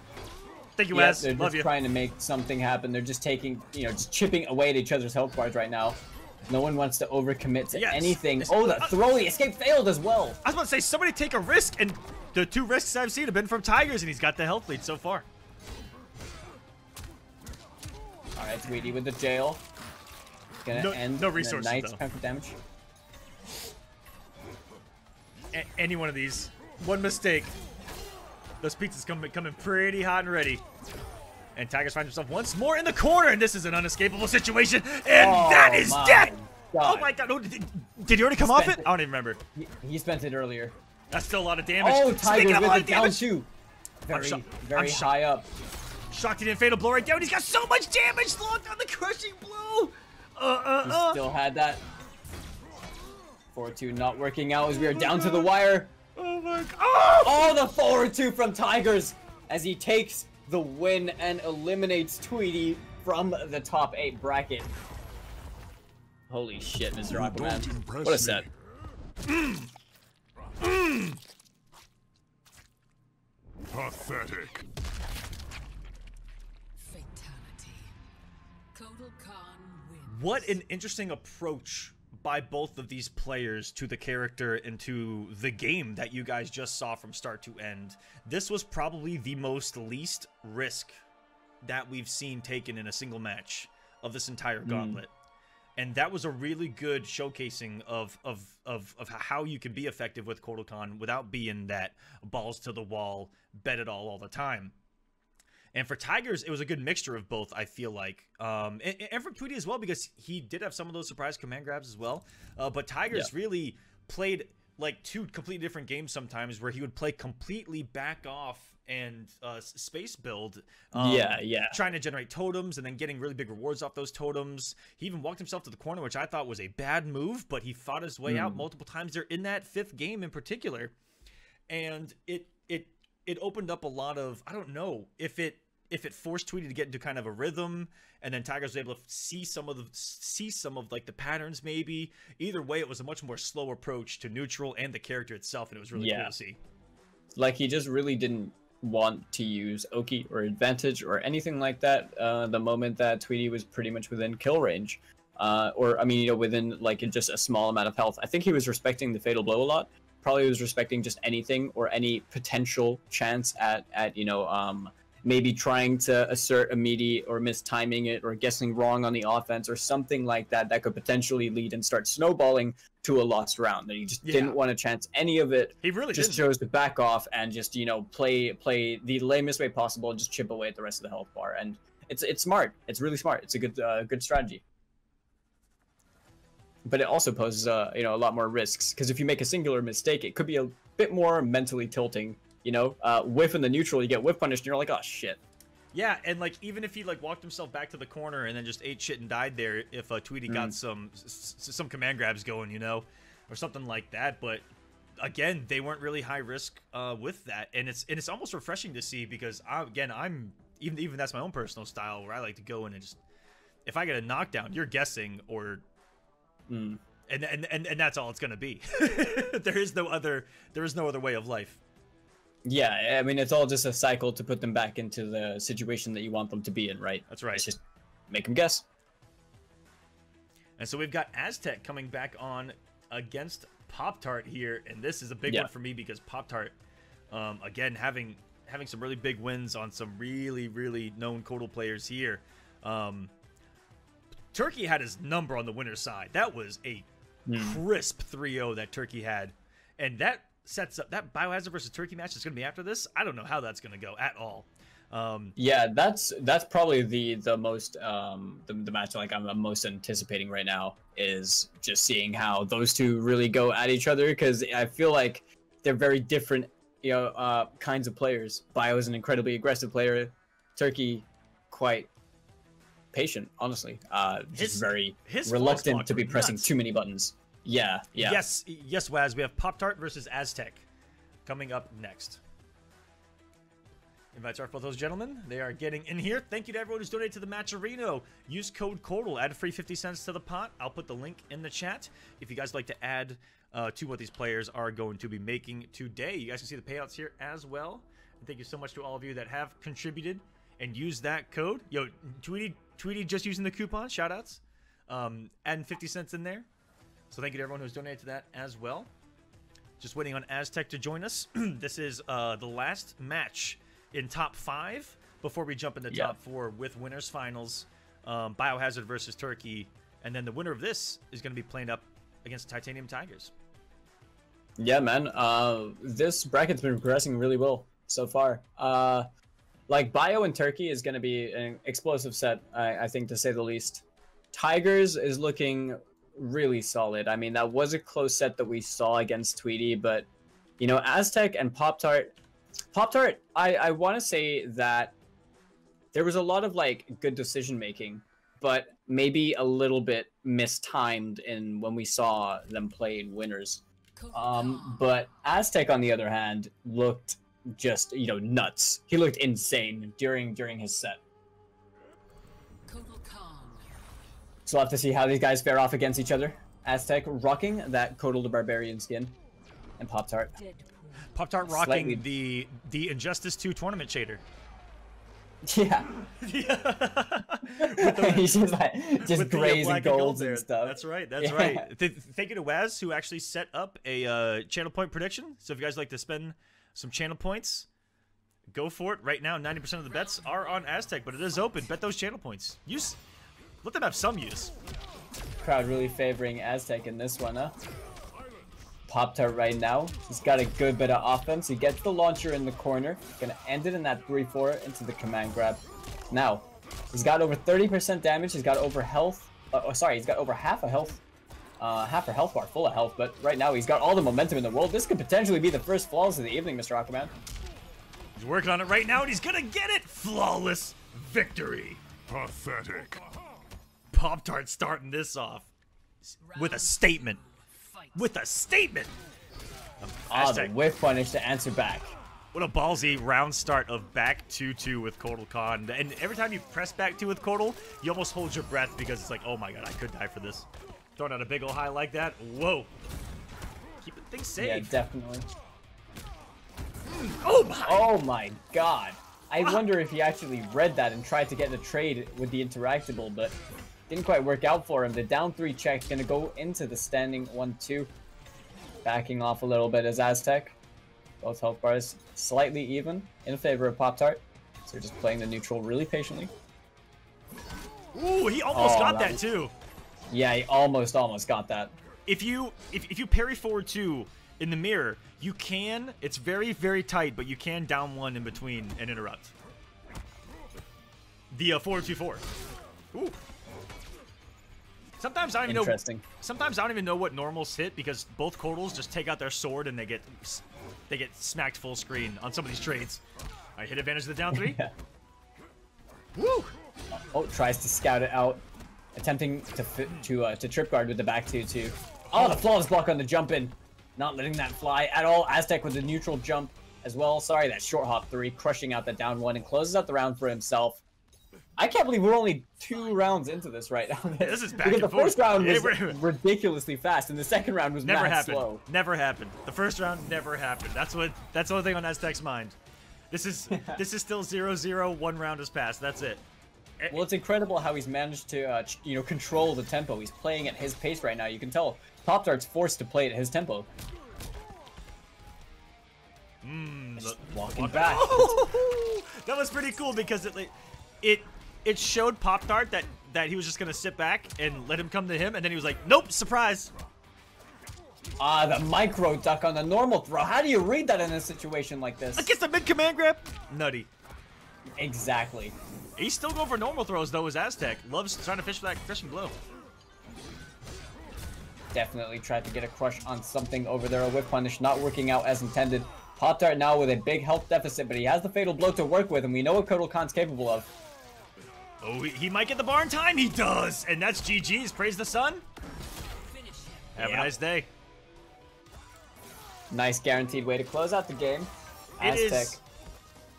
Speaker 1: Thank you, Wes.
Speaker 2: They're
Speaker 1: Love
Speaker 2: just
Speaker 1: you.
Speaker 2: trying to make something happen. They're just taking, you know, just chipping away at each other's health bars right now. No one wants to overcommit to anything. Oh, the throw, the escape failed as well.
Speaker 1: I was about to say, somebody take a risk and the 2 risks I've seen have been from Tigers, and he's got the health lead so far.
Speaker 2: All right, Tweety with the jail. Gonna end
Speaker 1: no resources,
Speaker 2: the nice
Speaker 1: though.
Speaker 2: chunk of damage.
Speaker 1: Any one of these, one mistake, those pizzas coming pretty hot and ready. And Tigers finds himself once more in the corner, and this is an unescapable situation, and that is death!
Speaker 2: God.
Speaker 1: Oh my god, did he already come off it? I don't even remember.
Speaker 2: He spent it earlier.
Speaker 1: That's still a lot of damage.
Speaker 2: Oh,
Speaker 1: Speaking
Speaker 2: Tigers
Speaker 1: of a
Speaker 2: with
Speaker 1: lot
Speaker 2: it
Speaker 1: of
Speaker 2: down
Speaker 1: damage,
Speaker 2: too. Very
Speaker 1: shocked.
Speaker 2: high up.
Speaker 1: shocked he didn't fatal blow right down. He's got so much damage locked on the crushing blow.
Speaker 2: He still had that. 4-2 not working out as we are down to the wire.
Speaker 1: Oh my god.
Speaker 2: Oh, the forward 2 from Tigers as he takes the win and eliminates Tweety from the top 8 bracket. Holy shit, Mr. Aquaman. What a set.
Speaker 4: Pathetic.
Speaker 3: Fatality. Kotal Khan wins.
Speaker 1: What an interesting approach by both of these players to the character and to the game that you guys just saw from start to end. This was probably the most least risk that we've seen taken in a single match of this entire gauntlet. And that was a really good showcasing of how you can be effective with Kotal Khan without being that balls to the wall, bet it all the time. And for Tigers, it was a good mixture of both, I feel like. And for Tweety as well, because he did have some of those surprise command grabs as well. But Tigers really played like 2 completely different games sometimes, where he would play completely back off and space build. Trying to generate totems and then getting really big rewards off those totems. He even walked himself to the corner, which I thought was a bad move, but he fought his way out multiple times there in that 5th game in particular. And it opened up a lot of, I don't know if it forced Tweety to get into kind of a rhythm, and then Tigers was able to see some of like the patterns maybe. Either way, it was a much more slow approach to neutral and the character itself, and it was really cool to see.
Speaker 2: Like, he just really didn't want to use Oki or Advantage or anything like that the moment that Tweety was pretty much within kill range. Or, I mean, you know, within like just a small amount of health. I think he was respecting the Fatal Blow a lot. Probably was respecting just anything or any potential chance at you know, maybe trying to assert immediate or mistiming it or guessing wrong on the offense or something like that that could potentially lead and start snowballing to a lost round. That he just didn't want to chance any of it.
Speaker 1: He really
Speaker 2: just chose to back off and just, you know, play the lamest way possible and just chip away at the rest of the health bar. And it's smart. It's really smart. It's a good strategy. But it also poses you know, a lot more risks, because if you make a singular mistake, it could be a bit more mentally tilting. You know, whiff in the neutral, you get whiff punished, and you're like, oh shit.
Speaker 1: Yeah, and like even if he like walked himself back to the corner and then just ate shit and died there, if Tweety got some command grabs going, you know, or something like that. But again, they weren't really high risk with that, and it's almost refreshing to see, because I'm even that's my own personal style, where I like to go in and just, if I get a knockdown, you're guessing, or and that's all it's gonna be. there is no other way of life.
Speaker 2: Yeah, I mean, it's all just a cycle to put them back into the situation that you want them to be in, right?
Speaker 1: That's right.
Speaker 2: It's just make them guess.
Speaker 1: And so we've got Aztec coming back on against Pop-Tart here, and this is a big one for me, because Pop-Tart, again, having some really big wins on some really known Kotal players here. Turkey had his number on the winner's side. That was a crisp 3-0 that Turkey had, and that sets up that Biohazard versus Turkey match is going to be after this. I don't know how that's going to go at all.
Speaker 2: Yeah, that's probably the most the match like I'm most anticipating right now, is just seeing how those two really go at each other, because I feel like they're very different, you know, kinds of players. Bio is an incredibly aggressive player. Turkey, quite patient, honestly. Just very reluctant to be pressing too many buttons. Yeah.
Speaker 1: Yes, Waz. We have Pop-Tart versus Aztec coming up next. Invites are for those gentlemen. They are getting in here. Thank you to everyone who's donated to the Matcherino. Use code KORTL. Add a free 50 cents to the pot. I'll put the link in the chat if you guys like to add to what these players are going to be making today. You guys can see the payouts here as well. And thank you so much to all of you that have contributed and used that code. Yo, Tweety just using the coupon. Shoutouts. Adding 50 cents in there. So thank you to everyone who's donated to that as well. Just waiting on Aztec to join us. This is the last match in top 5 before we jump into top 4 with winners finals. Biohazard versus Turkey. And then the winner of this is going to be playing up against Titanium Tigers.
Speaker 2: Yeah, man. This bracket's been progressing really well so far. Like, Bio and Turkey is going to be an explosive set, I think, to say the least. Tigers is looking really solid. I mean, that was a close set that we saw against Tweety, but, you know, Aztec and Pop-Tart... Pop-Tart, I want to say that there was a lot of, like, good decision-making, but maybe a little bit mistimed in when we saw them play in winners. But Aztec, on the other hand, looked just, you know, nuts. He looked insane during his set. So we'll have to see how these guys fare off against each other. Aztec rocking that Kotal the Barbarian skin, and Pop-Tart.
Speaker 1: Pop-Tart rocking the Injustice 2 tournament shader.
Speaker 2: Yeah. He's just like grays and golds and stuff.
Speaker 1: That's right. That's right. Thank you to Waz, who actually set up a channel point prediction. So if you guys like to spend some channel points, go for it. Right now, 90% of the bets are on Aztec, but it is open. Bet those channel points. Let them have some use.
Speaker 2: Crowd really favoring Aztec in this one, huh? Pop-Tart right now. He's got a good bit of offense. He gets the launcher in the corner. Gonna end it in that 3-4 into the command grab. Now, he's got over 30% damage. He's got over health. He's got over half a health. Half a health bar full of health. But right now, he's got all the momentum in the world. This could potentially be the first flawless of the evening, Mr. Aquaman.
Speaker 1: He's working on it right now, and he's gonna get it! Flawless victory.
Speaker 4: Pathetic.
Speaker 1: Pop-Tart starting this off with a statement. With a statement!
Speaker 2: The whiff punish to answer back.
Speaker 1: What a ballsy round start of back 2-2 with Kotal Khan. And every time you press back 2 with Kotal, you almost hold your breath because it's like, oh my god, I could die for this. Throwing out a big ol' high like that, whoa. Keeping things safe.
Speaker 2: Yeah, definitely.
Speaker 1: Oh
Speaker 2: my god. I wonder if he actually read that and tried to get the trade with the interactable, but didn't quite work out for him. The down 3 check gonna go into the standing 1-2. Backing off a little bit as Aztec. Both health bars slightly even in favor of Pop-Tart. So we're just playing the neutral really patiently.
Speaker 1: Ooh, he almost got that too.
Speaker 2: Yeah, he almost got that.
Speaker 1: If you parry forward 2 in the mirror, you can, it's very, very tight, but you can down 1 in between and interrupt. The 4-2-4. Ooh. Sometimes I don't even know. Sometimes I don't even know what normals hit because both Kotals just take out their sword and they get smacked full screen on some of these trades. I hit advantage of the down 3.
Speaker 2: Yeah.
Speaker 1: Woo!
Speaker 2: Oh, tries to scout it out, attempting to trip guard with the back 2-2. Oh, the flawless block on the jump in, not letting that fly at all. Aztec with the neutral jump as well. Sorry, that short hop 3, crushing out the down 1 and closes out the round for himself. I can't believe we're only 2 rounds into this right now.
Speaker 1: This is back
Speaker 2: because
Speaker 1: and
Speaker 2: the first round was
Speaker 1: Yeah,
Speaker 2: ridiculously fast, and the second round was
Speaker 1: never
Speaker 2: mad
Speaker 1: happened.
Speaker 2: slow.
Speaker 1: Never happened. The first round never happened. That's the only thing on Aztec's mind. This is still 0-0. 1 round has passed. That's it.
Speaker 2: Well, it's incredible how he's managed to control the tempo. He's playing at his pace right now. You can tell Pop-Tart's forced to play at his tempo. Walking back.
Speaker 1: That was pretty cool because it showed Pop-Tart that he was just gonna sit back and let him come to him, and then he was like, nope, surprise.
Speaker 2: The micro duck on the normal throw. How do you read that in a situation like this?
Speaker 1: Against the mid command grab? Nutty.
Speaker 2: Exactly.
Speaker 1: He's still going for normal throws though, as Aztec. Loves trying to fish for that crushing blow.
Speaker 2: Definitely tried to get a crush on something over there. A whip punish not working out as intended. Pop-Tart now with a big health deficit, but he has the fatal blow to work with, and we know what Kotal Khan's capable of.
Speaker 1: Oh, he might get the bar in time. He does. And that's GG's. Praise the sun. Have a nice day.
Speaker 2: Nice guaranteed way to close out the game. Aztec.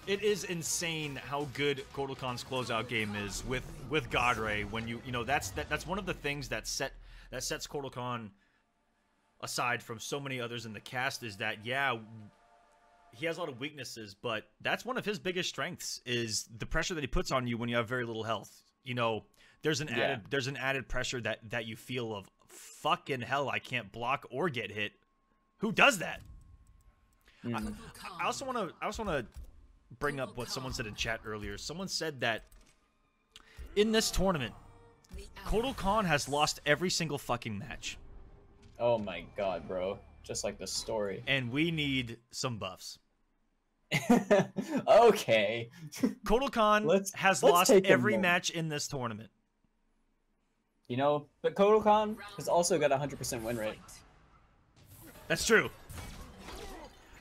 Speaker 1: It is insane how good Kotal Khan's closeout game is with Godray. When you know that's one of the things that sets Kotal Khan aside from so many others in the cast is that he has a lot of weaknesses, but that's one of his biggest strengths is the pressure that he puts on you when you have very little health. You know, there's an added pressure that you feel of fucking hell, I can't block or get hit. Who does that?
Speaker 3: Kotal
Speaker 1: I also want to bring up what someone said in chat earlier. Someone said that in this tournament, Kotal Khan has lost every single fucking match.
Speaker 2: Oh my god, bro. Just like the story.
Speaker 1: And we need some buffs.
Speaker 2: Okay.
Speaker 1: Kotal Khan has
Speaker 2: let's
Speaker 1: lost
Speaker 2: take a
Speaker 1: every
Speaker 2: moment.
Speaker 1: match in this tournament.
Speaker 2: You know, but Kotal Khan has also got a 100% win rate.
Speaker 1: That's true.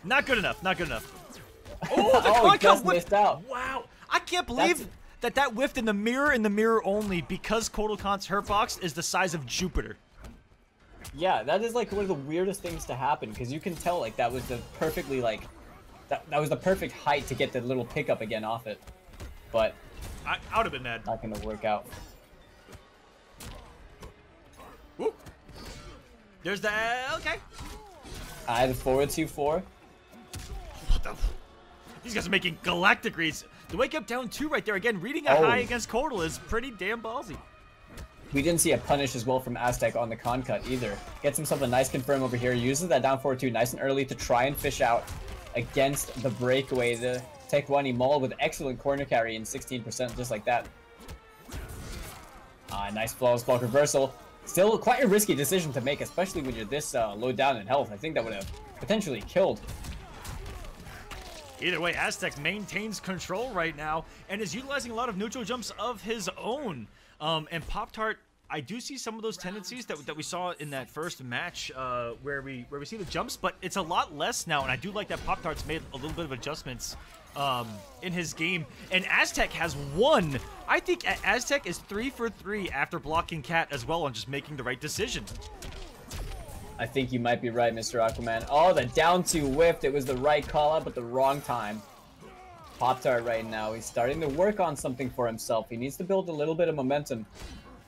Speaker 1: Not good enough. Not good enough. Oh, the
Speaker 2: Oh, he
Speaker 1: Khan
Speaker 2: just
Speaker 1: whiffed.
Speaker 2: missed out.
Speaker 1: Wow. I can't believe that whiffed in the mirror only because Kotal Khan's hurt box is the size of Jupiter.
Speaker 2: Yeah, that is like one of the weirdest things to happen because you can tell like that was the perfectly like that was the perfect height to get the little pickup again off it. But
Speaker 1: I would have been mad.
Speaker 2: not gonna work out.
Speaker 1: Whoop. There's the okay.
Speaker 2: I had a forward 2-4.
Speaker 1: What the? These guys are making galactic reads. The wake up down 2 right there again. Reading a
Speaker 2: Oh.
Speaker 1: high against Kotal is pretty damn ballsy.
Speaker 2: We didn't see a punish as well from Aztec on the con cut either. Gets himself a nice confirm over here. Uses that down forward 2 nice and early to try and fish out against the breakaway. The Tekwani Maul with excellent corner carry and 16% just like that. Nice flawless block reversal. Still quite a risky decision to make, especially when you're this low down in health. I think that would have potentially killed.
Speaker 1: Either way, Aztec maintains control right now and is utilizing a lot of neutral jumps of his own. And Pop-Tart, I do see some of those tendencies that we saw in that first match where we see the jumps, but it's a lot less now. And I do like that Pop-Tart's made a little bit of adjustments in his game. And Aztec has won. I think Aztec is 3 for 3 after blocking Cat as well and just making the right decision.
Speaker 2: I think you might be right, Mr. Aquaman. Oh, the down 2 whiffed. It was the right call out, but the wrong time. Pop-Tart right now, he's starting to work on something for himself. He needs to build a little bit of momentum.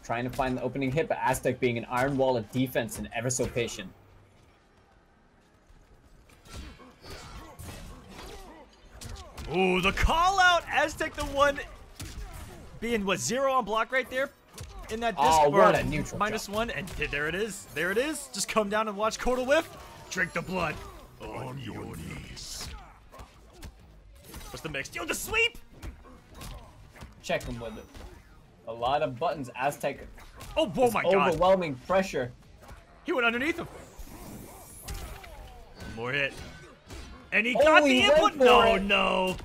Speaker 2: Trying to find the opening hit, but Aztec being an iron wall of defense and ever so patient.
Speaker 1: Ooh, the call out. Aztec the one being, what, 0 on block right there? In that disc,
Speaker 2: Oh, what a neutral
Speaker 1: -1, and there it is. There it is. Just come down and watch Kotal whiff. Drink the blood on your knees. What's the mix? Yo, the sweep!
Speaker 2: Check him with it. A lot of buttons. Aztec.
Speaker 1: Oh my god.
Speaker 2: Overwhelming pressure.
Speaker 1: He went underneath him. More hit. And he
Speaker 2: Oh,
Speaker 1: got the
Speaker 2: he went
Speaker 1: input.
Speaker 2: for
Speaker 1: No,
Speaker 2: it.
Speaker 1: no.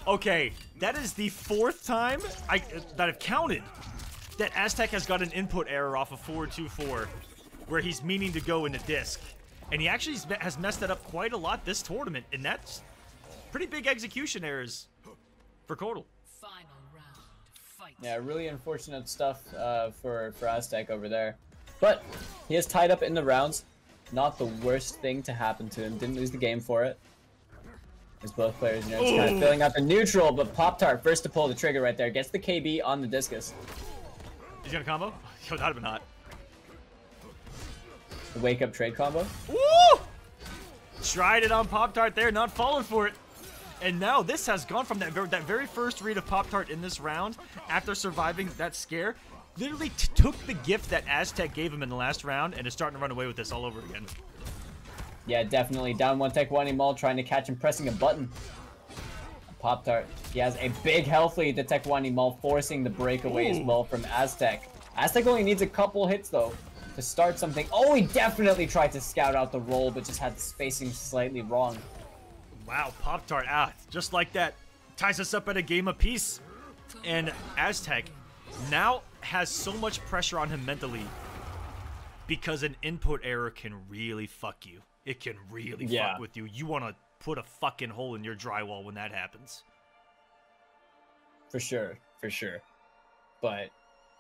Speaker 1: Okay, that is the 4th time that I've counted that Aztec has got an input error off of 4-2-4 where he's meaning to go into disc. And he actually has messed that up quite a lot this tournament, and that's pretty big execution errors for Kotal.
Speaker 3: Final round. Fight.
Speaker 2: Yeah, really unfortunate stuff for Aztec over there. But he is tied up in the rounds. Not the worst thing to happen to him. Didn't lose the game for it. As both players, you know, just kind of filling out the neutral, but Pop-Tart first to pull the trigger right there. Gets the KB on the discus.
Speaker 1: He's gonna combo? Yo, that'd have been hot.
Speaker 2: The wake up trade combo.
Speaker 1: Woo! Tried it on Pop-Tart there, not falling for it. And now this has gone from that very first read of Pop-Tart in this round, after surviving that scare, literally took the gift that Aztec gave him in the last round and is starting to run away with this all over again.
Speaker 2: Yeah, definitely. Down 1 Tekwani Maul trying to catch him pressing a button. Pop-Tart. He has a big health lead to Tekwani Maul, forcing the breakaway as well from Aztec. Aztec only needs a couple hits though to start something. Oh, he definitely tried to scout out the roll, but just had the spacing slightly wrong.
Speaker 1: Wow, Pop-Tart, just like that, ties us up at a game apiece. And Aztec now has so much pressure on him mentally because an input error can really fuck you. It can really fuck with you. You want to put a fucking hole in your drywall when that happens.
Speaker 2: For sure, for sure. But,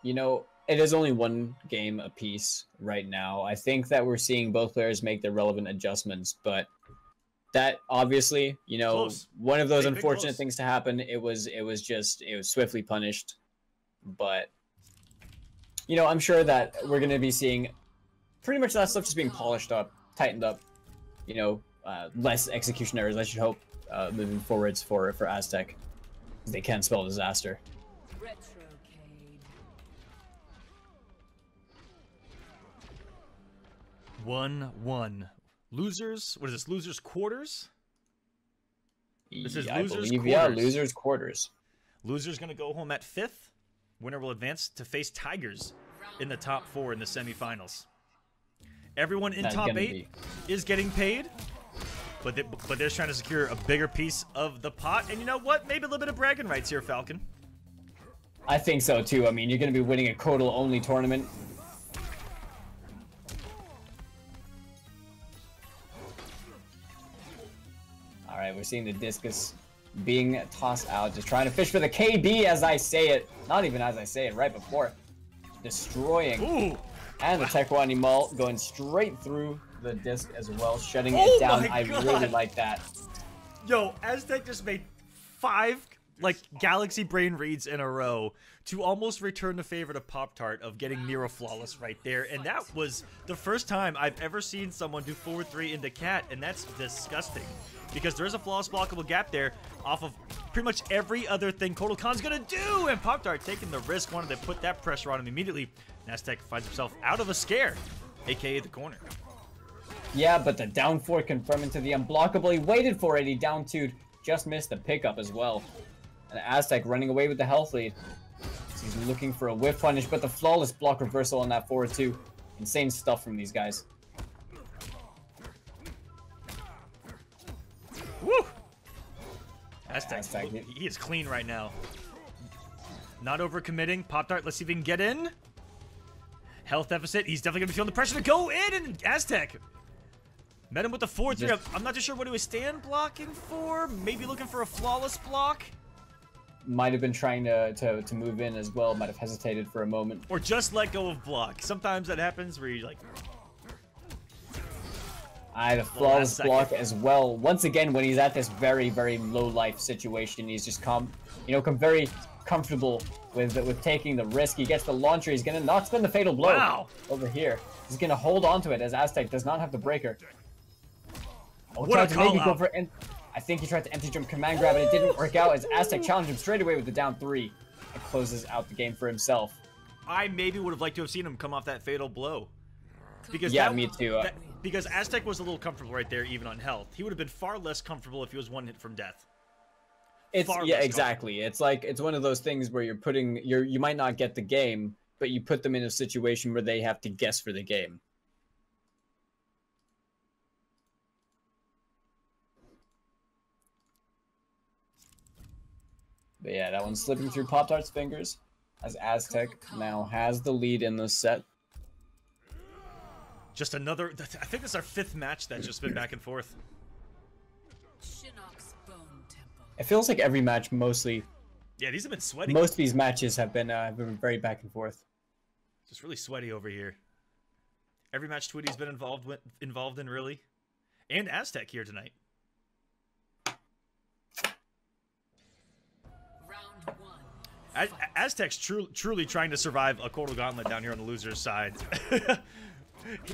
Speaker 2: you know, it is only one game apiece right now. I think that we're seeing both players make their relevant adjustments, but that obviously, you know,
Speaker 1: Close.
Speaker 2: one of those
Speaker 1: Big
Speaker 2: unfortunate
Speaker 1: close.
Speaker 2: things to happen. It was swiftly punished. But, you know, I'm sure that we're going to be seeing pretty much that stuff just being polished up, tightened up, you know, less execution errors, I should hope, moving forwards for Aztec. They can spell disaster.
Speaker 3: Retrocade.
Speaker 1: 1-1 Losers. What is this? Losers quarters. This is
Speaker 2: I
Speaker 1: losers
Speaker 2: believe,
Speaker 1: quarters.
Speaker 2: yeah, losers quarters.
Speaker 1: Loser's gonna go home at 5th. Winner will advance to face Tigers in the top 4 in the semifinals. Everyone in
Speaker 2: That's
Speaker 1: top
Speaker 2: gonna
Speaker 1: 8 is getting paid, but they're trying to secure a bigger piece of the pot. And you know what? Maybe a little bit of bragging rights here, Falcon.
Speaker 2: I think so too. I mean, you're going to be winning a Codal only tournament. All right, we're seeing the discus being tossed out, just trying to fish for the KB as I say it. Not even as I say it, right before. Destroying.
Speaker 1: Ooh.
Speaker 2: And the Tekwani Maul going straight through the disc as well, shutting
Speaker 1: Oh
Speaker 2: it down.
Speaker 1: my
Speaker 2: I
Speaker 1: God.
Speaker 2: really like that.
Speaker 1: Yo, Aztec just made 5 like Galaxy Brain reads in a row to almost return the favor to Pop-Tart of getting near a flawless right there. And that was the first time I've ever seen someone do forward 3 into Cat, and that's disgusting. Because there's a flawless blockable gap there off of pretty much every other thing Kotal Khan's gonna do, and Pop-Tart taking the risk, wanted to put that pressure on him immediately. And Aztec finds himself out of a scare, aka the corner.
Speaker 2: Yeah, but the down 4 confirming to the unblockable. He waited for it. He down 2'd, just missed the pickup as well. And Aztec running away with the health lead. He's looking for a whiff punish, but the flawless block reversal on that forward 2. Insane stuff from these guys.
Speaker 1: Woo! Aztec,
Speaker 2: Aztec,
Speaker 1: he is clean right now. Not overcommitting. Pop-Tart, let's see if he can get in. Health deficit. He's definitely going to be feeling the pressure to go in, and Aztec met him with the 4-3. I'm not too sure what he was stand blocking for. Maybe looking for a flawless block.
Speaker 2: Might have been trying to move in as well. Might have hesitated for a moment.
Speaker 1: Or just let go of block. Sometimes that happens where you like...
Speaker 2: The flawless block as well. Once again, when he's at this very, very low life situation, he's just come very comfortable with taking the risk. He gets the launcher. He's gonna not spend the fatal blow.
Speaker 1: Wow.
Speaker 2: Over here. He's gonna hold on to it as Aztec does not have the breaker. Oh,
Speaker 1: What a
Speaker 2: tried to maybe
Speaker 1: call
Speaker 2: go
Speaker 1: out.
Speaker 2: for I think he tried to empty jump command grab, and it didn't work out as Aztec challenged him straight away with the down 3. It closes out the game for himself.
Speaker 1: I maybe would have liked to have seen him come off that fatal blow. Because
Speaker 2: Yeah,
Speaker 1: that,
Speaker 2: me too.
Speaker 1: Because Aztec was a little comfortable right there, even on health. He would have been far less comfortable if he was one hit from death.
Speaker 2: It's
Speaker 1: Far
Speaker 2: yeah,
Speaker 1: less
Speaker 2: exactly. It's like it's one of those things where you might not get the game, but you put them in a situation where they have to guess for the game. But yeah, that one's slipping through Pop-Tart's fingers as Aztec now has the lead in this set.
Speaker 1: Just another... I think this is our 5th match that's just been back and forth.
Speaker 3: Shinnok's Bone Temple.
Speaker 2: It feels like every match mostly.
Speaker 1: Yeah, these have been sweaty.
Speaker 2: Most of these matches have been very back and forth.
Speaker 1: Just really sweaty over here. Every match Tweety's been involved in, really. And Aztec here tonight.
Speaker 3: Round 1.
Speaker 1: Aztec's truly trying to survive a Kotal Gauntlet down here on the loser's side.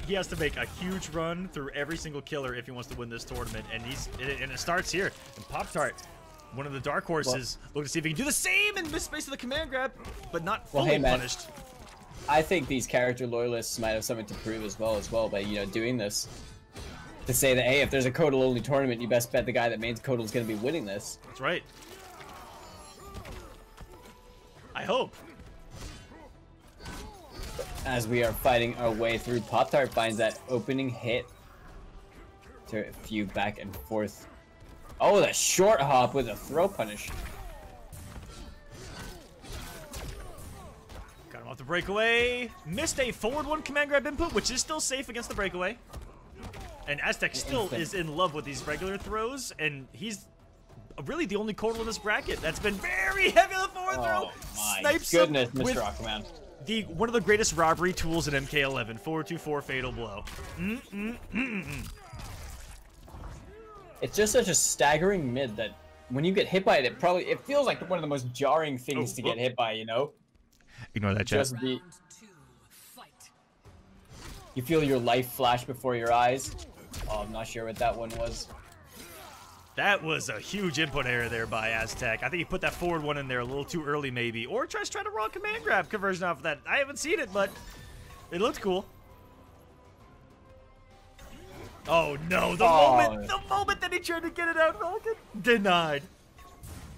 Speaker 1: He has to make a huge run through every single killer if he wants to win this tournament, and it starts here. And Pop-Tart, one of the dark horses, look to see if he can do the same and miss space of the command grab, but not fully
Speaker 2: hey, man.
Speaker 1: punished.
Speaker 2: I think these character loyalists might have something to prove as well by doing this. To say that, hey, if there's a Kotal only tournament, you best bet the guy that mains Kotal is going to be winning this.
Speaker 1: That's right. I hope.
Speaker 2: As we are fighting our way through, Pop-Tart finds that opening hit to a few back and forth. Oh, the short hop with a throw punish.
Speaker 1: Got him off the breakaway. Missed a forward 1 command grab input, which is still safe against the breakaway. And Aztec still is in love with these regular throws, and he's really the only Kotal in this bracket that's been very heavy on the forward throw.
Speaker 2: Oh my
Speaker 1: Snipes
Speaker 2: goodness,
Speaker 1: him with
Speaker 2: Mr. Aquaman.
Speaker 1: one of the greatest robbery tools in MK11, 4-2-4 fatal blow.
Speaker 2: It's just such a staggering mid that when you get hit by it, it feels like one of the most jarring things to get hit by,
Speaker 1: Ignore that, chat.
Speaker 2: Just
Speaker 3: Round 2. Fight.
Speaker 2: you feel your life flash before your eyes. Oh, I'm not sure what that one was.
Speaker 1: That was a huge input error there by Aztec. I think he put that forward 1 in there a little too early, maybe. Or tries to try to raw command grab conversion off of that. I haven't seen it, but it looked cool. Oh no,
Speaker 2: Oh.
Speaker 1: the moment that he tried to get it out, Falcon denied.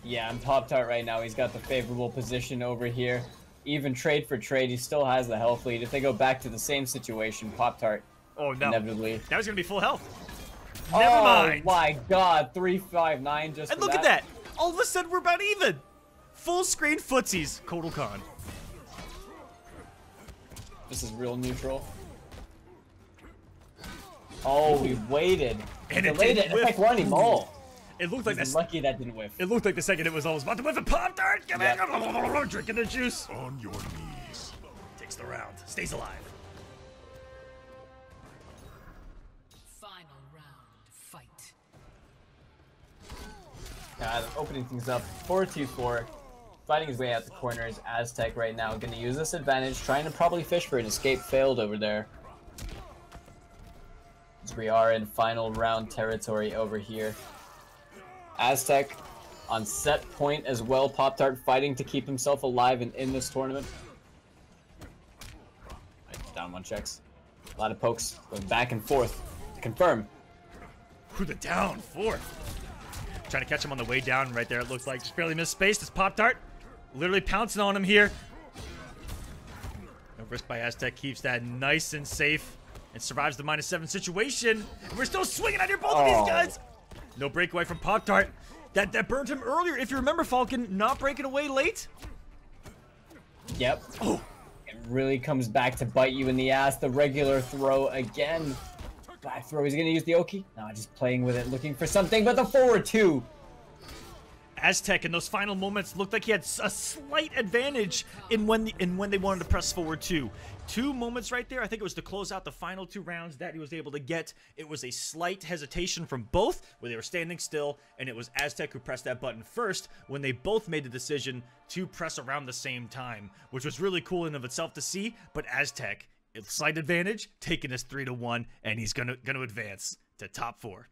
Speaker 2: Yeah, and Pop-Tart right now, he's got the favorable position over here. Even trade for trade, he still has the health lead. If they go back to the same situation, Pop-Tart
Speaker 1: Oh no.
Speaker 2: inevitably.
Speaker 1: That was gonna be full health. Never mind.
Speaker 2: Oh my god, 359 just
Speaker 1: And
Speaker 2: for
Speaker 1: look at that. All of a sudden we're about even. Full screen footsies, Kotal Khan.
Speaker 2: This is real neutral. Oh, we waited.
Speaker 1: And it
Speaker 2: Delayed
Speaker 1: didn't
Speaker 2: it. It's like
Speaker 1: whiff.
Speaker 2: running mole.
Speaker 1: It looked like
Speaker 2: He's
Speaker 1: this.
Speaker 2: lucky that didn't whiff.
Speaker 1: It looked like the second it was almost about to whiff a Pop-Tart. Come
Speaker 2: Yep.
Speaker 1: in. Drinking the juice.
Speaker 4: On your knees.
Speaker 1: Takes the round. Stays alive.
Speaker 3: Final round. Fight.
Speaker 2: Opening things up. 4-2-4. Fighting his way out the corners. Aztec right now going to use this advantage. Trying to probably fish for an escape. Failed over there. As we are in final round territory over here. Aztec on set point as well. Pop-Tart fighting to keep himself alive and in this tournament. Right, down one checks. A lot of pokes going back and forth to confirm.
Speaker 1: Who the down fourth. Trying to catch him on the way down right there. It looks like just barely missed space. This Pop-Tart literally pouncing on him here. No risk by Aztec. Keeps that nice and safe and survives the -7 situation. And we're still swinging on here, both of these guys. No breakaway from Pop-Tart. That burned him earlier. If you remember, Falcon not breaking away late.
Speaker 2: Yep.
Speaker 1: Oh,
Speaker 2: It really comes back to bite you in the ass. The regular throw again. Back throw. He's going to use the Oki. No, just playing with it, looking for something. But the forward two.
Speaker 1: Aztec in those final moments looked like he had a slight advantage in when they wanted to press forward too. 2 moments right there. I think it was to close out the final 2 rounds that he was able to get. It was a slight hesitation from both where they were standing still, and it was Aztec who pressed that button first when they both made the decision to press around the same time, which was really cool in of itself to see. But Aztec, a slight advantage, taking us 3-1, and he's gonna advance to top 4.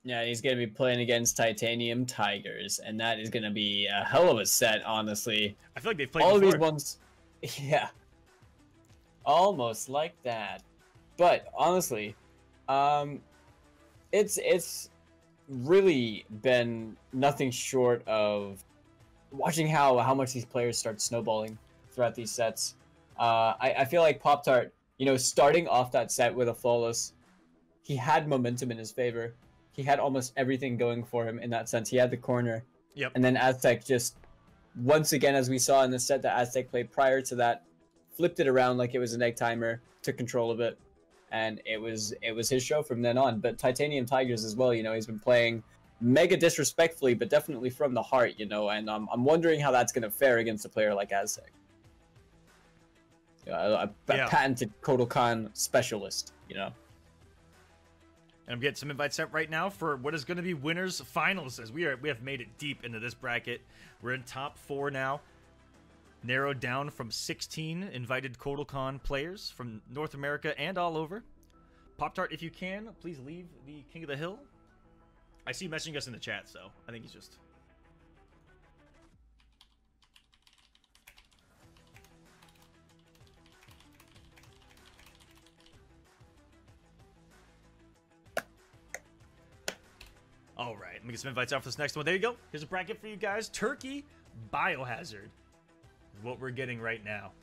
Speaker 2: Yeah, he's going to be playing against Titanium Tigers, and that is going to be a hell of a set, honestly.
Speaker 1: I feel like they've played
Speaker 2: All of
Speaker 1: before.
Speaker 2: these ones, yeah, almost like that. But honestly, it's really been nothing short of watching how much these players start snowballing throughout these sets. I feel like Pop-Tart, you know, starting off that set with a flawless, he had momentum in his favor. He had almost everything going for him in that sense. He had the corner.
Speaker 1: Yep.
Speaker 2: And then Aztec just, once again, as we saw in the set that Aztec played prior to that, flipped it around like it was an egg timer, took control of it, and it was his show from then on. But Titanium Tigers as well, you know, he's been playing mega disrespectfully, but definitely from the heart, you know, and I'm wondering how that's going to fare against a player like Aztec. A patented Kotal Khan specialist, you know.
Speaker 1: And I'm getting some invites sent right now for what is going to be winners finals, as we have made it deep into this bracket. We're in top 4 now, narrowed down from 16 invited Kotal Khan players from North America and all over. Pop-Tart, if you can, please leave the King of the Hill. I see you messaging us in the chat, so I think he's just... All right, let me get some invites out for this next one. There you go. Here's a bracket for you guys. Turkey, Biohazard. What we're getting right now.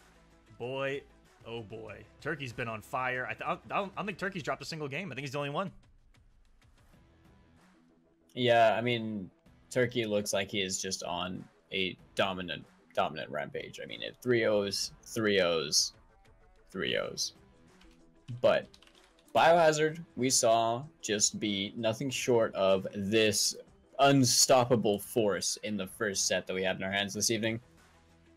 Speaker 1: Boy, oh boy. Turkey's been on fire. I don't think Turkey's dropped a single game. I think he's the only one.
Speaker 2: Yeah, I mean, Turkey looks like he is just on a dominant rampage. I mean, it 3-0s, 3-0s, 3-0s. But Biohazard, we saw just be nothing short of this unstoppable force in the first set that we had in our hands this evening.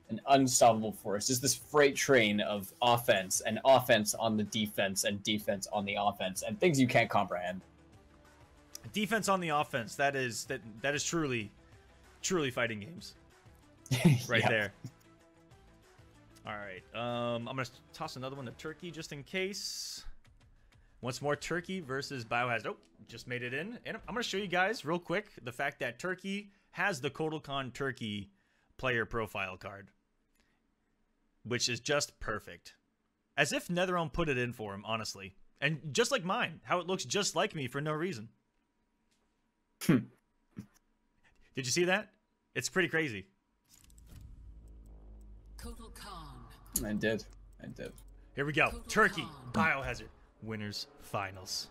Speaker 2: An unstoppable force. Just this freight train of offense and offense on the defense and defense on the offense and things you can't comprehend.
Speaker 1: Defense on the offense. That is truly fighting games. Right
Speaker 2: Yeah.
Speaker 1: there. All right. I'm going to toss another one to Turkey just in case. Once more, Turkey versus Biohazard. Oh, just made it in. And I'm going to show you guys real quick the fact that Turkey has the Kotal Khan Turkey player profile card, which is just perfect. As if NetherRealm put it in for him, honestly. And just like mine, how it looks just like me for no reason.
Speaker 2: Hmm.
Speaker 1: Did you see that? It's pretty crazy.
Speaker 3: Kotal Khan.
Speaker 2: I did. I did.
Speaker 1: Here we go. Turkey, Biohazard, winners finals.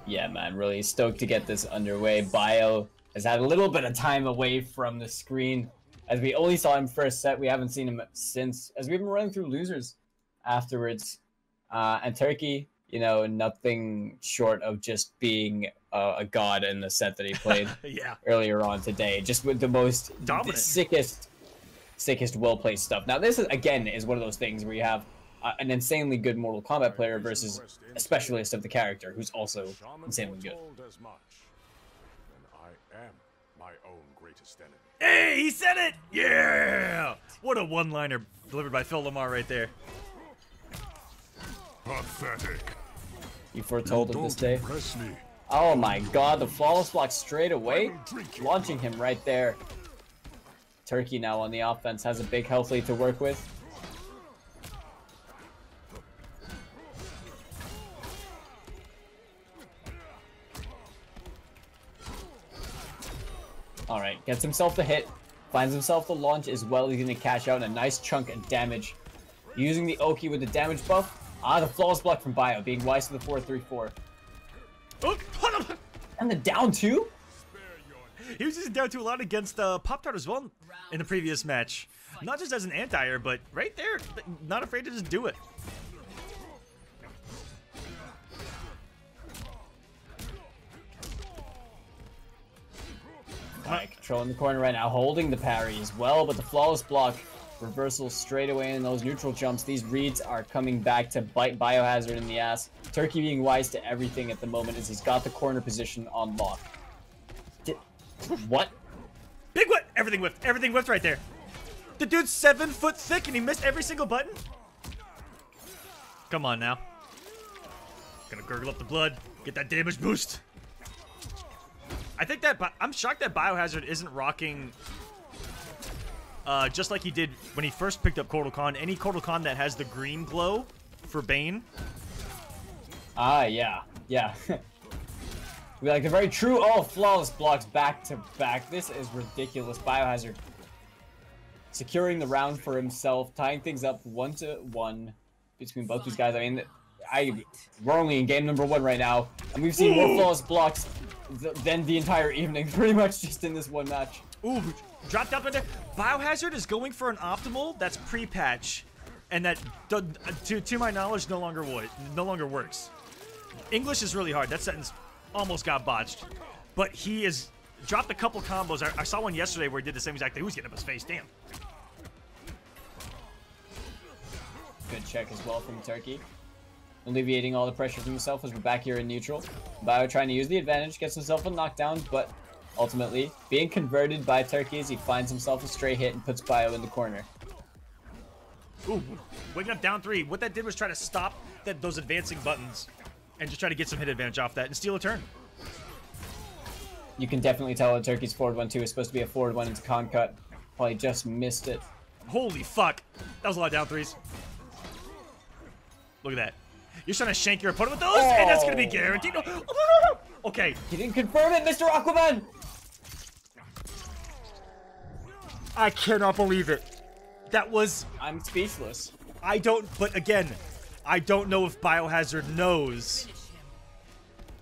Speaker 2: Yeah, man, really stoked to get this underway. Bio has had a little bit of time away from the screen, as we only saw him first set. We haven't seen him since, as we've been running through losers afterwards. And Turkey, you know, nothing short of just being a god in the set that he played
Speaker 1: Yeah.
Speaker 2: earlier on today, just with the most
Speaker 1: Dominant.
Speaker 2: sickest well-placed stuff. Now, this is again is one of those things where you have an insanely good Mortal Kombat player versus a specialist of the character who's also insanely good.
Speaker 4: As much. And I am my own greatest enemy.
Speaker 1: Hey, he said it! Yeah! What a one-liner delivered by Phil Lamar right there.
Speaker 4: Pathetic.
Speaker 2: You foretold of this day.
Speaker 4: Impress me.
Speaker 2: Oh my god, the flawless block straight away, launching him right there. Turkey now on the offense has a big health lead to work with. Alright, gets himself the hit, finds himself the launch as well. He's going to cash out a nice chunk of damage. Using the Oki with the damage buff. The flawless block from Bio, being wise to the 4-3-4.
Speaker 1: Oh,
Speaker 2: And the down two?
Speaker 1: he was just down to a lot against Pop-Tart as well in the previous match. Not just as an anti-air, but right there, not afraid to just do it.
Speaker 2: Alright, controlling the corner right now, holding the parry as well, but the flawless block, reversal straight away in those neutral jumps. These reads are coming back to bite Biohazard in the ass. Turkey being wise to everything at the moment as he's got the corner position on lock. What?
Speaker 1: Big whip! Everything whiffed right there. The dude's 7 foot thick and he missed every single button? Come on now. Gonna gurgle up the blood, get that damage boost. I think that, I'm shocked that Biohazard isn't rocking just like he did when he first picked up Kotal Khan. Any Kotal Khan that has the green glow for Bane.
Speaker 2: Yeah. We like the very true, flawless blocks back to back. This is ridiculous. Biohazard securing the round for himself, tying things up 1-1 between both these guys. I mean, we're only in game number 1 right now, and we've seen more flawless blocks than the entire evening, pretty much just in this one match.
Speaker 1: Ooh, dropped out right there. Biohazard is going for an optimal that's pre-patch, and that, to my knowledge, no longer works. English is really hard. That sentence almost got botched, but he has dropped a couple combos. I saw one yesterday where he did the same exact thing. Who's getting up his face? Damn.
Speaker 2: Good check as well from Turkey. Alleviating all the pressure from himself as we're back here in neutral. Bio trying to use the advantage, gets himself a knockdown, but ultimately being converted by Turkey as he finds himself a stray hit and puts Bio in the corner.
Speaker 1: Ooh, waking up down 3. What that did was try to stop those advancing buttons and just try to get some hit advantage off that and steal a turn.
Speaker 2: You can definitely tell that Turkey's forward 1-2 is supposed to be a forward 1 into con cut. Probably just missed it.
Speaker 1: Holy fuck. That was a lot of down 3s. Look at that. You're trying to shank your opponent with those, and that's going to be guaranteed. No. Okay.
Speaker 2: He didn't confirm it, Mr. Aquaman!
Speaker 1: I cannot believe it. That was...
Speaker 2: I'm speechless.
Speaker 1: But again, I don't know if Biohazard knows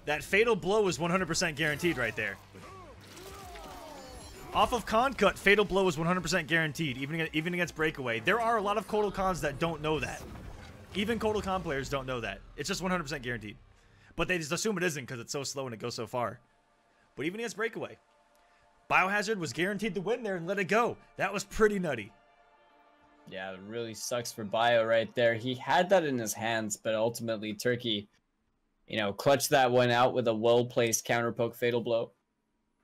Speaker 1: that Fatal Blow is 100% guaranteed right there. Off of Con Cut, Fatal Blow is 100% guaranteed, even against Breakaway. There are a lot of Kotal Khans that don't know that. Even Kotal Khan players don't know that. It's just 100% guaranteed. But they just assume it isn't because it's so slow and it goes so far. But even against Breakaway, Biohazard was guaranteed to win there and let it go. That was pretty nutty.
Speaker 2: Yeah, it really sucks for Bio right there. He had that in his hands, but ultimately Turkey, clutched that one out with a well-placed counter poke Fatal Blow.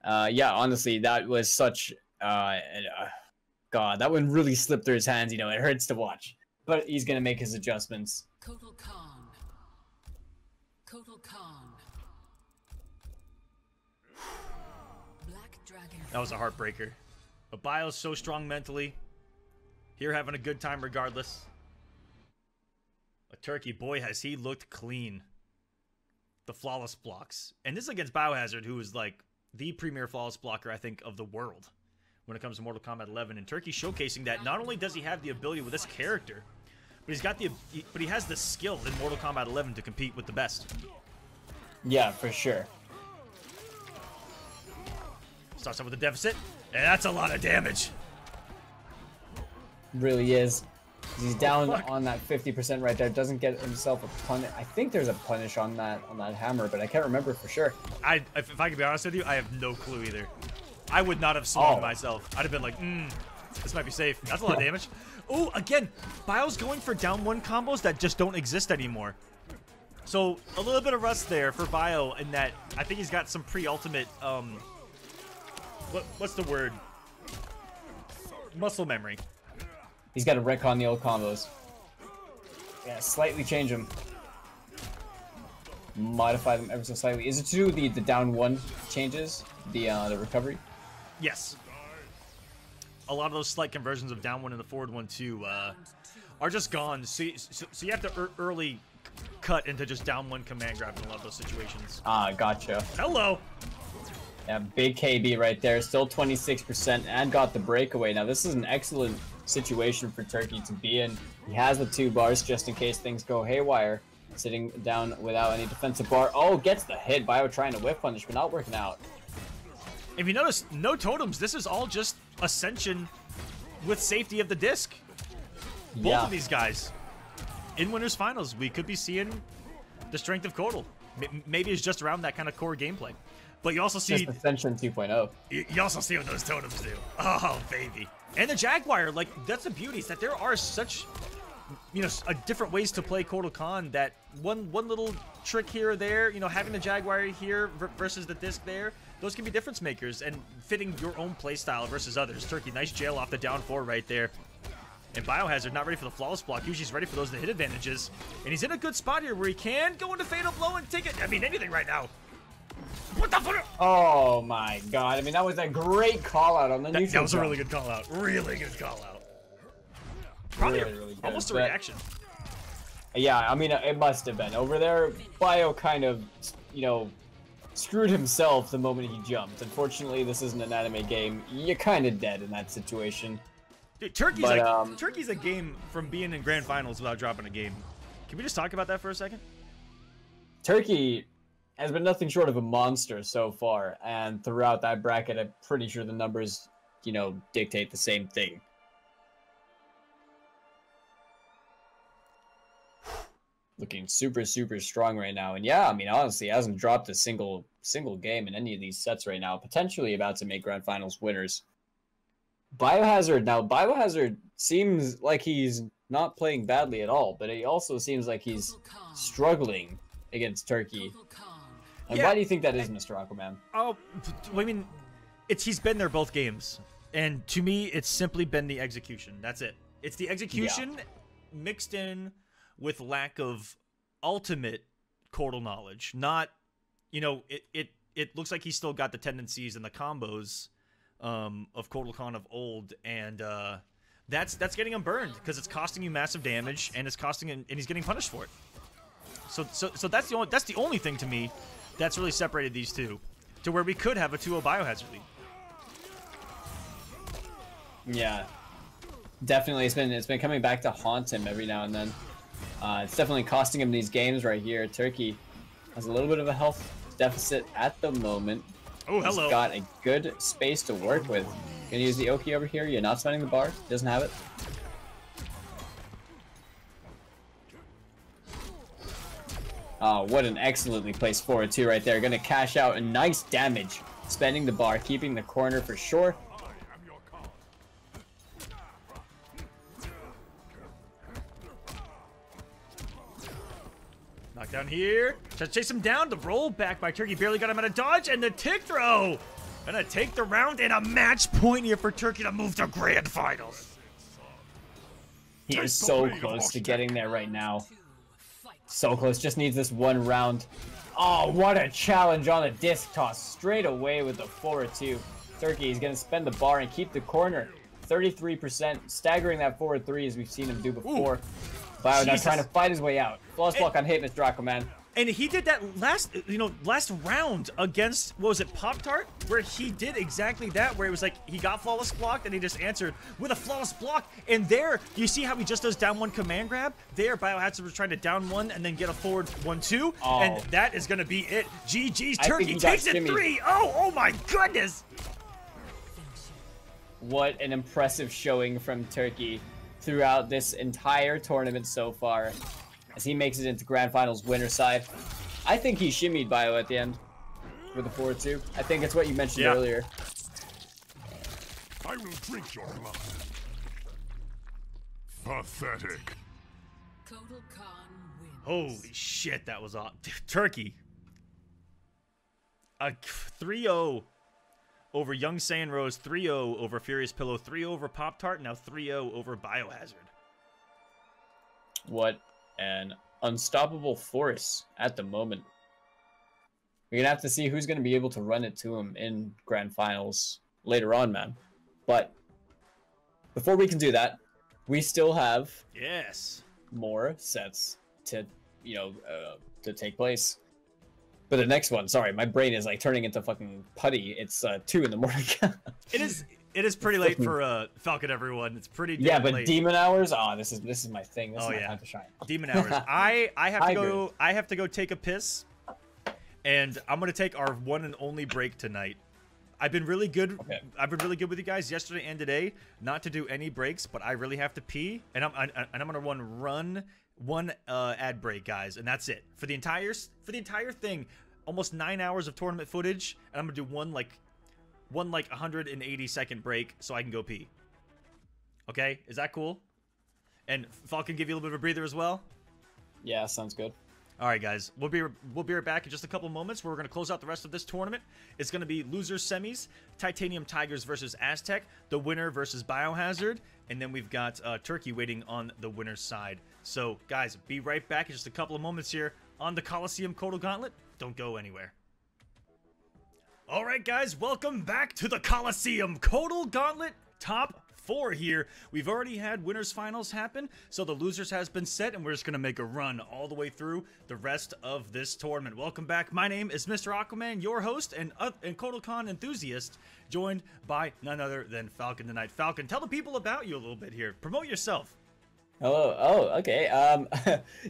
Speaker 2: Yeah, honestly, that was such... God, that one really slipped through his hands. It hurts to watch. But he's going to make his adjustments.
Speaker 3: Kotal Khan. Kotal Khan. Black Dragon.
Speaker 1: That was a heartbreaker. But Bio's so strong mentally. Here having a good time regardless. A Turkey, boy, has he looked clean. The flawless blocks. And this is against Biohazard, who is like the premier flawless blocker, I think, of the world when it comes to Mortal Kombat 11. And Turkey showcasing that not only does he have the ability with this character, but he has the skill in Mortal Kombat 11 to compete with the best.
Speaker 2: Yeah, for sure.
Speaker 1: Starts off with a deficit, and that's a lot of damage.
Speaker 2: Really is. He's down on that 50% right there. Doesn't get himself a punish. I think there's a punish on that hammer, but I can't remember for sure.
Speaker 1: If I can be honest with you, I have no clue either. I would not have swung myself. I'd have been like, this might be safe. That's a lot of damage. Oh, again, Bio's going for down one combos that just don't exist anymore. So a little bit of rust there for Bio in that I think he's got some pre-ultimate, what's the word? Muscle memory.
Speaker 2: He's got to retcon the old combos. Yeah, slightly change them. Modify them ever so slightly. Is it to do with the down one changes? The recovery?
Speaker 1: Yes. A lot of those slight conversions of down one and the forward one too are just gone. So you have to early cut into just down one command grab in a lot of those situations.
Speaker 2: Ah, gotcha.
Speaker 1: Hello.
Speaker 2: Yeah, big KB right there. Still 26% and got the breakaway. Now this is an excellent situation for Turkey to be in. He has the 2 bars just in case things go haywire. Sitting down without any defensive bar. Oh, gets the hit. Bio trying to whiff punish, but not working out.
Speaker 1: If you notice, no totems. This is all just Ascension with safety of the disc. Both of these guys. In Winners Finals, we could be seeing the strength of Kotal. Maybe it's just around that kind of core gameplay. But you also see...
Speaker 2: Just Ascension 2.0.
Speaker 1: You also see what those totems do. Oh, baby. And the Jaguar, like, that's the beauty, is that there are such, different ways to play Kotal Khan that one little trick here or there, having the Jaguar here versus the disc there, those can be difference makers and fitting your own playstyle versus others. Turkey, nice jail off the down 4 right there. And Biohazard not ready for the flawless block. Usually he's ready for those hit advantages. And he's in a good spot here where he can go into Fatal Blow and take it. I mean, anything right now. What the fuck?
Speaker 2: Oh my god. I mean, that was a great call out on the neutral.
Speaker 1: That was a really good call out. Really good call out. Probably really good, almost a reaction.
Speaker 2: Yeah, I mean, it must have been. Over there, Bio kind of, screwed himself the moment he jumped. Unfortunately, this isn't an anime game. You're kind of dead in that situation.
Speaker 1: Dude, Turkey's a game from being in grand finals without dropping a game. Can we just talk about that for a second?
Speaker 2: Turkey has been nothing short of a monster so far, and throughout that bracket, I'm pretty sure the numbers, dictate the same thing. Looking super, super strong right now, and yeah, I mean, honestly, hasn't dropped a single game in any of these sets right now. Potentially about to make grand finals winners. Biohazard seems like he's not playing badly at all, but he also seems like he's struggling against Turkey. And why do you think that is, Mr. Aquaman?
Speaker 1: Oh, I mean, he's been there both games. And to me, it's simply been the execution. That's it. It's the execution mixed in with lack of ultimate Kotal knowledge. Not, it looks like he's still got the tendencies and the combos of Kotal Khan of old. And that's getting him burned because it's costing you massive damage and it's costing him, and he's getting punished for it. So that's the only thing to me that's really separated these two to where we could have a 2-0 Biohazard lead.
Speaker 2: Yeah, definitely. It's been coming back to haunt him every now and then. It's definitely costing him these games right here. Turkey has a little bit of a health deficit at the moment.
Speaker 1: Oh, hello.
Speaker 2: He's got a good space to work with. Gonna use the Oki over here. You're not spending the bar. Doesn't have it. Oh, what an excellently placed forward 2 right there. Gonna cash out a nice damage. Spending the bar, keeping the corner for sure.
Speaker 1: Knockdown here. Tries to chase him down. The roll back by Turkey barely got him out of dodge. And the tick throw. Gonna take the round and a match point here for Turkey to move to grand finals.
Speaker 2: He is so close to getting there right now. So close, just needs this one round. Oh, what a challenge on the disc toss. Straight away with the forward 2. Turkey is going to spend the bar and keep the corner. 33%, staggering that forward 3 as we've seen him do before. Wow, now
Speaker 1: Jesus.
Speaker 2: trying to fight his way out. Flawless block on hit, Mr. Aquaman.
Speaker 1: And he did that last round against, what was it, Pop-Tart? Where he did exactly that, where it was like, he got flawless blocked, and he just answered with a flawless block. And there, you see how he just does down one command grab? There, Biohazard was trying to down one and then get a forward 1-2.
Speaker 2: Oh.
Speaker 1: And that is going to be it. GG's,
Speaker 2: I think
Speaker 1: Turkey
Speaker 2: he got
Speaker 1: takes it
Speaker 2: shimmied.
Speaker 1: 3. Oh my goodness.
Speaker 2: What an impressive showing from Turkey throughout this entire tournament so far, as he makes it into Grand Finals winner side. I think he shimmied Bio at the end with the 4-2. I think it's what you mentioned earlier.
Speaker 4: I will drink your blood. Pathetic.
Speaker 3: Kotal Khan wins.
Speaker 1: Holy shit, that was awesome. Turkey. A 3-0 over Young Saiyan Rose, 3-0 over Furious Pillow, 3-0 over Pop-Tart, now 3-0 over Biohazard.
Speaker 2: What an unstoppable force at the moment. We're gonna have to see who's gonna be able to run it to him in Grand Finals later on, man. But before we can do that, we still have more sets to, to take place. But the next one, sorry, my brain is like turning into fucking putty. It's 2 in the morning.
Speaker 1: It is pretty late for Falcon, everyone. It's pretty damn
Speaker 2: but
Speaker 1: late.
Speaker 2: Demon Hours, this is my thing. This is my
Speaker 1: yeah.
Speaker 2: time to shine.
Speaker 1: Demon Hours. I have to
Speaker 2: Agree.
Speaker 1: go. I have to go take a piss, and I'm gonna take our one and only break tonight. I've been really good.
Speaker 2: Okay.
Speaker 1: I've been really good with you guys yesterday and today, not to do any breaks, but I really have to pee, and I'm gonna run one ad break, guys, and that's it for the entire thing. Almost 9 hours of tournament footage, and I'm gonna do one 180-second break so I can go pee. Okay, is that cool? And Falcon give you a little bit of a breather as well.
Speaker 2: Yeah, sounds good.
Speaker 1: All right, guys, we'll be right back in just a couple moments where we're going to close out the rest of this tournament. It's going to be losers semis, Titanium Tigers versus Aztec, the winner versus Biohazard, and then we've got Turkey waiting on the winner's side. So, guys, be right back in just a couple of moments here on the Coliseum Kotal Gauntlet. Don't go anywhere. All right, guys, welcome back to the Coliseum Kotal Gauntlet Top 4 here. We've already had winners finals happen, so the losers has been set, and we're just going to make a run all the way through the rest of this tournament. Welcome back. My name is Mr. Aquaman, your host and Kotal Khan enthusiast, joined by none other than Falcon tonight. Falcon, tell the people about you a little bit here. Promote yourself.
Speaker 2: Oh, okay.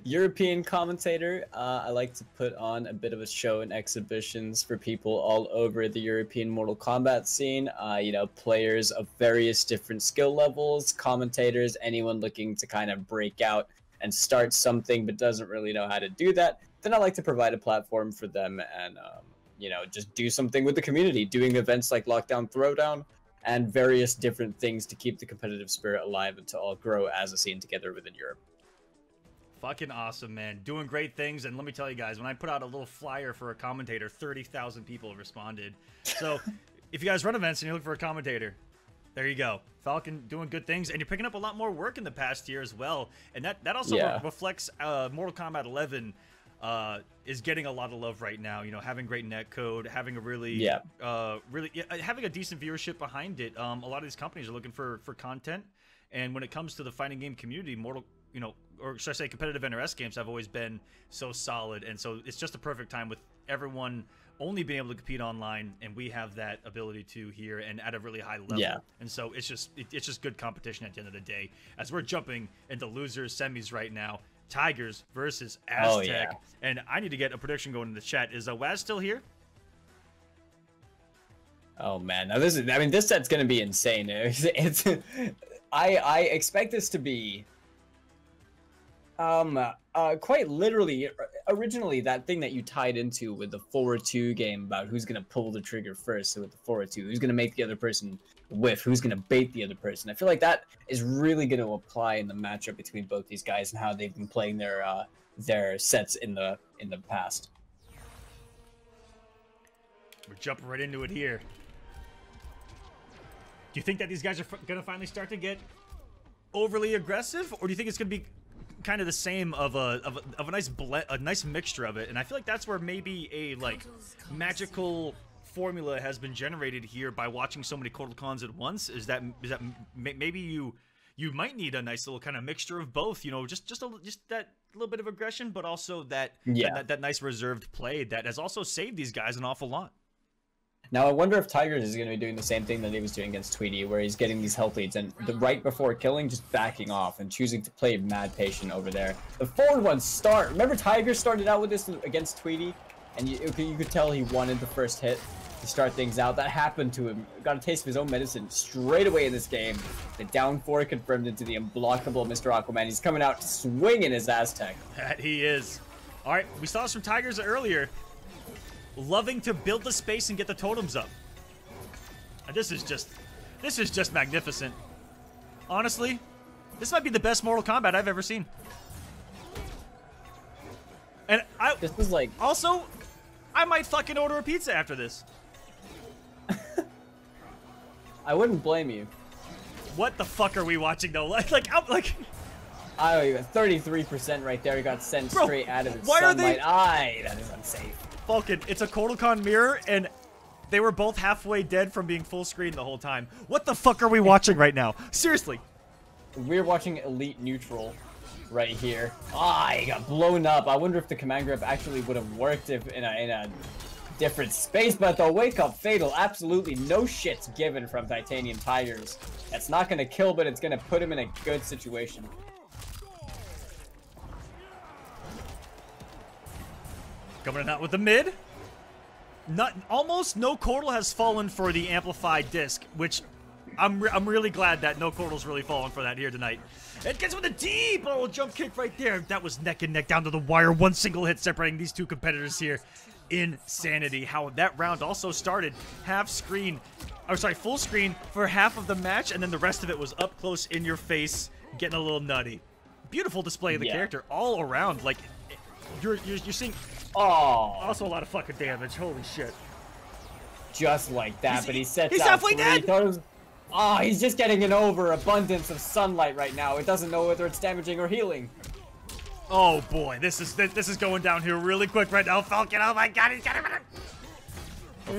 Speaker 2: European commentator. I like to put on a bit of a show and exhibitions for people all over the European Mortal Kombat scene. Players of various different skill levels, commentators, anyone looking to kind of break out and start something but doesn't really know how to do that. Then I like to provide a platform for them and, just do something with the community, doing events like Lockdown Throwdown, and various different things to keep the competitive spirit alive and to all grow as a scene together within Europe.
Speaker 1: Fucking awesome, man. Doing great things. And let me tell you guys, when I put out a little flyer for a commentator, 30,000 people responded. So if you guys run events and you're looking for a commentator, there you go. Falcon doing good things. And you're picking up a lot more work in the past year as well. And that also reflects Mortal Kombat 11 is getting a lot of love right now. Having great net code, having a really having a decent viewership behind it. A lot of these companies are looking for content, and when it comes to the fighting game community, or should I say competitive NRS games have always been so solid, and so it's just a perfect time with everyone only being able to compete online, and we have that ability to here and at a really high level.
Speaker 2: Yeah.
Speaker 1: And so it's just good competition at the end of the day. As we're jumping into losers semis right now, Tigers versus Aztec.
Speaker 2: Oh, yeah.
Speaker 1: And I need to get a prediction going in the chat. Is Waz still here?
Speaker 2: Oh man, now this set's gonna be insane. I expect this to be quite literally originally that thing that you tied into with the 4-2 game about who's gonna pull the trigger first. So with the 4-2, who's gonna make the other person whiff, who's gonna bait the other person. I feel like that is really gonna apply in the matchup between both these guys and how they've been playing their sets in the past.
Speaker 1: We're jumping right into it here. Do you think that these guys are gonna finally start to get overly aggressive, or do you think it's gonna be kind of the same of a nice a nice mixture of it? And I feel like that's where maybe a magical formula has been generated here by watching so many Kotal Khans at once. Is that maybe you you might need a nice little kind of mixture of both. You know, just that little bit of aggression, but also that that nice reserved play that has also saved these guys an awful lot.
Speaker 2: Now, I wonder if Tigers is going to be doing the same thing that he was doing against Tweedy, where he's getting these health leads and right before killing, just backing off and choosing to play mad patient over there. The forward one start. Remember, Tigers started out with this against Tweedy, and you could tell he wanted the first hit to start things out. That happened to him. Got a taste of his own medicine straight away in this game. The down 4 confirmed into the unblockable Mr. Aquaman. He's coming out swinging his Aztec.
Speaker 1: That he is. All right, we saw this from Tigers earlier. Loving to build the space and get the totems up. And this is just magnificent. Honestly, this might be the best Mortal Kombat I've ever seen. And
Speaker 2: this is like
Speaker 1: also, I might fucking order a pizza after this.
Speaker 2: I wouldn't blame you.
Speaker 1: What the fuck are we watching though? Like
Speaker 2: I don't even 33% right there. He got sent straight out of the sunlight. That is unsafe.
Speaker 1: Falcon, it's a Kotal Kahn mirror, and they were both halfway dead from being full screen the whole time. What the fuck are we watching right now? Seriously.
Speaker 2: We're watching Elite Neutral right here. He got blown up. I wonder if the command grip actually would have worked if in a different space, but the wake up fatal, absolutely no shits given from Titanium Tigers. That's not going to kill, but it's going to put him in a good situation.
Speaker 1: Coming out with the mid. Almost no Kotal has fallen for the amplified disc, which I'm really glad that no Kotal's really fallen for that here tonight. It gets with a deep jump kick right there. That was neck and neck down to the wire. One single hit separating these two competitors here. Insanity. How that round also started full screen for half of the match, and then the rest of it was up close in your face, getting a little nutty. Beautiful display of the character all around. Like you're seeing. Also a lot of fucking damage. Holy shit.
Speaker 2: Just like that, but he sets
Speaker 1: he's
Speaker 2: out
Speaker 1: halfway
Speaker 2: 3.
Speaker 1: dead.
Speaker 2: He's just getting an overabundance of sunlight right now. It doesn't know whether it's damaging or healing.
Speaker 1: Oh boy, this is going down here really quick right now, Falcon. Oh my god, he's got him.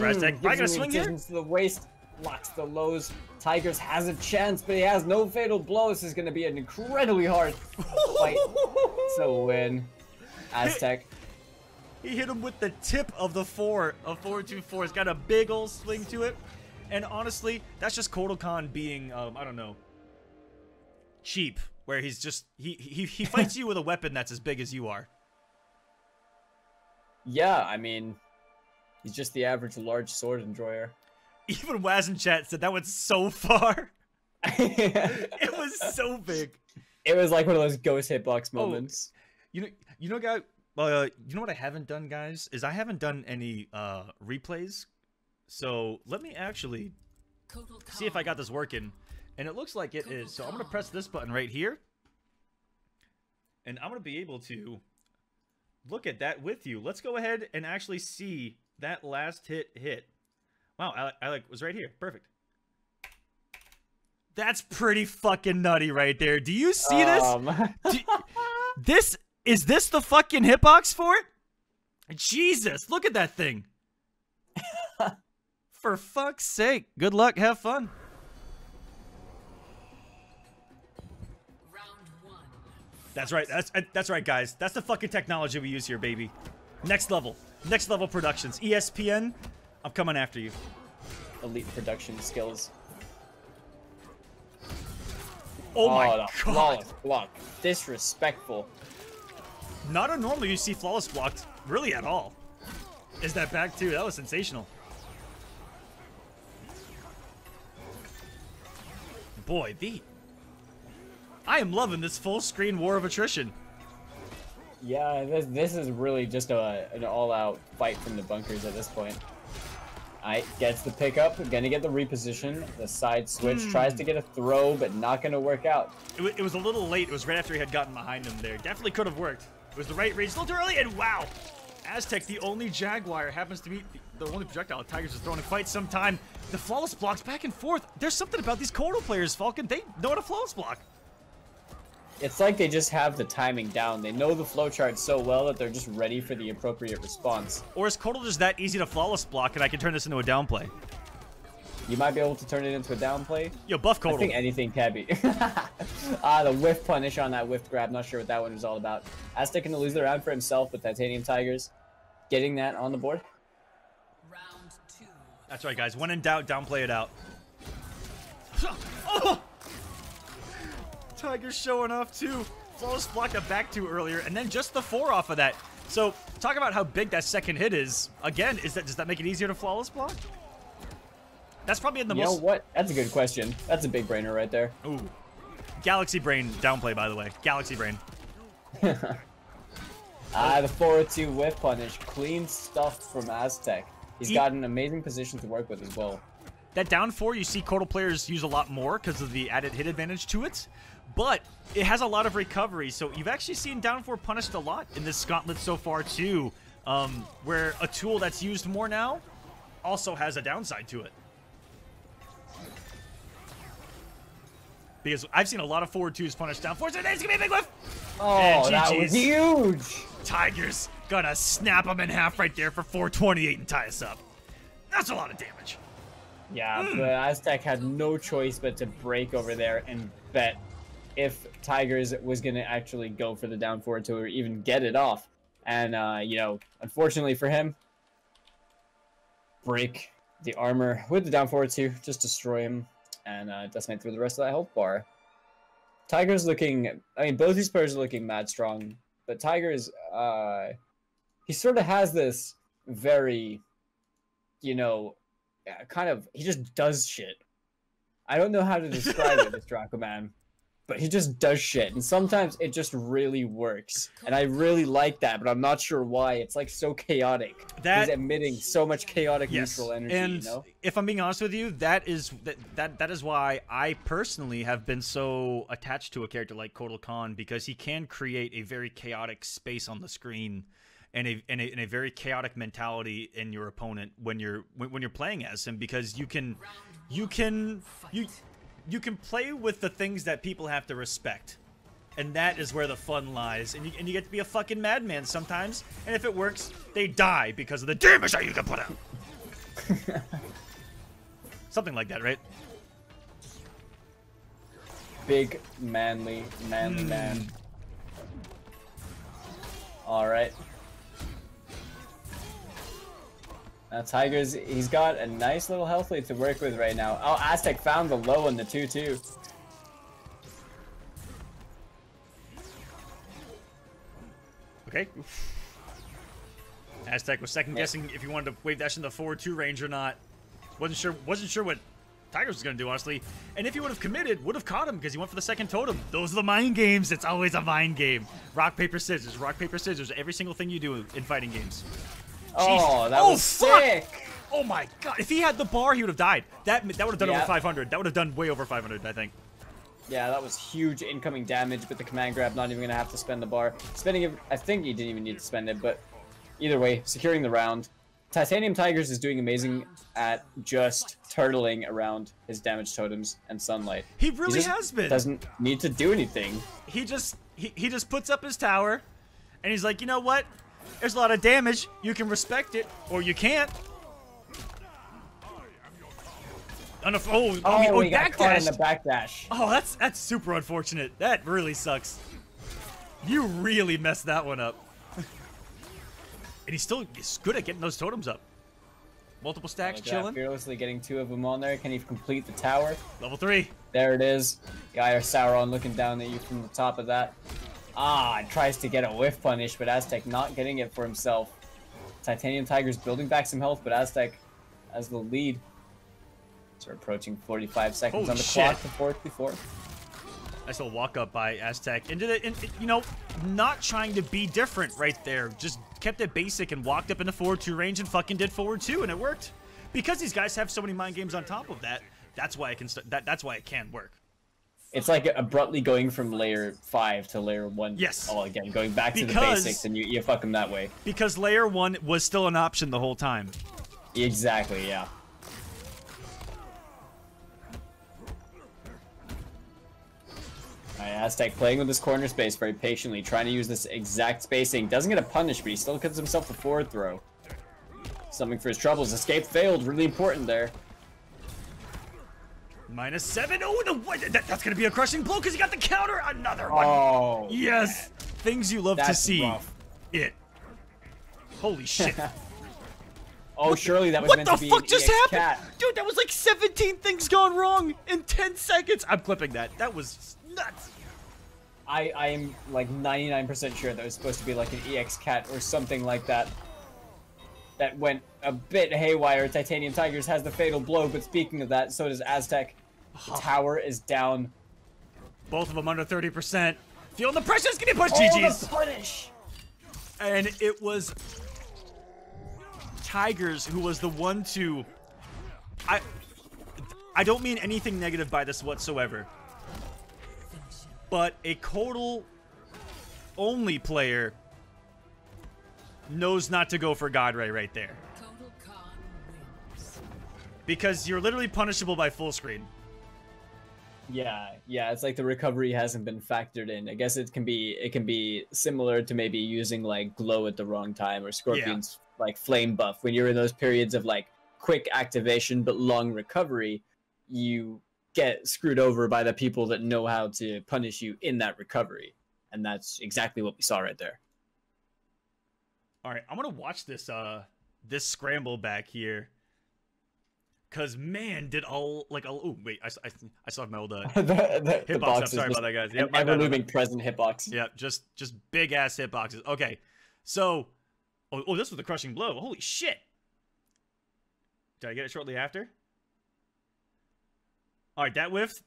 Speaker 1: Aztec, probably gonna swing here.
Speaker 2: To the waist, locks the lows. Tigers has a chance, but he has no fatal blow. This is going to be an incredibly hard fight to win. Aztec.
Speaker 1: He hit him with the tip of the 4-2-4. He's got a big old swing to it. And honestly, that's just Kotal Kahn being, I don't know, cheap. Where he's just, he fights you with a weapon that's as big as you are.
Speaker 2: Yeah, I mean, he's just the average large sword enjoyer.
Speaker 1: Even Waz in chat said that went so far. It was so big.
Speaker 2: It was like one of those ghost hitbox moments.
Speaker 1: You know, guy. You know what I haven't done, guys, is I haven't done any replays. So let me actually see if I got this working. And it looks like it is. So I'm going to press this button right here. And I'm going to be able to look at that with you. Let's go ahead and actually see that last hit. Wow, Alec was right here. Perfect. That's pretty fucking nutty right there. Do you see this? Is this the fucking hitbox for it? Jesus, look at that thing. For fuck's sake. Good luck. Have fun.
Speaker 3: Round 1.
Speaker 1: That's right. That's right, guys. That's the fucking technology we use here, baby. Next level. Next level productions. ESPN, I'm coming after you.
Speaker 2: Elite production skills.
Speaker 1: Oh my god.
Speaker 2: Flawless block. Disrespectful.
Speaker 1: Not a normal you see flawless blocked really at all. Is that back too? That was sensational. Boy, I am loving this full screen war of attrition.
Speaker 2: Yeah, this is really just an all-out fight from the bunkers at this point. Alright, gets the pickup, gonna get the reposition, the side switch, tries to get a throw, but not gonna work out.
Speaker 1: It was a little late. It was right after he had gotten behind him there. Definitely could have worked. It was the right read, still too early, and wow! Aztec, the only Jaguar, happens to be the only projectile Tigers has thrown in quite some time. The flawless blocks back and forth. There's something about these Kotal players, Falcon. They know how to flawless block.
Speaker 2: It's like they just have the timing down. They know the flowchart so well that they're just ready for the appropriate response.
Speaker 1: Or is Kotal just that easy to flawless block and I can turn this into a downplay?
Speaker 2: You might be able to turn it into a down play.
Speaker 1: Yo, buff
Speaker 2: I
Speaker 1: Kodal.
Speaker 2: think anything can be. The whiff punish on that whiff grab. Not sure what that one was all about. Aztec gonna lose the round for himself with Titanium Tigers getting that on the board.
Speaker 3: Round 2.
Speaker 1: That's right, guys. When in doubt, downplay it out. Oh! Tiger's showing off too. Flawless blocked a back two earlier, and then just the 4 off of that. So talk about how big that second hit is. Again, does that make it easier to flawless block? That's probably in the
Speaker 2: You know
Speaker 1: most.
Speaker 2: what? That's a good question. That's a big brainer right there.
Speaker 1: Ooh, Galaxy Brain downplay, by the way. Galaxy Brain.
Speaker 2: The 4-2 whiff punish. Clean stuff from Aztec. He's got an amazing position to work with as well.
Speaker 1: That down 4 you see Kodal players use a lot more because of the added hit advantage to it, but it has a lot of recovery, so you've actually seen down 4 punished a lot in this gauntlet so far too, where a tool that's used more now also has a downside to it. Because I've seen a lot of forward 2s punished down 4, so it's gonna be a big whiff!
Speaker 2: Oh,
Speaker 1: And
Speaker 2: that was
Speaker 1: GG's.
Speaker 2: huge!
Speaker 1: Tiger's gonna snap him in half right there for 428 and tie us up. That's a lot of damage.
Speaker 2: Yeah, but Aztec had no choice but to break over there and bet if Tigers was going to actually go for the down 4-2 or even get it off. And, you know, unfortunately for him, break the armor with the down 4-2, just destroy him, and decimate through the rest of that health bar. Tigers looking, I mean, both these players are looking mad strong, but Tigers, he sort of has this very, you know, kind of, he just does shit. I don't know how to describe it, Mr. Aquaman, but he just does shit, and sometimes it just really works, and I really like that, but I'm not sure why. It's like so chaotic. He's emitting so much chaotic neutral energy,
Speaker 1: and
Speaker 2: you know?
Speaker 1: if I'm being honest with you, that is why I personally have been so attached to a character like Kotal Khan, because he can create a very chaotic space on the screen and a very chaotic mentality in your opponent when you're playing as him, because you can play with the things that people have to respect, and that is where the fun lies. And you get to be a fucking madman sometimes, and if it works, they die because of the damage that you can put out. Something like that, right?
Speaker 2: Big, manly man. Alright. Now Tigers, he's got a nice little health lead to work with right now. Oh, Aztec found the low on the 2-2.
Speaker 1: Okay. Aztec was second guessing if you wanted to wave dash in the 4-2 range or not. Wasn't sure what Tigers was gonna do, honestly. And if he would have committed, would have caught him because he went for the second totem. Those are the mind games. It's always a mind game. Rock, paper, scissors. Rock, paper, scissors. Every single thing you do in fighting games.
Speaker 2: Oh, that was sick!
Speaker 1: Oh my god! If he had the bar, he would have died. That would have done
Speaker 2: Yeah.
Speaker 1: over 500. That would have done way over 500, I think.
Speaker 2: Yeah, that was huge incoming damage with the command grab. Not even gonna have to spend the bar. Spending it, I think he didn't even need to spend it, but either way, securing the round. Titanium Tigers is doing amazing at just turtling around his damage totems and sunlight.
Speaker 1: He really
Speaker 2: just
Speaker 1: has been.
Speaker 2: Doesn't need to do anything.
Speaker 1: He just puts up his tower, and he's like, you know what? There's a lot of damage. You can respect it, or you can't.
Speaker 2: He got caught in the backdash.
Speaker 1: Oh, that's super unfortunate. That really sucks. You really messed that one up. And he's good at getting those totems up. Multiple stacks, chilling.
Speaker 2: Fearlessly getting 2 of them on there. Can he complete the tower?
Speaker 1: Level 3.
Speaker 2: There it is. Gaia Sauron looking down at you from the top of that. Tries to get a whiff punish, but Aztec not getting it for himself. Titanium Tigers building back some health, but Aztec has the lead. So we're approaching 45 seconds on the clock to 4-4.
Speaker 1: Nice little walk up by Aztec. You know, not trying to be different right there. Just kept it basic and walked up in the 4-2 range and fucking did forward 2, and it worked. Because these guys have so many mind games on top of that, that's why it can that's why it can work.
Speaker 2: It's like abruptly going from layer 5 to layer 1.
Speaker 1: Yes.
Speaker 2: All again, going back to the basics, and you fuck them that way.
Speaker 1: Because layer 1 was still an option the whole time.
Speaker 2: Exactly, yeah. Alright, Aztec playing with this corner space very patiently, trying to use this exact spacing. Doesn't get a punish, but he still gets himself the forward throw. Something for his troubles. Escape failed, really important there.
Speaker 1: -7. Oh, that's going to be a crushing blow because he got the counter. Another one.
Speaker 2: Oh.
Speaker 1: Yes. Things you love to
Speaker 2: That's
Speaker 1: see.
Speaker 2: rough.
Speaker 1: It. Holy shit.
Speaker 2: Oh, surely that was
Speaker 1: What
Speaker 2: meant
Speaker 1: the
Speaker 2: to be
Speaker 1: fuck
Speaker 2: an
Speaker 1: just
Speaker 2: EX
Speaker 1: happened?
Speaker 2: cat.
Speaker 1: Dude, that was like 17 things gone wrong in 10 seconds. I'm clipping that. That was nuts.
Speaker 2: I'm like 99% sure that was supposed to be like an EX cat or something like that. That went a bit haywire. Titanium Tigers has the fatal blow, but speaking of that, so does Aztec. The tower is down.
Speaker 1: Both of them under 30%. Feeling the pressure. It's getting pushed.
Speaker 2: Oh,
Speaker 1: GG's.
Speaker 2: the punish!
Speaker 1: And it was Tigers who was the one to... I don't mean anything negative by this whatsoever. But a Kotal only player knows not to go for Godray right there.
Speaker 3: Total Khan wins.
Speaker 1: Because you're literally punishable by full screen.
Speaker 2: Yeah, it's like the recovery hasn't been factored in. I guess it can be similar to maybe using like glow at the wrong time or Scorpion's like flame buff. When you're in those periods of like quick activation but long recovery, you get screwed over by the people that know how to punish you in that recovery. And that's exactly what we saw right there.
Speaker 1: All right, I'm going to watch this this scramble back here. Cause man, did all like oh wait, I still have my old
Speaker 2: the
Speaker 1: hitbox
Speaker 2: box
Speaker 1: up.
Speaker 2: is
Speaker 1: Sorry
Speaker 2: just
Speaker 1: about that, guys.
Speaker 2: an
Speaker 1: Yep, my bad.
Speaker 2: ever-moving present hitbox.
Speaker 1: Yeah, just big ass hitboxes. Okay, so oh, this was the crushing blow. Holy shit! Did I get it shortly after? All right, that whiffed,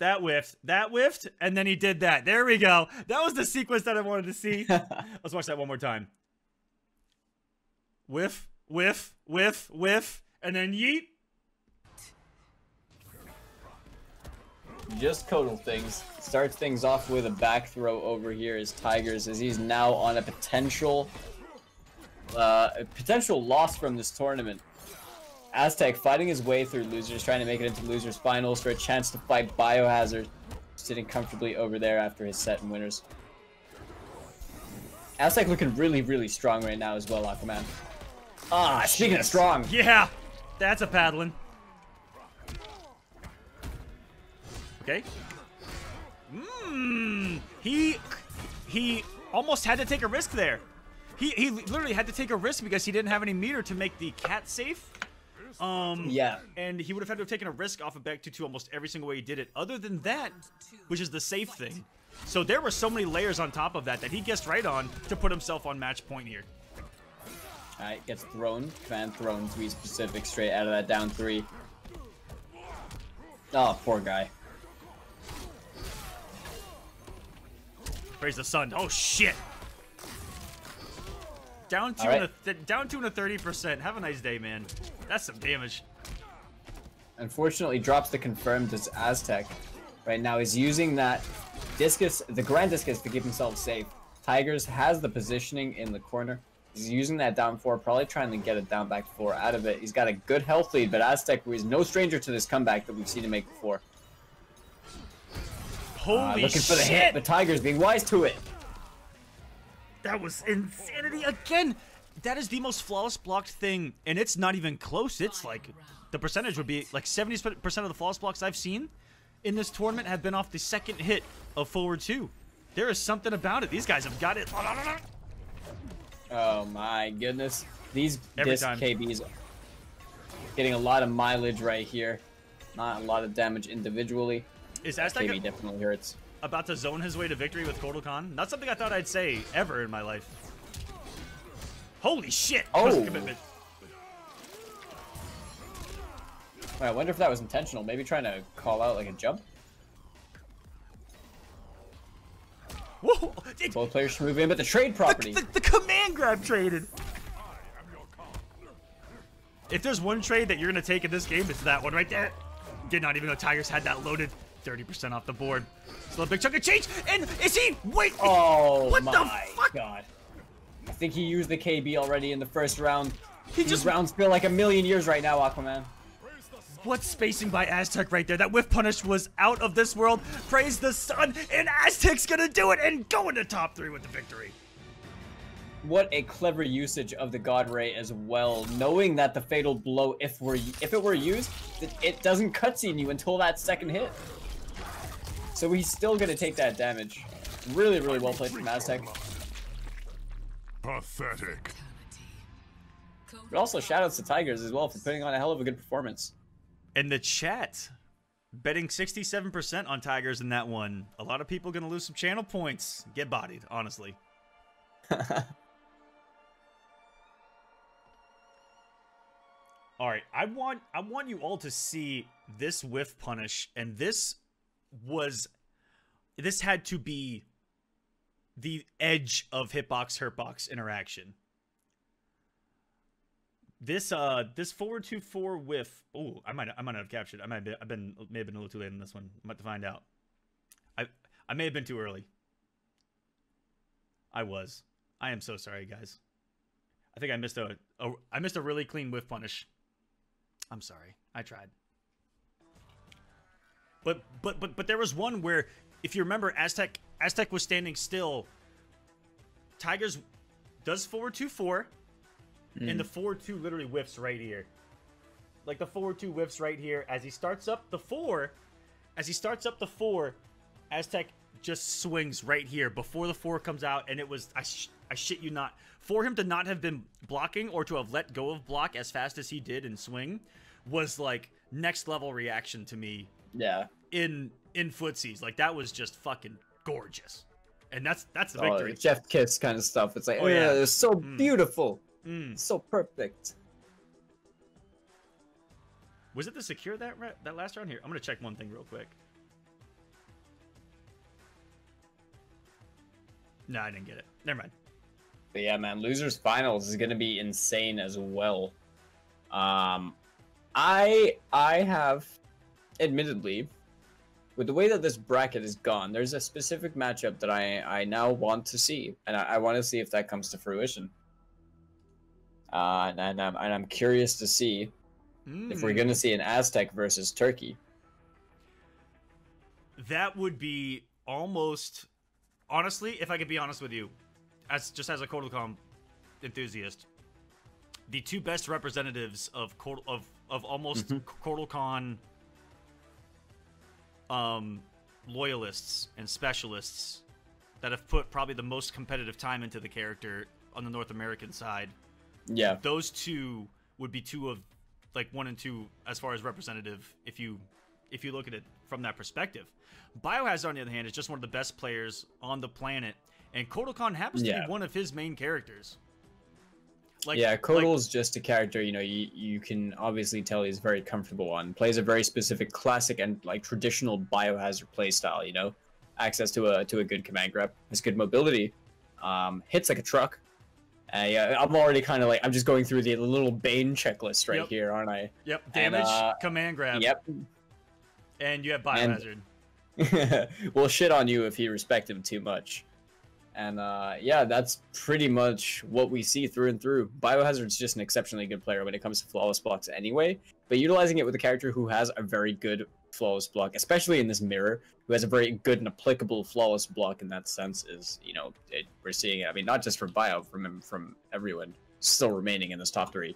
Speaker 1: and then he did that. There we go. That was the sequence that I wanted to see. Let's watch that one more time. Whiff, whiff, whiff, whiff, and then yeet.
Speaker 2: Just Kotal things. Starts things off with a back throw over here as Tigers, as he's now on a potential loss from this tournament. Aztec fighting his way through losers, trying to make it into losers finals for a chance to fight Biohazard, sitting comfortably over there after his set in winners. Aztec looking really, really strong right now as well, Aquaman. Ah, speaking of strong.
Speaker 1: Yeah, that's a paddling. Okay. He almost had to take a risk there. He literally had to take a risk because he didn't have any meter to make the cat safe.
Speaker 2: Yeah.
Speaker 1: And he would have had to have taken a risk off of back 2-2 almost every single way he did it, other than that, which is the safe thing. So there were so many layers on top of that he guessed right on to put himself on match point here.
Speaker 2: Alright, gets thrown. Command thrown to be specific, straight out of that down 3. Oh, poor guy.
Speaker 1: Praise the sun. Oh shit. Down two
Speaker 2: Right.
Speaker 1: down 2 and a 30%. Have a nice day, man. That's some damage.
Speaker 2: Unfortunately, drops the confirmed as Aztec. Right now, he's using that discus, the Grand Discus, to keep himself safe. Tigers has the positioning in the corner. He's using that down 4, probably trying to get a down back 4 out of it. He's got a good health lead, but Aztec is no stranger to this comeback that we've seen him make before.
Speaker 1: Holy
Speaker 2: looking for the
Speaker 1: shit.
Speaker 2: hit, but Tigers being wise to it.
Speaker 1: That was insanity again. That is the most flawless blocked thing, and it's not even close. It's like the percentage would be like 70% of the flawless blocks I've seen in this tournament have been off the second hit of forward 2. There is something about it. These guys have got it.
Speaker 2: Oh my goodness. These
Speaker 1: Every
Speaker 2: disc
Speaker 1: time.
Speaker 2: KBs getting a lot of mileage right here. Not a lot of damage individually.
Speaker 1: Is Aztec
Speaker 2: KB definitely hurts.
Speaker 1: about to zone his way to victory with Kotal Khan? Not something I thought I'd say ever in my life. Holy shit!
Speaker 2: Oh.
Speaker 1: Trust commitment.
Speaker 2: Wait, I wonder if that was intentional. Maybe trying to call out like a jump.
Speaker 1: Whoa!
Speaker 2: Both players should move in, but the trade property.
Speaker 1: The command grab traded. If there's one trade that you're gonna take in this game, it's that one right there. Did not even know Tigers had that loaded. 30% off the board. Still a big chunk of change. And is he? Wait.
Speaker 2: Oh
Speaker 1: what
Speaker 2: my
Speaker 1: the fuck?
Speaker 2: god. I think he used the KB already in the first round.
Speaker 1: He
Speaker 2: These
Speaker 1: just
Speaker 2: rounds feel like a million years right now, Aquaman.
Speaker 1: What spacing by Aztec right there? That whiff punish was out of this world. Praise the sun, and Aztec's gonna do it and go into top 3 with the victory.
Speaker 2: what a clever usage of the God Ray as well, knowing that the Fatal Blow, if it were used, it doesn't cutscene you until that second hit. So he's still gonna take that damage. Really, really well played from Aztec.
Speaker 4: Pathetic.
Speaker 2: But also shoutouts to Tigers as well for putting on a hell of a good performance.
Speaker 1: And the chat betting 67% on Tigers in that one. A lot of people gonna lose some channel points. Get bodied, honestly. All right, I want you all to see this whiff punish, and this had to be the edge of hitbox hurtbox interaction. This forward 2-4 whiff. Oh, I might not have captured. May have been a little too late in this one. I'm about to find out. I may have been too early. I was. I am so sorry, guys. I think I missed a really clean whiff punish. I'm sorry. I tried. But there was one where, if you remember, Aztec was standing still. Tigers does forward 2-4, and the forward 2 literally whiffs right here. Like the forward 2 whiffs right here as he starts up the 4. Aztec just swings right here before the 4 comes out, and it was, I shit you not, for him to not have been blocking or to have let go of block as fast as he did and swing was like next level reaction to me.
Speaker 2: Yeah.
Speaker 1: In footsies, like that was just fucking gorgeous, and that's the victory.
Speaker 2: Jeff Kiss kind of stuff. It's like, oh yeah, it's so beautiful, so perfect.
Speaker 1: Was it to secure that last round here? I'm gonna check one thing real quick. No, I didn't get it. Never mind.
Speaker 2: But yeah, man, losers finals is gonna be insane as well. I have, admittedly, with the way that this bracket is gone, there's a specific matchup that I now want to see, and I want to see if that comes to fruition. And I'm curious to see if we're gonna see an Aztec versus Turkey.
Speaker 1: That would be almost, honestly, if I could be honest with you, as a Kotal enthusiast, the two best representatives of almost Kotal Kahn loyalists and specialists that have put probably the most competitive time into the character on the North American side.
Speaker 2: Yeah,
Speaker 1: those two would be two of like 1 and 2 as far as representative if you look at it from that perspective. Biohazard, on the other hand, is just one of the best players on the planet, and Kotal Kahn happens to be one of his main characters. Like, yeah,
Speaker 2: Kotal's just a character, you know, you can obviously tell he's very comfortable on. Plays a very specific classic and like traditional Biohazard playstyle, you know. Access to a good command grab, has good mobility, hits like a truck. Yeah, I'm already kind of like, I'm just going through the little Bane checklist right here, aren't I?
Speaker 1: Yep, damage, command grab.
Speaker 2: Yep.
Speaker 1: And you have Biohazard.
Speaker 2: We'll shit on you if you respect him too much. And yeah, that's pretty much what we see through and through. Biohazard's just an exceptionally good player when it comes to flawless blocks anyway, but utilizing it with a character who has a very good flawless block, especially in this mirror, who has a very good and applicable flawless block in that sense, is, you know, we're seeing it. I mean, not just from Bio, from everyone still remaining in this top 3.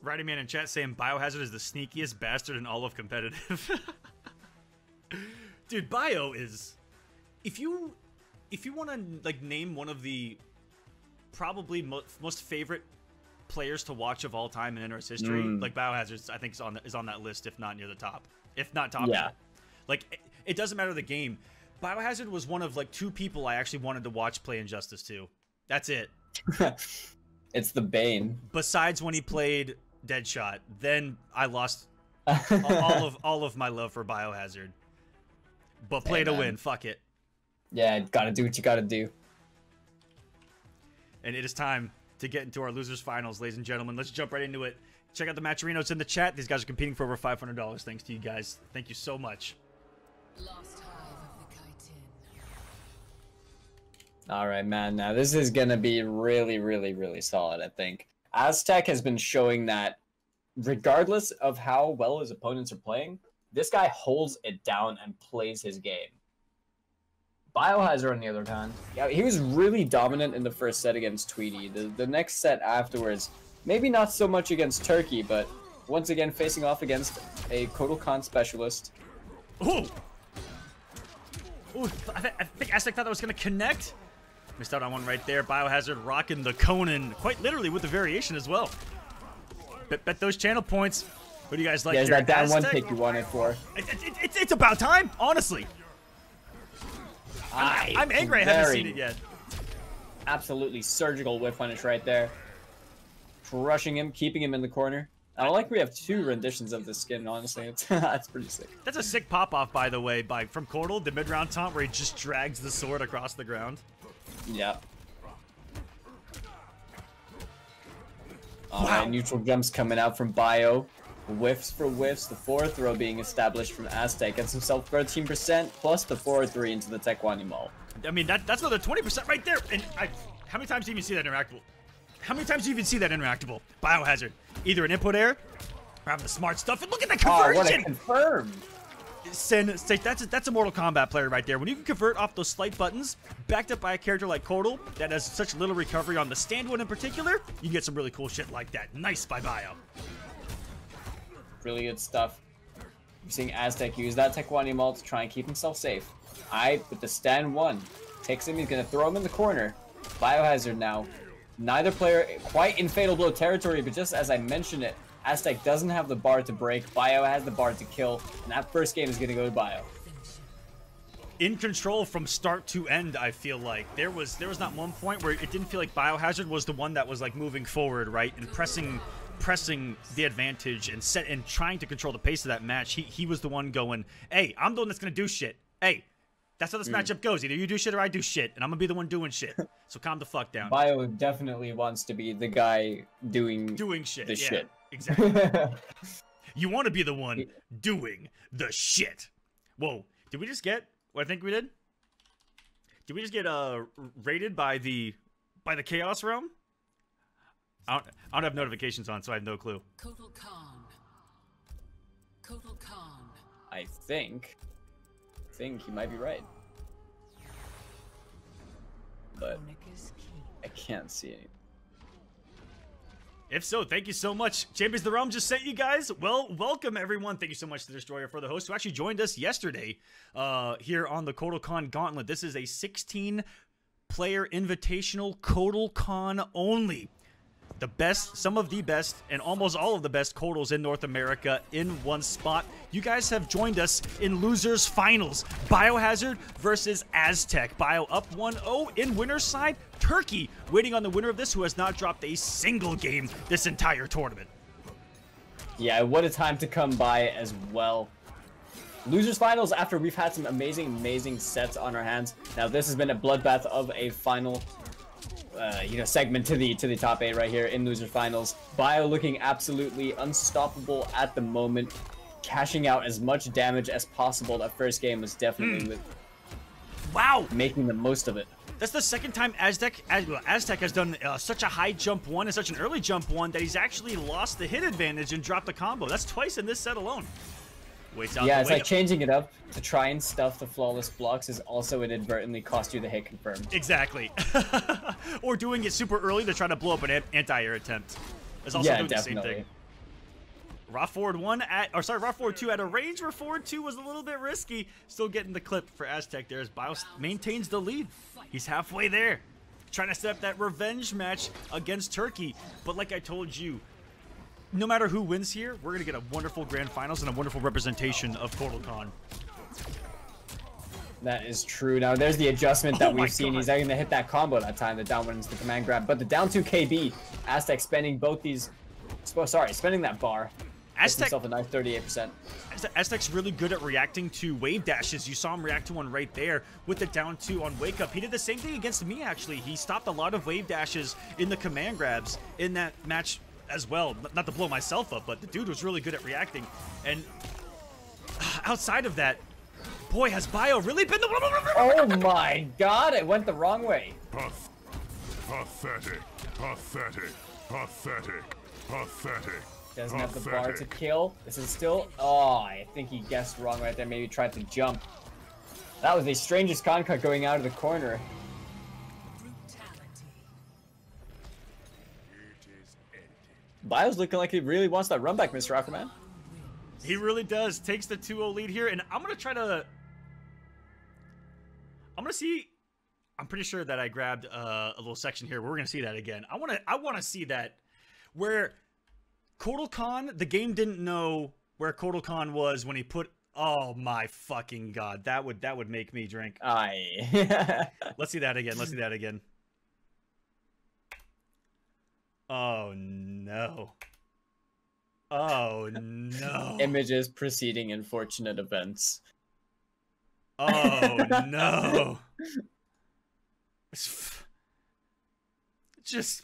Speaker 1: Writing Man in chat saying Biohazard is the sneakiest bastard in all of competitive. Dude, Bio is, if you want to like name one of the probably most favorite players to watch of all time in NRS history, like Biohazard, I think is on that list, if not near the top, if not top.
Speaker 2: Yeah.
Speaker 1: Like it doesn't matter the game. Biohazard was one of like 2 people I actually wanted to watch play Injustice 2. That's it.
Speaker 2: It's the Bane.
Speaker 1: Besides when he played Deadshot, then I lost all of my love for Biohazard. But play to win, fuck it.
Speaker 2: Yeah, gotta do what you gotta do.
Speaker 1: And it is time to get into our losers finals, ladies and gentlemen. Let's jump right into it. Check out the matcherinos in the chat. These guys are competing for over $500. Thanks to you guys. Thank you so much.
Speaker 3: Lost hive of the chitin.
Speaker 2: All right, man. Now this is gonna be really, really, really solid, I think. Aztec has been showing that regardless of how well his opponents are playing, this guy holds it down and plays his game. Biohazard, on the other hand, yeah, he was really dominant in the first set against Tweedy. The next set afterwards, maybe not so much against Turkey, but once again facing off against a Kotal Khan specialist.
Speaker 1: Ooh! Ooh, I think Aztec thought that was going to connect. Missed out on one right there. Biohazard rocking the Conan, quite literally with the variation as well. Bet those channel points. Who do you guys like?
Speaker 2: There's
Speaker 1: here?
Speaker 2: that down one
Speaker 1: Aztec?
Speaker 2: pick you wanted for.
Speaker 1: It's about time, honestly. I'm angry I haven't seen it yet.
Speaker 2: Absolutely surgical whip punish right there. Crushing him, keeping him in the corner. I don't like we have two renditions of this skin, honestly. That's pretty sick.
Speaker 1: That's a sick pop-off, by the way, from Cordal, the mid-round taunt where he just drags the sword across the ground.
Speaker 2: Yeah.
Speaker 1: Wow.
Speaker 2: Alright, neutral jumps coming out from Bio. Whiffs for whiffs. The forward throw being established from Aztec. Gets himself 13% plus the forward 3 into the Tekwani Maul.
Speaker 1: I mean, that's another 20% right there. And how many times do you even see that interactable? How many times do you even see that interactable? Biohazard. Either an input air or having the smart stuff. And look at the conversion!
Speaker 2: Oh, what a confirm!
Speaker 1: That's a Mortal Kombat player right there. When you can convert off those slight buttons, backed up by a character like Cordal that has such little recovery on the stand one in particular, you can get some really cool shit like that. Nice by Bio.
Speaker 2: Really good stuff. We're seeing Aztec use that Tekwani Maul to try and keep himself safe. With the stand 1. Takes him, he's gonna throw him in the corner. Biohazard now. Neither player quite in Fatal Blow territory, but just as I mentioned it, Aztec doesn't have the bar to break. Bio has the bar to kill, and that first game is gonna go to Bio.
Speaker 1: In control from start to end, I feel like. There was not one point where it didn't feel like Biohazard was the one that was like moving forward, right? And pressing the advantage and trying to control the pace of that match. He was the one going, hey, I'm the one that's gonna do shit. Hey, that's how this matchup goes. Either you do shit or I do shit, and I'm gonna be the one doing shit. So calm the fuck down.
Speaker 2: Bio definitely wants to be the guy doing
Speaker 1: shit.
Speaker 2: the shit.
Speaker 1: Exactly. You want to be the one doing the shit. Whoa, did we just get what I think we did? Did we just get raided by the Chaos Realm? I don't have notifications on, so I have no clue.
Speaker 3: Kotal Khan. Kotal Khan.
Speaker 2: I think you might be right. But I can't see any.
Speaker 1: If so, thank you so much. Champions of the Realm just sent you guys. Well, welcome everyone. Thank you so much to Destroyer for the host who actually joined us yesterday here on the Kotal Khan Gauntlet. This is a 16-player invitational Kotal Khan only. The best, some of the best, and almost all of the best Kotals in North America in one spot. You guys have joined us in Losers Finals. Biohazard versus Aztec. Bio up 1-0 in winner's side. Turkey waiting on the winner of this, who has not dropped a single game this entire tournament.
Speaker 2: Yeah, what a time to come by as well. Losers Finals after we've had some amazing sets on our hands. Now this has been a bloodbath of a final segment to the top 8 right here in Loser Finals. Bio looking absolutely unstoppable at the moment, cashing out as much damage as possible. That first game was definitely making the most of it.
Speaker 1: That's the second time Aztec has done such a high jump one and such an early jump one that he's actually lost the hit advantage and dropped the combo. That's twice in this set alone.
Speaker 2: Yeah, it's like changing it up to try and stuff the flawless blocks is also inadvertently cost you the hit confirmed.
Speaker 1: Exactly. Or doing it super early to try to blow up an anti-air attempt. Is also doing the same thing. Raw forward 2 at a range where forward 2 was a little bit risky. Still getting the clip for Aztec there as Bio maintains the lead. He's halfway there. Trying to set up that revenge match against Turkey. But like I told you, no matter who wins here, we're going to get a wonderful grand finals and a wonderful representation of Kotal Khan.
Speaker 2: That is true. Now, there's the adjustment that we've seen. He's going to hit that combo that time. The down one into the command grab. But the down 2 KB, Aztec spending both these... spending that bar.
Speaker 1: Aztec
Speaker 2: himself a nice 38%.
Speaker 1: Aztec's really good at reacting to wave dashes. You saw him react to one right there with the down 2 on Wake Up. He did the same thing against me, actually. He stopped a lot of wave dashes in the command grabs in that match as well. Not to blow myself up, but the dude was really good at reacting. And outside of that, boy, has Bio really been the...
Speaker 2: Oh my god, it went the wrong way.
Speaker 4: Pathetic.
Speaker 2: Doesn't have the bar to kill. This is still... Oh, I think he guessed wrong right there. Maybe tried to jump. That was the strangest con cut going out of the corner.
Speaker 3: Brutality.
Speaker 4: It is ended.
Speaker 2: Bio's looking like he really wants that run back, Mr. Aquaman.
Speaker 1: He really does. Takes the 2-0 lead here, and I'm gonna try to. I'm gonna see. I'm pretty sure that I grabbed a little section here. We're gonna see that again. I wanna see that where Kotal Khan, the game didn't know where Kotal Khan was when he put. Oh my fucking god, that would make me drink.
Speaker 2: Aye.
Speaker 1: Let's see that again. Let's see that again. Oh no. Oh no.
Speaker 2: Images preceding unfortunate events.
Speaker 1: Oh no. Just.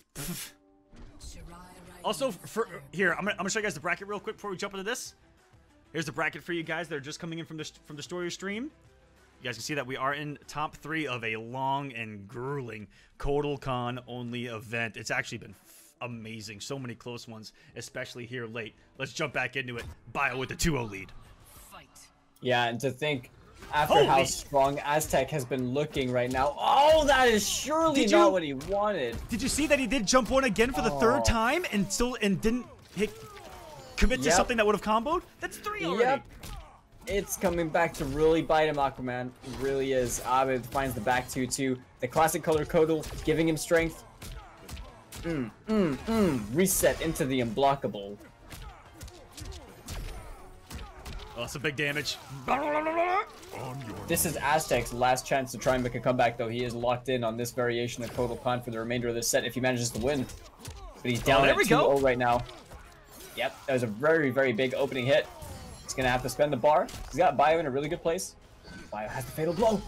Speaker 1: Also, for here, I'm gonna show you guys the bracket real quick before we jump into this. Here's the bracket for you guys that are just coming in from the story stream. You guys can see that we are in top 3 of a long and grueling Kotal Khan only event. It's actually been amazing. So many close ones, especially here late. Let's jump back into it. Bio with the 2-0 lead.
Speaker 3: Fight.
Speaker 2: Yeah, and to think, after how
Speaker 1: Holy-
Speaker 2: strong Aztec has been looking right now, oh, that is surely not what he wanted.
Speaker 1: Did you see that he did jump one again for the 3rd time and didn't commit to
Speaker 2: Yep.
Speaker 1: something that would have comboed? That's 3 already.
Speaker 2: Yep. It's coming back to really bite him, Aquaman. It really is. Abed finds the back 2-2. The classic color Kotal giving him strength. Reset into the unblockable.
Speaker 1: Oh, some big damage.
Speaker 4: On your
Speaker 2: This is Aztec's last chance to try and make a comeback, though. He is locked in on this variation of Kotal Khan for the remainder of this set if he manages to win. But he's down
Speaker 1: there
Speaker 2: at
Speaker 1: we go.
Speaker 2: 2-0 right now. Yep, that was a very, very big opening hit. He's gonna have to spend the bar. He's got Bio in a really good place. Bio has the fatal blow.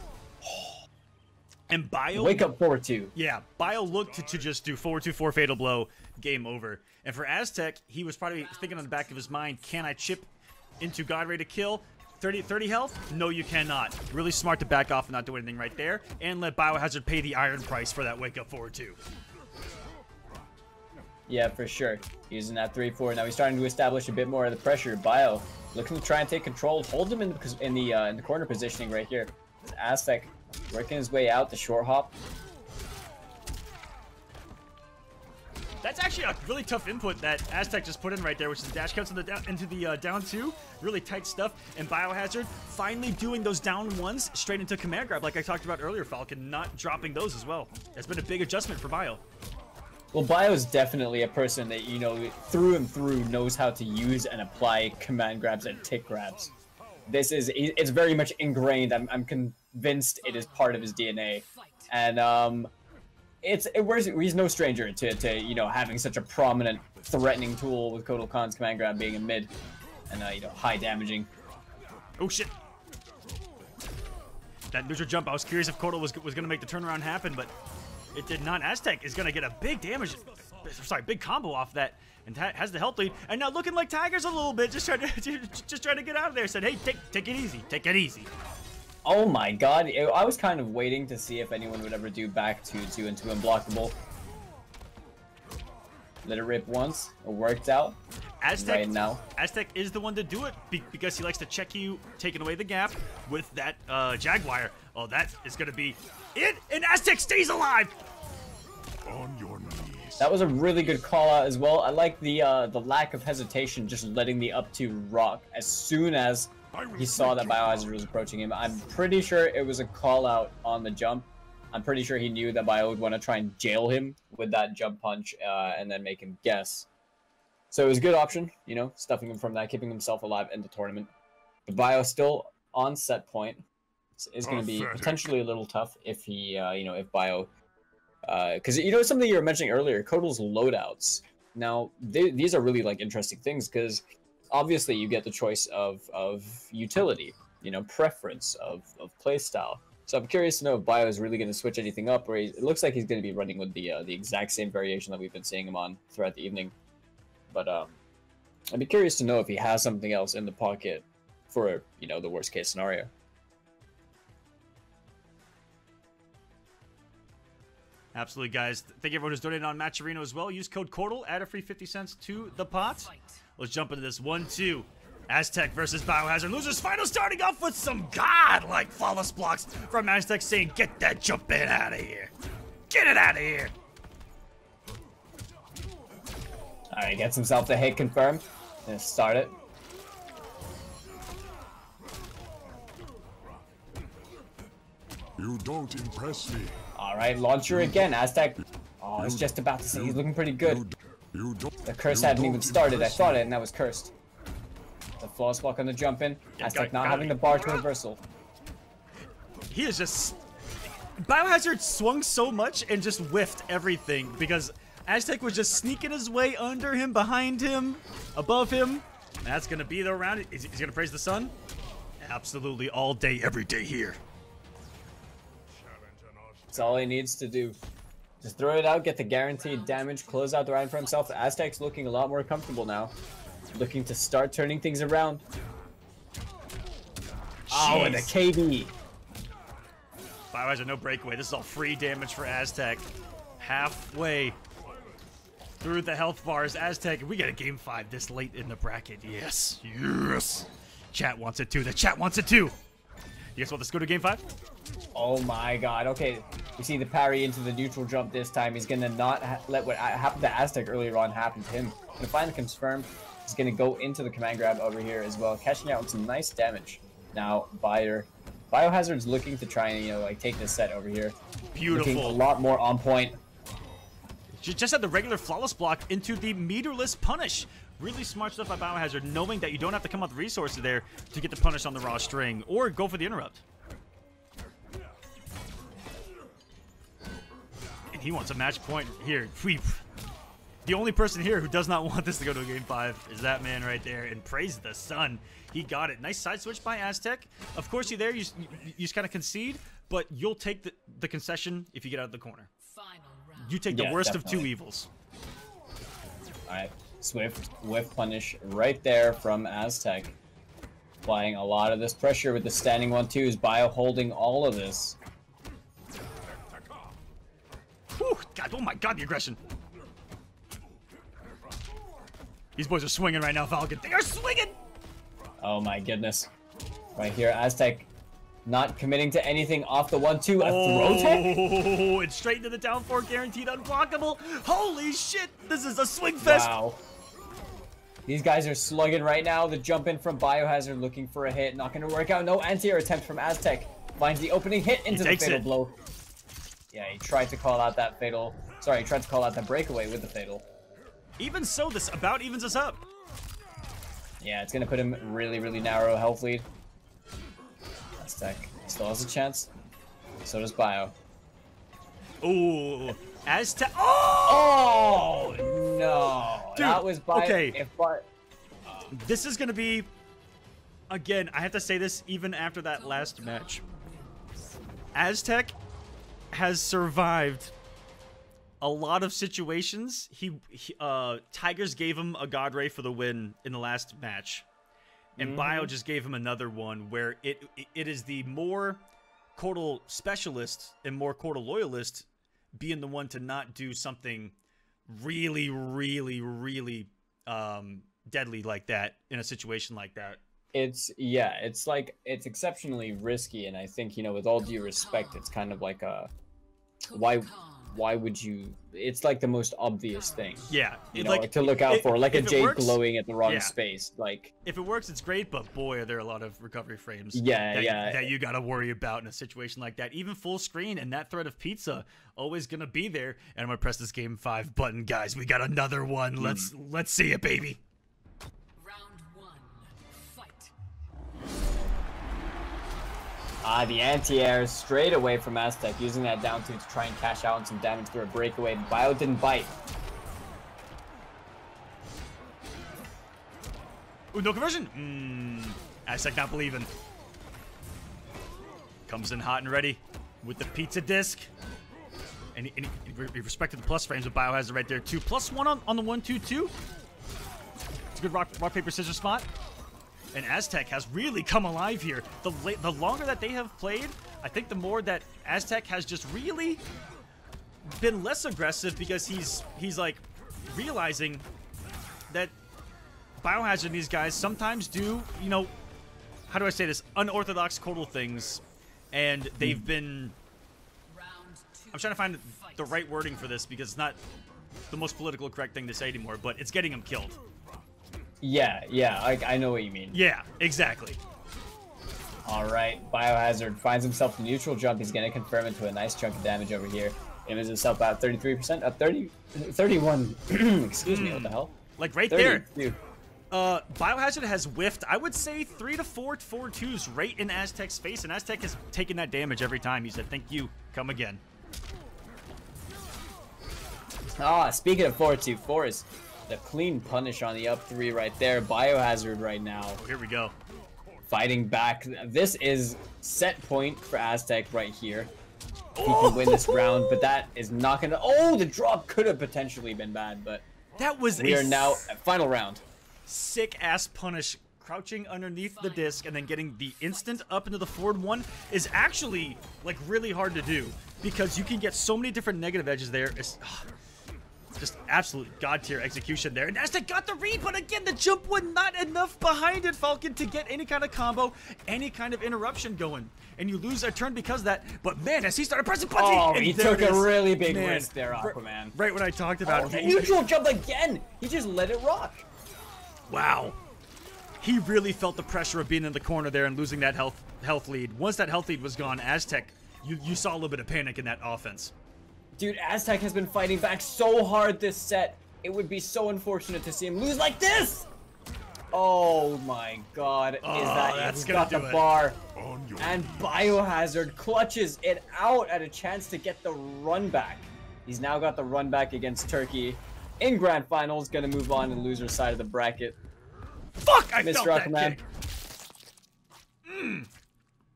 Speaker 1: And Bio...
Speaker 2: Wake up 4-2.
Speaker 1: Yeah, Bio looked to just do 4-2-4 fatal blow, game over. And for Aztec, he was probably thinking on the back of his mind, can I chip into God Ray to kill? 30 health? No, you cannot. Really smart to back off and not do anything right there, and let Biohazard pay the iron price for that wake up 4-2.
Speaker 2: Yeah, for sure. Using that 3-4. Now he's starting to establish a bit more of the pressure. Bio looking to try and take control. Hold him in the corner positioning right here. Aztec working his way out the short hop.
Speaker 1: That's actually a really tough input that Aztec just put in right there, which is dash counts into the down 2. Really tight stuff. And Biohazard finally doing those down ones straight into command grab like I talked about earlier, Falcon. Not dropping those as well. That's been a big adjustment for Bio.
Speaker 2: Well, Bio is definitely a person that, you know, through and through knows how to use and apply command grabs and tick grabs. It's very much ingrained. I'm convinced it is part of his DNA. And, he's no stranger to you know, having such a prominent, threatening tool with Kotal Khan's command grab being in mid. And, you know, high damaging.
Speaker 1: Oh, shit. That neutral jump, I was curious if Kotal was going to make the turnaround happen, but it did not. Aztec is going to get a big big combo off that, and has the health lead. And now looking like Tigers a little bit, just trying to get out of there. Said, hey, take it easy, take it easy.
Speaker 2: Oh my god, I was kind of waiting to see if anyone would ever do back 2-2 into unblockable. Let it rip once, it worked out.
Speaker 1: Aztec,
Speaker 2: right now.
Speaker 1: Aztec is the one to do it because he likes to check you, taking away the gap with that Jaguar. Oh, that is going to be it, and Aztec stays alive.
Speaker 4: on your knees.
Speaker 2: That was a really good call out as well. I like the lack of hesitation, just letting the up 2 rock as soon as he saw that Biohazard was approaching him. I'm pretty sure it was a call out on the jump. I'm pretty sure he knew that Bio would want to try and jail him with that jump punch and then make him guess. So it was a good option, you know, stuffing him from that, keeping himself alive in the tournament. But Bio still on set point. Is going to be potentially a little tough if he, you know, if Bio... Because, you know, something you were mentioning earlier, Kotal's loadouts. Now, these are really, like, interesting things, because obviously you get the choice of utility, you know, preference of playstyle. So I'm curious to know if Bio is really going to switch anything up, or it looks like he's going to be running with the exact same variation that we've been seeing him on throughout the evening. But I'd be curious to know if he has something else in the pocket for, you know, the worst case scenario.
Speaker 1: Absolutely, guys. Thank you everyone who's donated on Matcherino as well. Use code KORTL, add a free 50 cents to the pot. Let's jump into this 1-2. Aztec versus Biohazard. Losers final starting off with some god-like flawless blocks from Aztec saying, get that jump in out of here. Get it out of here.
Speaker 2: Alright, gets himself the hit confirmed. Gonna start it.
Speaker 4: You don't impress me.
Speaker 2: Alright, launcher again. Aztec. Oh, I was just about to say he's looking pretty good. The curse hadn't even started. I thought it, and that was cursed. The flawless block on the jump in. Aztec not having the bar to reversal.
Speaker 1: He is just... Biohazard swung so much and just whiffed everything because Aztec was just sneaking his way under him, behind him, above him. And that's going to be the round. Is he going to praise the sun? Absolutely all day, every day here.
Speaker 2: That's all he needs to do. Just throw it out, get the guaranteed damage, close out the round for himself. Aztec's looking a lot more comfortable now. Looking to start turning things around. Oh, and a KB.
Speaker 1: Biohazard, no breakaway. This is all free damage for Aztec. Halfway through the health bars. Aztec, we get a game 5 this late in the bracket. Yes. Yes. Chat wants it too. The chat wants it too. You guys want this to go to game 5?
Speaker 2: Oh my god. Okay. We see the parry into the neutral jump this time. He's going to not let what happened to Aztec earlier on happen to him. Going to finally confirm. He's going to go into the command grab over here as well, cashing out with some nice damage. Now, Biohazard's looking to try and, like, take this set over here.
Speaker 1: Beautiful.
Speaker 2: Looking a lot more on point.
Speaker 1: Just had the regular flawless block into the meterless punish. Really smart stuff by Biohazard, knowing that you don't have to come out with resources there to get the punish on the raw string or go for the interrupt. And he wants a match point here. The only person here who does not want this to go to a game 5 is that man right there. And praise the sun. He got it. Nice side switch by Aztec. Of course, you just kind of concede, but you'll take the concession if you get out of the corner.
Speaker 3: Final round.
Speaker 1: You take the worst
Speaker 2: definitely.
Speaker 1: of 2 evils.
Speaker 2: Alright, swift whiff punish right there from Aztec. Applying a lot of this pressure with the standing 1-2s. Bio holding all of this.
Speaker 1: Whew, God, oh my god, the aggression. These boys are swinging right now, Falcon. They are swinging!
Speaker 2: Oh my goodness. Right here, Aztec not committing to anything off the 1-2. A throw tech?
Speaker 1: Oh, it's straight into the down 4, guaranteed unblockable. Holy shit, this is a swing fest.
Speaker 2: Wow. These guys are slugging right now. The jump in from Biohazard looking for a hit. Not going to work out. No anti-air attempt from Aztec. Finds the opening hit into the fatal blow. Yeah, he tried to call out that fatal. Sorry, he tried to call out that breakaway with the fatal.
Speaker 1: Even so, this about evens us up.
Speaker 2: Yeah, it's going to put him really, really narrow health lead. Aztec still has a chance. So does Bio.
Speaker 1: Ooh, Aztec. Oh!
Speaker 2: Oh, no.
Speaker 1: Dude,
Speaker 2: that was Bio.
Speaker 1: okay.
Speaker 2: But
Speaker 1: This is going to be, again, I have to say this even after that last match. Aztec has survived a lot of situations. Tigers gave him a God Ray for the win in the last match. And Bio just gave him another one where it is the more Cordal specialist and more Cordal loyalist being the one to not do something really, really, really deadly like that in a situation like that.
Speaker 2: it's like it's exceptionally risky, and I think, with all due respect, it's kind of like a why would you? It's like the most obvious thing.
Speaker 1: Yeah,
Speaker 2: Like to look out for, like a jade
Speaker 1: works,
Speaker 2: glowing at the wrong
Speaker 1: yeah.
Speaker 2: space. Like
Speaker 1: if it works, it's great, but boy, are there a lot of recovery frames.
Speaker 2: Yeah,
Speaker 1: that you got to worry about in a situation like that. Even full screen and that threat of pizza always gonna be there. And I'm gonna press this game 5 button, guys. We got another one. Let's see it, baby.
Speaker 3: Round 1. Fight.
Speaker 2: the anti-air straight away from Aztec, using that down 2 to try and cash out on some damage through a breakaway. Bio didn't bite.
Speaker 1: Ooh, no conversion. Aztec not believing. Comes in hot and ready with the pizza disc. And he respected the plus frames, but Bio has it right there too. +1 on the 1-2-2. It's a good rock paper scissors spot. And Aztec has really come alive here. The longer that they have played, I think the more that Aztec has just really been less aggressive, because he's like realizing that Biohazard and these guys sometimes do, you know, how do I say this, unorthodox Cordal things, and they've been, I'm trying to find the right wording for this because it's not the most politically correct thing to say anymore, but it's getting him killed.
Speaker 2: Yeah, I know what you mean.
Speaker 1: Yeah, exactly.
Speaker 2: All right, Biohazard finds himself the neutral jump. He's going to confirm into a nice chunk of damage over here. Image himself out 33%, 31. Excuse me, what the hell?
Speaker 1: Like right
Speaker 2: 30,
Speaker 1: there.
Speaker 2: dude.
Speaker 1: Biohazard has whiffed, I would say, 3 to 4 4-2s right in Aztec's face, and Aztec has taken that damage every time. He said, thank you, come again.
Speaker 2: Ah, speaking of 4-2, Forrest, the clean punish on the up 3 right there. Biohazard right now.
Speaker 1: Oh, here we go.
Speaker 2: Fighting back. This is set point for Aztec right here. He can win this round, but that is not gonna. Oh, the drop could have potentially been bad, but
Speaker 1: That was
Speaker 2: we are now at final round.
Speaker 1: sick ass punish. Crouching underneath the disc and then getting the instant up into the forward one is actually like really hard to do because you can get so many different negative edges there. It's just absolute god tier execution there. And Aztec got the read, but again, the jump was not enough behind it, Falcon, to get any kind of combo, any kind of interruption going. And you lose a turn because of that. But man, as he started pressing buttons,
Speaker 2: Oh,
Speaker 1: and
Speaker 2: he
Speaker 1: there
Speaker 2: took
Speaker 1: it
Speaker 2: a
Speaker 1: is.
Speaker 2: really big
Speaker 1: Man,
Speaker 2: risk there, Aquaman.
Speaker 1: Right when I talked about
Speaker 2: Oh, the
Speaker 1: it.
Speaker 2: neutral jump again. He just let it rock.
Speaker 1: Wow. He really felt the pressure of being in the corner there and losing that health lead. Once that health lead was gone, Aztec, you saw a little bit of panic in that offense.
Speaker 2: Dude, Aztec has been fighting back so hard this set. It would be so unfortunate to see him lose like this. Oh my god.
Speaker 1: Oh,
Speaker 2: Is that
Speaker 1: that's
Speaker 2: He's
Speaker 1: gonna
Speaker 2: got
Speaker 1: do
Speaker 2: the
Speaker 1: it.
Speaker 2: bar.
Speaker 4: On your
Speaker 2: And Biohazard clutches it out at a chance to get the run back. He's now got the run back against Turkey. In Grand Finals, gonna move on to the loser side of the bracket.
Speaker 1: Fuck! I
Speaker 2: Mr.
Speaker 1: felt that
Speaker 2: Aquaman.
Speaker 1: kick.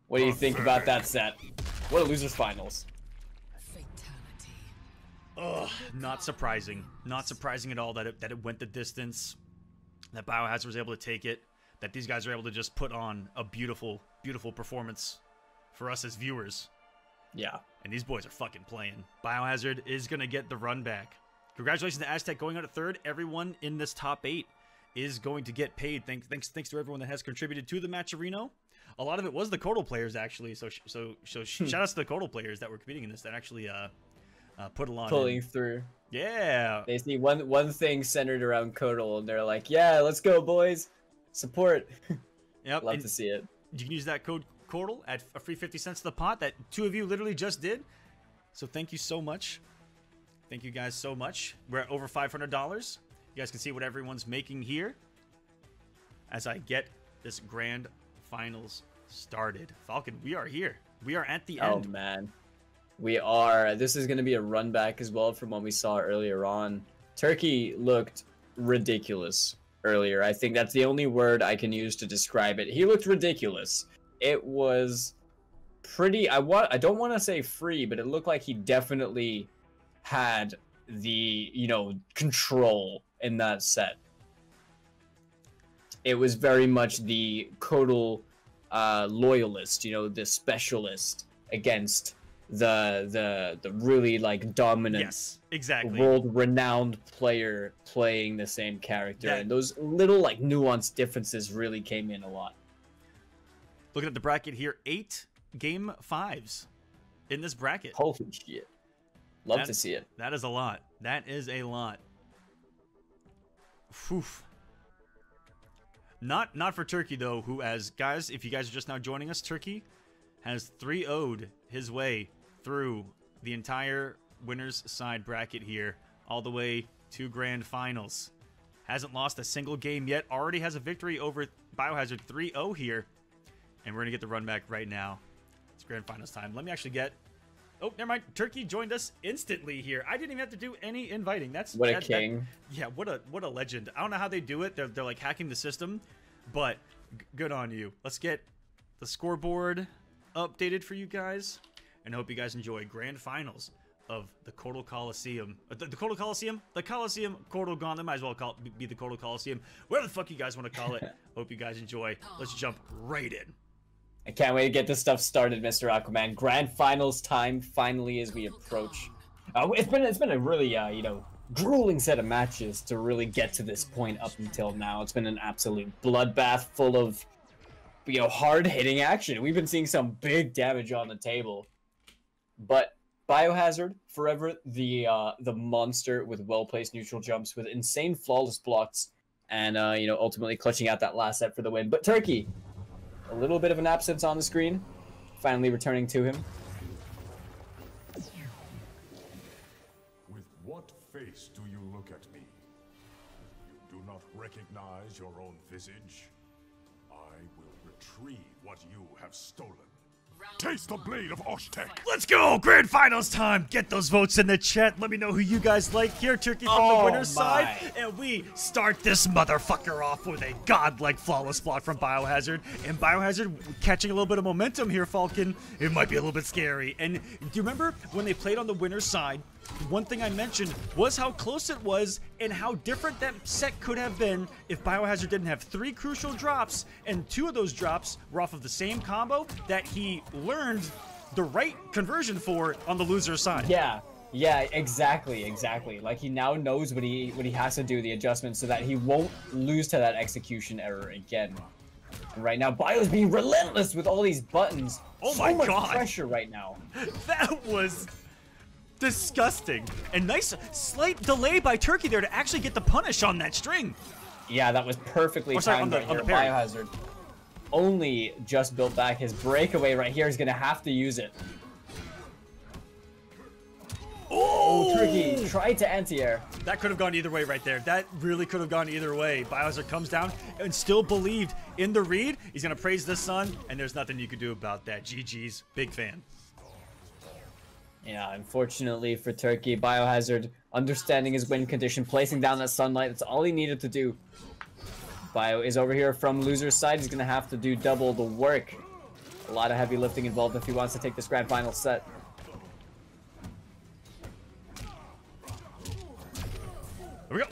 Speaker 2: What do you think about that set? What a loser's finals.
Speaker 3: Fatality.
Speaker 1: Ugh, not surprising. Not surprising at all that it went the distance. That Biohazard was able to take it. That these guys were able to just put on a beautiful, beautiful performance for us as viewers.
Speaker 2: Yeah.
Speaker 1: And these boys are fucking playing. Biohazard is going to get the run back. Congratulations to Aztec going out at third. Everyone in this top 8 is going to get paid. Thanks to everyone that has contributed to the Matcherino. A lot of it was the Cordal players, actually. So shout outs to the Cordal players that were competing in this that actually put a lot
Speaker 2: Pulling
Speaker 1: in.
Speaker 2: through.
Speaker 1: Yeah.
Speaker 2: They see one thing centered around Kodal, and they're like, yeah, let's go, boys. Support.
Speaker 1: Yep.
Speaker 2: Love
Speaker 1: and
Speaker 2: to see it.
Speaker 1: you can use that code Cordal at a free 50 cents to the pot that 2 of you literally just did. So thank you so much. Thank you guys so much. We're at over $500. You guys can see what everyone's making here as I get this grand finals started. Falcon, we are here. We are at the
Speaker 2: Oh,
Speaker 1: end.
Speaker 2: man. We are. This is going to be a run back as well from what we saw earlier on. Turkey looked ridiculous earlier. I think that's the only word I can use to describe it. He looked ridiculous. It was pretty... I don't want to say free, but it looked like he definitely had the, control in that set. It was very much the Kodal loyalist, the specialist against the really dominant,
Speaker 1: Yes, exactly.
Speaker 2: world-renowned player playing the same character, and those little nuanced differences really came in a lot.
Speaker 1: Looking at the bracket here, 8 game 5s in this bracket.
Speaker 2: Holy shit! Love to see it.
Speaker 1: That is a lot. That is a lot. Whew. Not for Turkey though, who, as guys, if you guys are just now joining us, Turkey has 3-0'd his way through the entire winners side bracket here, all the way to grand finals. Hasn't lost a single game yet. Already has a victory over Biohazard, 3-0 here, and we're gonna get the run back right now. It's grand finals time. Let me actually get. Oh, never mind. Turkey joined us instantly here. I didn't even have to do any inviting.
Speaker 2: What a king.
Speaker 1: Yeah, what a legend. I don't know how they do it. They're like hacking the system, but good on you. Let's get the scoreboard updated for you guys, and I hope you guys enjoy grand finals of the Cordal Coliseum. The Cordal Coliseum? The Coliseum Cordal Gauntlet. Might as well be the Cordal Coliseum. Whatever the fuck you guys want to call it. Hope you guys enjoy. Let's jump right in.
Speaker 2: I can't wait to get this stuff started, Mr. Aquaman. Grand finals time finally as we approach. It's been a really grueling set of matches to really get to this point up until now. It's been an absolute bloodbath full of, you know, hard-hitting action. We've been seeing some big damage on the table. But Biohazard, forever the monster with well-placed neutral jumps, with insane flawless blocks, and you know, ultimately clutching out that last set for the win. But Turkey, a little bit of an absence on the screen, finally returning to him.
Speaker 4: With what face do you look at me? You do not recognize your own visage? I will retrieve what you have stolen. Taste the blade of Oshtek!
Speaker 1: Let's go! Grand finals time! Get those votes in the chat. Let me know who you guys like here. Turkey from the winner's side. And we start this motherfucker off with a godlike flawless block from Biohazard. And Biohazard catching a little bit of momentum here, Falcon. It might be a little bit scary. And do you remember when they played on the winner's side? One thing I mentioned was how close it was and how different that set could have been if Biohazard didn't have 3 crucial drops, and 2 of those drops were off of the same combo that he learned the right conversion for on the loser's side.
Speaker 2: Yeah, exactly. Like, he now knows what he has to do, the adjustments, so that he won't lose to that execution error again. And right now, Bio's being relentless with all these buttons.
Speaker 1: Oh
Speaker 2: so
Speaker 1: my
Speaker 2: much
Speaker 1: God.
Speaker 2: pressure right now.
Speaker 1: That was disgusting. And nice slight delay by Turkey there to actually get the punish on that string.
Speaker 2: Yeah, that was perfectly timed right here. Biohazard only just built back. His breakaway right here is going to have to use it. Oh, Turkey tried to anti-air.
Speaker 1: That could have gone either way right there. That really could have gone either way. Biohazard comes down and still believed in the read. He's going to praise the sun, and there's nothing you could do about that. GG's. Big fan.
Speaker 2: Yeah, unfortunately for Turkey, Biohazard understanding his win condition, placing down that sunlight. That's all he needed to do. Bio is over here from loser's side. He's going to have to do double the work. A lot of heavy lifting involved if he wants to take this grand final set.
Speaker 1: Here we go.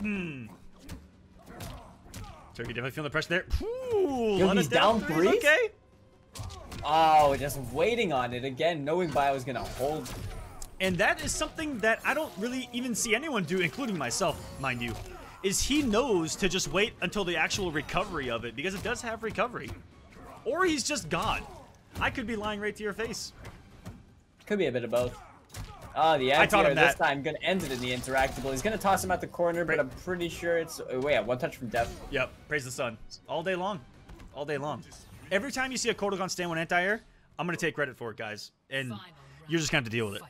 Speaker 1: Turkey definitely feeling the pressure there. Ooh,
Speaker 2: Yo, he's down 3?
Speaker 1: Okay.
Speaker 2: Oh, just waiting on it again, knowing Bio is going to hold.
Speaker 1: And that is something that I don't really even see anyone do, including myself, mind you, is he knows to just wait until the actual recovery of it, because it does have recovery. Or he's just gone. I could be lying right to your face.
Speaker 2: Could be a bit of both. Oh, the anti-air this time going to end it in the interactable. He's going to toss him at the corner, but I'm pretty sure it's... Oh, wait, one touch from Death.
Speaker 1: Yep, praise the sun. All day long. All day long. Every time you see a Kodokan stand one anti-air, I'm going to take credit for it, guys. And you're just going to have to deal with it.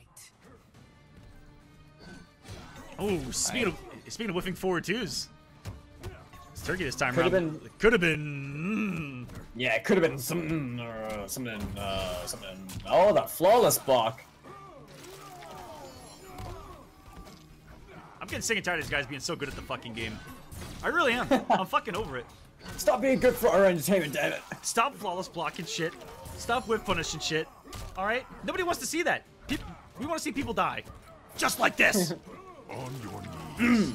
Speaker 1: Oh, speaking of whiffing forward twos. It's Turkey this time around. Could have been.
Speaker 2: Yeah, it could have been something. Oh, that flawless block.
Speaker 1: I'm getting sick and tired of these guys being so good at the fucking game. I really am. I'm fucking over it.
Speaker 2: Stop being good for our entertainment, damn it.
Speaker 1: Stop flawless blocking shit. Stop whip punishing shit. Alright? Nobody wants to see that. We want to see people die. Just like this.
Speaker 4: On your knees.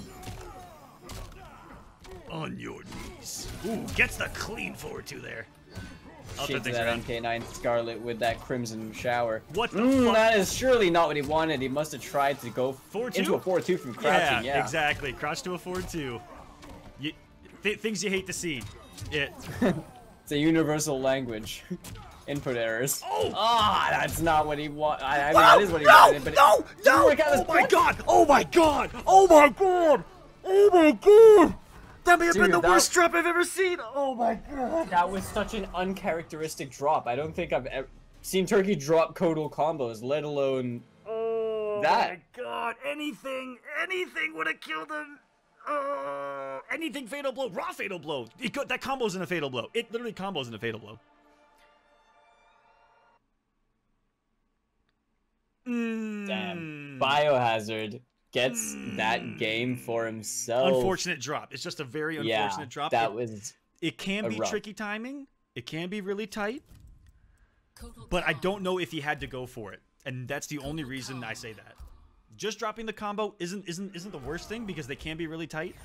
Speaker 1: On your knees. Ooh, gets the clean forward two there.
Speaker 2: Shades of that MK9 Scarlet with that Crimson Shower.
Speaker 1: What the fuck?
Speaker 2: That is surely not what he wanted. He must have tried to go into a 4-2 from crouching. Yeah,
Speaker 1: exactly. Crouch to a 4-2. Things you hate to see. It's
Speaker 2: a universal language. Input errors. Oh, that's not what he wanted. I mean, that is what he wanted, but
Speaker 1: no! Oh my god! Oh my god! Oh my god! Oh my god! That may have been the worst drop I've ever seen! Oh my god!
Speaker 2: That was such an uncharacteristic drop. I don't think I've ever seen Turkey drop Kodal combos, let alone that.
Speaker 1: Oh my god! Anything would have killed him! Anything fatal blow, raw fatal blow. That combo's in a fatal blow. It literally combos in a fatal blow.
Speaker 2: Damn. Biohazard gets that game for himself.
Speaker 1: Unfortunate drop. It's just a very unfortunate drop. It can be tricky timing. It can be really tight. But I don't know if he had to go for it. And that's the only reason I say that. Just dropping the combo isn't the worst thing because they can be really tight.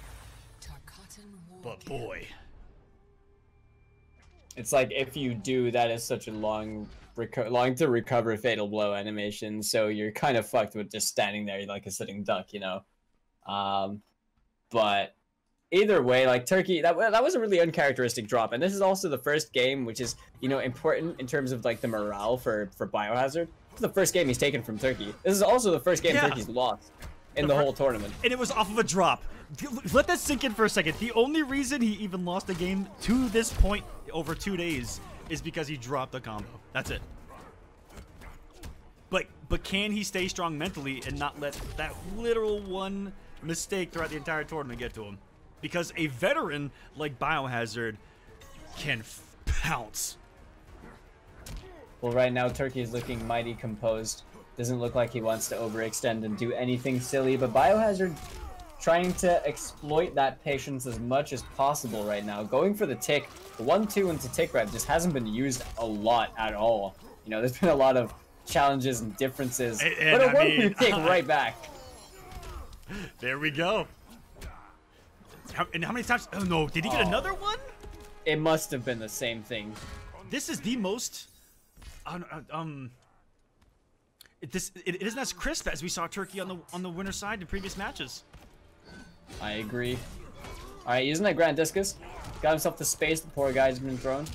Speaker 1: But boy.
Speaker 2: It's like if you do, that is such a long to recover fatal blow animation, so you're kind of fucked with just standing there like a sitting duck, you know. But either way, like Turkey, that was a really uncharacteristic drop, and this is also the first game, which is important in terms of like the morale for Biohazard. It's the first game he's taken from Turkey. This is also the first game Turkey's lost in the whole tournament,
Speaker 1: and it was off of a drop. Let that sink in for a second. The only reason he even lost the game to this point over 2 days is because he dropped the combo. That's it. But can he stay strong mentally and not let that literal one mistake throughout the entire tournament get to him? Because a veteran like Biohazard can pounce.
Speaker 2: Well, right now Turkey is looking mighty composed. Doesn't look like he wants to overextend and do anything silly, but Biohazard trying to exploit that patience as much as possible right now. Going for the tick. The 1-2 into tick grab just hasn't been used a lot at all. There's been a lot of challenges and differences, but a 1-2 tick right back.
Speaker 1: There we go. And how many times? Oh no, did he get another one?
Speaker 2: It must have been the same thing.
Speaker 1: This is the most it isn't as crisp as we saw Turkey on the winner's side in previous matches.
Speaker 2: I agree. All right, using that Grand Discus, got himself the space. The poor guy's been thrown.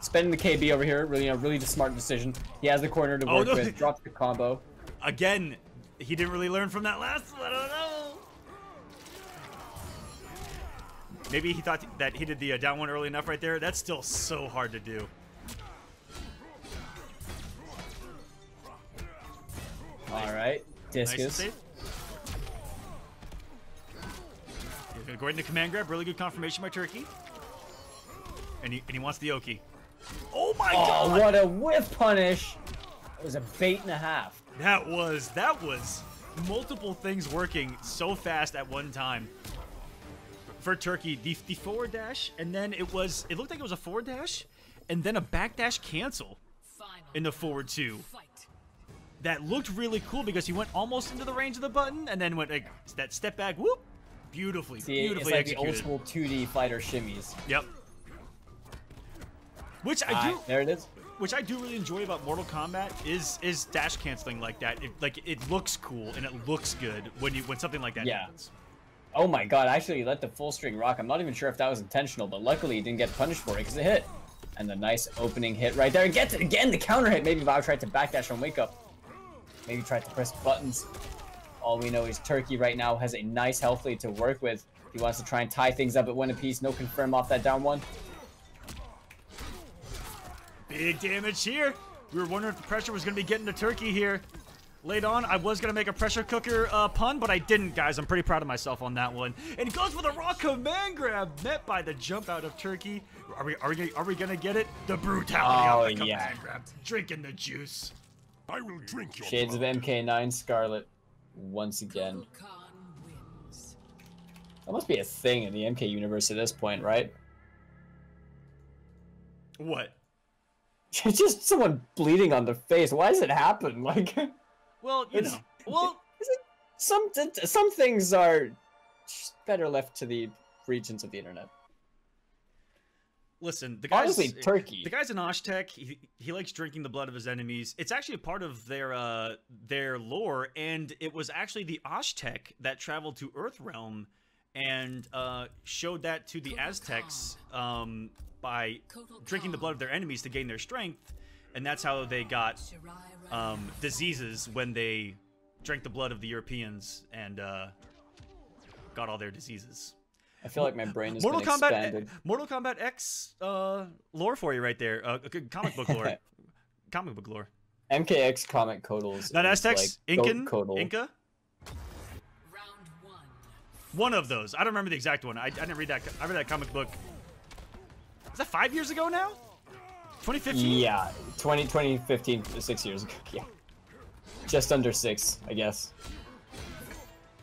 Speaker 2: Spending the KB over here, really the smart decision. He has the corner to work with. Drops the combo.
Speaker 1: Again, he didn't really learn from that last one. I don't know. Maybe he thought that he did the down one early enough right there. That's still so hard to do.
Speaker 2: All right, Discus.
Speaker 1: Nice and safe. He's gonna go right into command grab. Really good confirmation by Turkey. And he wants the Oki. Oh my god!
Speaker 2: What a whiff punish! It was a bait and a half.
Speaker 1: That was multiple things working so fast at one time. For Turkey, the forward dash, and then it looked like it was a forward dash, and then a back dash cancel in the forward 2. That looked really cool because he went almost into the range of the button, and then went like that step back, whoop, beautifully
Speaker 2: it's like
Speaker 1: executed.
Speaker 2: the old school 2D fighter shimmies.
Speaker 1: Yep. Which
Speaker 2: there it is.
Speaker 1: Which I do really enjoy about Mortal Kombat is dash canceling like that. It looks cool and it looks good when something like that happens.
Speaker 2: Oh my god, actually he let the full string rock. I'm not even sure if that was intentional, but luckily he didn't get punished for it because it hit. And the nice opening hit right there. Gets it again, the counter hit. Maybe Bao tried to backdash on Wake Up. Maybe tried to press buttons. All we know is Turkey right now has a nice health lead to work with. He wants to try and tie things up at 1 apiece. No confirm off that down one.
Speaker 1: Big damage here. We were wondering if the pressure was going to be getting to Turkey here. Late on, I was going to make a pressure cooker pun, but I didn't, guys. I'm pretty proud of myself on that one. And he goes for the raw command grab, met by the jump out of Turkey. Are we going to get it? The brutality of the command grab. Drinking the juice.
Speaker 4: I will drink your
Speaker 2: Shades
Speaker 4: blood.
Speaker 2: of MK9 Scarlet once again. That must be a thing in the MK universe at this point, right?
Speaker 1: What?
Speaker 2: Just someone bleeding on the face. Why does it happen? Like,
Speaker 1: well,
Speaker 2: some things are just better left to the regions of the internet.
Speaker 1: Listen, the guy's
Speaker 2: honestly Turkey.
Speaker 1: The guy's an Oshtek. He likes drinking the blood of his enemies. It's actually a part of their lore, and it was actually the Oshtek that traveled to Earthrealm and showed that to the Aztecs by drinking the blood of their enemies to gain their strength, and that's how they got diseases when they drank the blood of the Europeans and got all their diseases.
Speaker 2: I feel like my brain is expanded.
Speaker 1: Mortal Kombat X lore for you right there. Comic book lore. Comic book lore.
Speaker 2: MKX comic codals.
Speaker 1: Not Aztecs.
Speaker 2: Like
Speaker 1: Inca. One of those. I don't remember the exact one. I didn't read that. I read that comic book. Is that 5 years ago now? 2015?
Speaker 2: Yeah, 2015, 6 years ago. Yeah, just under 6, I guess.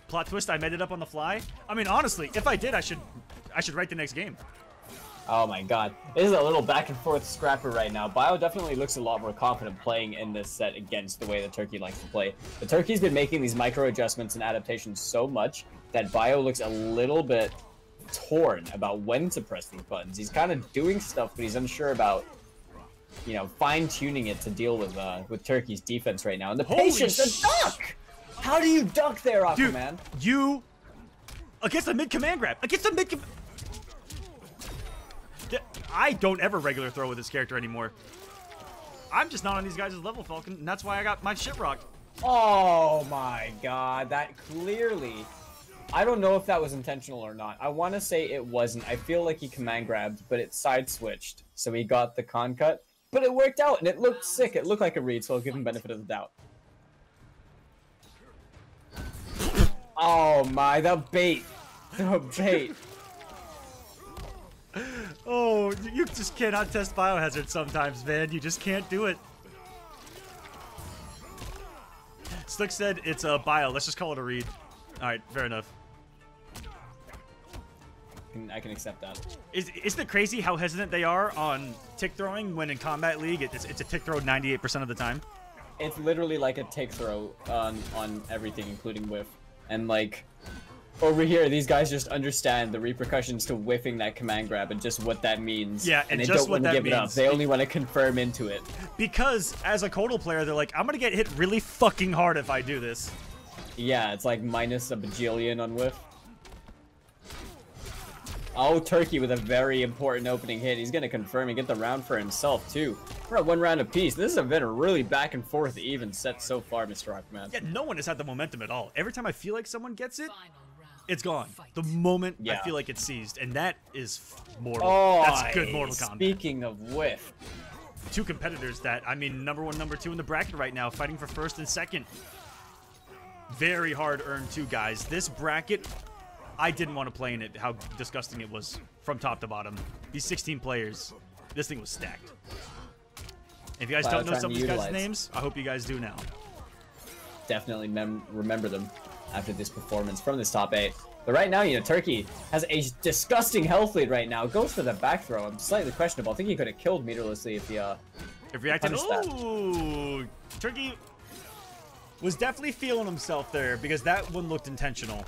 Speaker 1: Plot twist, I made it up on the fly. I mean, honestly, if I did, I should write the next game.
Speaker 2: Oh my god. This is a little back and forth scrapper right now. Bio definitely looks a lot more confident playing in this set against the way the Turkey likes to play. The Turkey's been making these micro adjustments and adaptations so much that Bio looks a little bit torn about when to press these buttons. He's kind of doing stuff, but he's unsure about, fine-tuning it to deal with Turkey's defense right now. And the patience, the duck! How do you duck there,
Speaker 1: Dude,
Speaker 2: Aquaman?
Speaker 1: you against a mid command grab. Against a mid. I don't ever regular throw with this character anymore. I'm just not on these guys' level, Falcon, and that's why I got my shit rocked.
Speaker 2: Oh my god, that clearly... I don't know if that was intentional or not. I want to say it wasn't. I feel like he command grabbed, but it side switched. So he got the con cut. But it worked out, and it looked sick. It looked like a read, so I'll give him benefit of the doubt. Oh my, the bait. The bait.
Speaker 1: Oh, you just cannot test Biohazard sometimes, man. You just can't do it. Slick said it's a bio. Let's just call it a read. All right, fair enough.
Speaker 2: I can accept that.
Speaker 1: Isn't it crazy how hesitant they are on tick throwing when in Combat League it's a tick throw 98% of the time?
Speaker 2: It's literally like a tick throw on everything, including whiff. And like, over here, these guys just understand the repercussions to whiffing that command grab and just what that means.
Speaker 1: Yeah,
Speaker 2: and they
Speaker 1: just
Speaker 2: don't
Speaker 1: what
Speaker 2: want to
Speaker 1: that
Speaker 2: give it up.
Speaker 1: means.
Speaker 2: They only want to confirm into it.
Speaker 1: Because as a Kotal player, they're like, I'm gonna get hit really fucking hard if I do this.
Speaker 2: Yeah, it's like minus a bajillion on whiff. Oh, Turkey with a very important opening hit. He's gonna confirm and get the round for himself too. We're at 1 round apiece. This has been a really back and forth even set so far, Mr. Aquaman.
Speaker 1: Yeah, no one has had the momentum at all. Every time I feel like someone gets it,
Speaker 3: Final round.
Speaker 1: it's gone.
Speaker 3: Fight.
Speaker 1: The moment I
Speaker 2: Yeah.
Speaker 1: feel like it's seized, and that is Mortal.
Speaker 2: Oh,
Speaker 1: That's good Mortal Kombat.
Speaker 2: Speaking of whiff,
Speaker 1: Two competitors that, I mean, number 1, number 2 in the bracket right now, fighting for first and second. Very hard earned too, guys. This bracket, I didn't want to play in it, how disgusting it was from top to bottom. These 16 players, this thing was stacked. If you guys
Speaker 2: Wow,
Speaker 1: don't know
Speaker 2: trying
Speaker 1: some of
Speaker 2: to
Speaker 1: these guys'
Speaker 2: utilize.
Speaker 1: names, I hope you guys do now.
Speaker 2: definitely remember them after this performance from this top 8. But right now, you know, Turkey has a disgusting health lead right now. Goes for the back throw. I'm slightly questionable. I think he could have killed Meterlessly if he
Speaker 1: If reacted,
Speaker 2: Punish that.
Speaker 1: ooh, Turkey was definitely feeling himself there because that one looked intentional.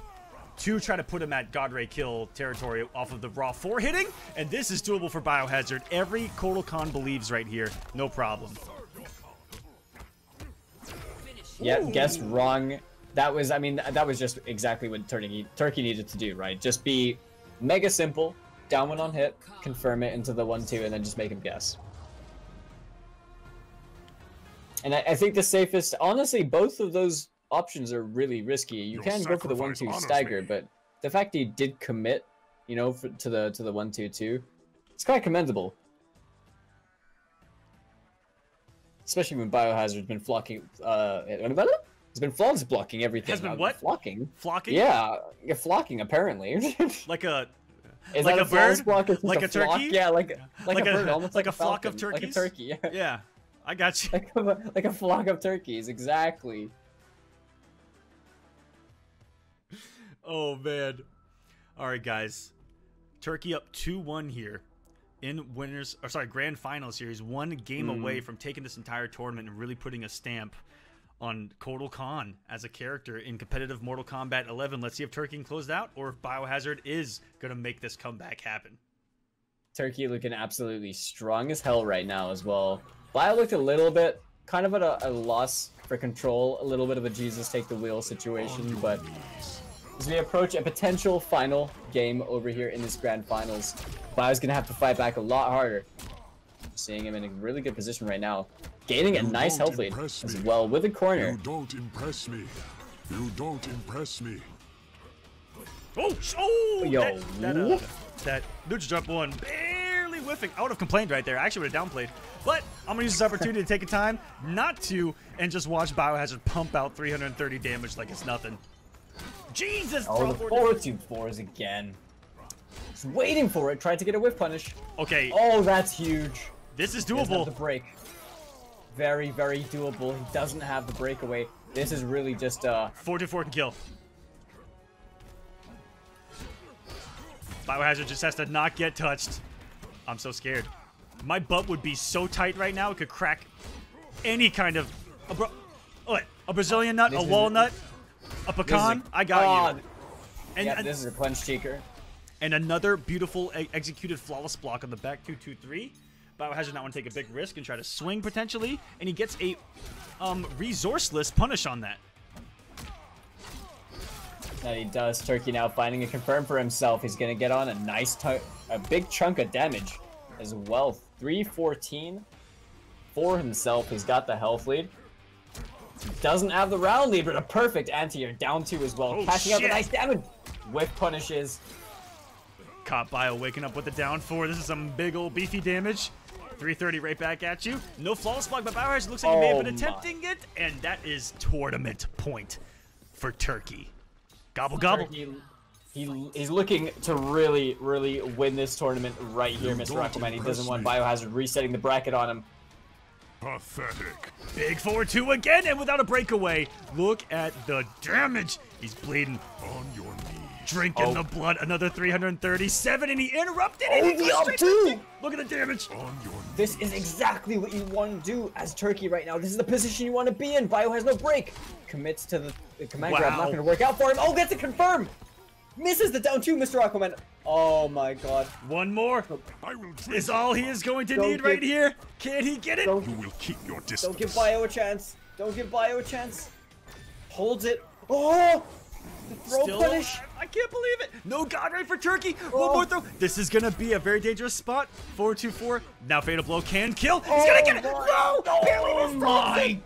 Speaker 1: To try to put him at God Ray kill territory off of the raw 4 hitting, and this is doable for Biohazard. Every Kotal Khan believes right here, no problem.
Speaker 2: Yeah, guessed wrong. That was, I mean, that was just exactly what Turkey needed to do, right? Just be mega simple, down one on hit, confirm it into the 1-2, and then just make him guess. And I think the safest, honestly, both of those options are really risky. You
Speaker 4: Your
Speaker 2: can go for the
Speaker 4: sacrifice
Speaker 2: 1-2
Speaker 4: honors
Speaker 2: stagger,
Speaker 4: me.
Speaker 2: but the fact he did commit, you know, to the 1-2-2, it's quite commendable. Especially when Biohazard's been flocking, he's been flawless blocking everything.
Speaker 1: Has been what?
Speaker 2: Flocking?
Speaker 1: Flocking?
Speaker 2: Yeah, flocking apparently.
Speaker 1: Like a
Speaker 2: Is
Speaker 1: like
Speaker 2: that
Speaker 1: a
Speaker 2: flawless
Speaker 1: bird?
Speaker 2: block? Is it
Speaker 1: Like a
Speaker 2: flock?
Speaker 1: turkey?
Speaker 2: Yeah, like a bird, almost
Speaker 1: like
Speaker 2: like
Speaker 1: a flock of
Speaker 2: falcon,
Speaker 1: turkeys?
Speaker 2: like a turkey. Yeah.
Speaker 1: yeah, I got you.
Speaker 2: like a flock of turkeys, exactly.
Speaker 1: Oh man. All right, guys. Turkey up 2-1 here in grand final series, 1 game away from taking this entire tournament and really putting a stamp on Kotal Khan as a character in competitive Mortal Kombat 11. Let's see if Turkey can close it out or if Biohazard is going to make this comeback happen.
Speaker 2: Turkey looking absolutely strong as hell right now as well. Bio looked a little bit kind of at a loss for control, a little bit of a Jesus take the wheel situation, but as we approach a potential final game over here in this grand finals, Bio's gonna have to fight back a lot harder. Seeing him in a really good position right now, gaining a
Speaker 4: You
Speaker 2: nice
Speaker 4: don't
Speaker 2: health lead
Speaker 4: impress
Speaker 2: as
Speaker 4: me.
Speaker 2: well with a corner.
Speaker 4: You don't impress me. You don't impress me.
Speaker 1: Oh,
Speaker 2: Yo,
Speaker 1: that neutral jump one barely whiffing. I would have complained right there. I actually would have downplayed. But I'm going to use this opportunity to take a time not to and just watch Biohazard pump out 330 damage like it's nothing. Jesus!
Speaker 2: Oh, the
Speaker 1: throw
Speaker 2: fortitude fours again. Just waiting for it, tried to get a whiff punish.
Speaker 1: Okay,
Speaker 2: Oh, that's huge.
Speaker 1: this is
Speaker 2: He doesn't have the
Speaker 1: doable.
Speaker 2: break. Very, very doable. He doesn't have the breakaway. This is really just
Speaker 1: 4-4 can kill. Biohazard just has to not get touched. I'm so scared. My butt would be so tight right now, it could crack any kind of... A Brazilian nut,
Speaker 2: This
Speaker 1: a
Speaker 2: is
Speaker 1: walnut, a pecan. I got you. And,
Speaker 2: Yeah, this is a punch cheeker.
Speaker 1: and another beautiful executed flawless block on the back 2-2-3. Biohazard not want to take a big risk and try to swing potentially, and he gets a resourceless punish on that.
Speaker 2: That he does. Turkey now finding a confirm for himself. He's gonna get on a big chunk of damage as well. 314 for himself. He's got the health lead. He doesn't have the round lead, but a perfect anti-air. Down 2 as well.
Speaker 1: Oh,
Speaker 2: Catching up the
Speaker 1: shit.
Speaker 2: nice damage. Whiff punishes.
Speaker 1: Caught Bio waking up with the down 4. This is some big old beefy damage. 330 right back at you. No flawless block, but Biohazard looks like he may have been attempting it, and that is tournament point for Turkey. Gobble, gobble.
Speaker 2: He's looking to really, really win this tournament right here, Mr. Aquaman. He doesn't want Biohazard resetting the bracket on him.
Speaker 4: Pathetic.
Speaker 1: Big 4-2 again, and without a breakaway. Look at the damage. He's bleeding.
Speaker 4: On your knees.
Speaker 1: Drinking the blood. Another 337, and he interrupted
Speaker 2: Oh,
Speaker 1: it. He
Speaker 2: the
Speaker 1: goes
Speaker 2: up
Speaker 1: straight
Speaker 2: two.
Speaker 1: to- Look at the damage.
Speaker 4: On your knees.
Speaker 2: This is exactly what you want to do as Turkey right now. This is the position you want to be in. Bio has no break. Commits to the command grab. Not
Speaker 1: Wow.
Speaker 2: going to work out for him. Oh, gets it confirmed. Misses the down 2, Mr. Aquaman. Oh my god.
Speaker 1: One more
Speaker 4: I will drink
Speaker 1: is all he is going to
Speaker 2: Don't
Speaker 1: need right
Speaker 2: give-
Speaker 1: here. Can he get it?
Speaker 2: Don't,
Speaker 4: You will keep your distance.
Speaker 2: don't give Bio a chance. Don't give Bio a chance. Holds it. Oh! The throw
Speaker 1: Still
Speaker 2: punish.
Speaker 1: alive. I can't believe it. No God right for Turkey.
Speaker 2: Oh.
Speaker 1: One more throw. This is going to be a very dangerous spot. 4-2-4. Now Fatal Blow can kill. He's
Speaker 2: Oh
Speaker 1: going to get it.
Speaker 2: my-
Speaker 1: No! Barely
Speaker 2: Oh
Speaker 1: missed
Speaker 2: my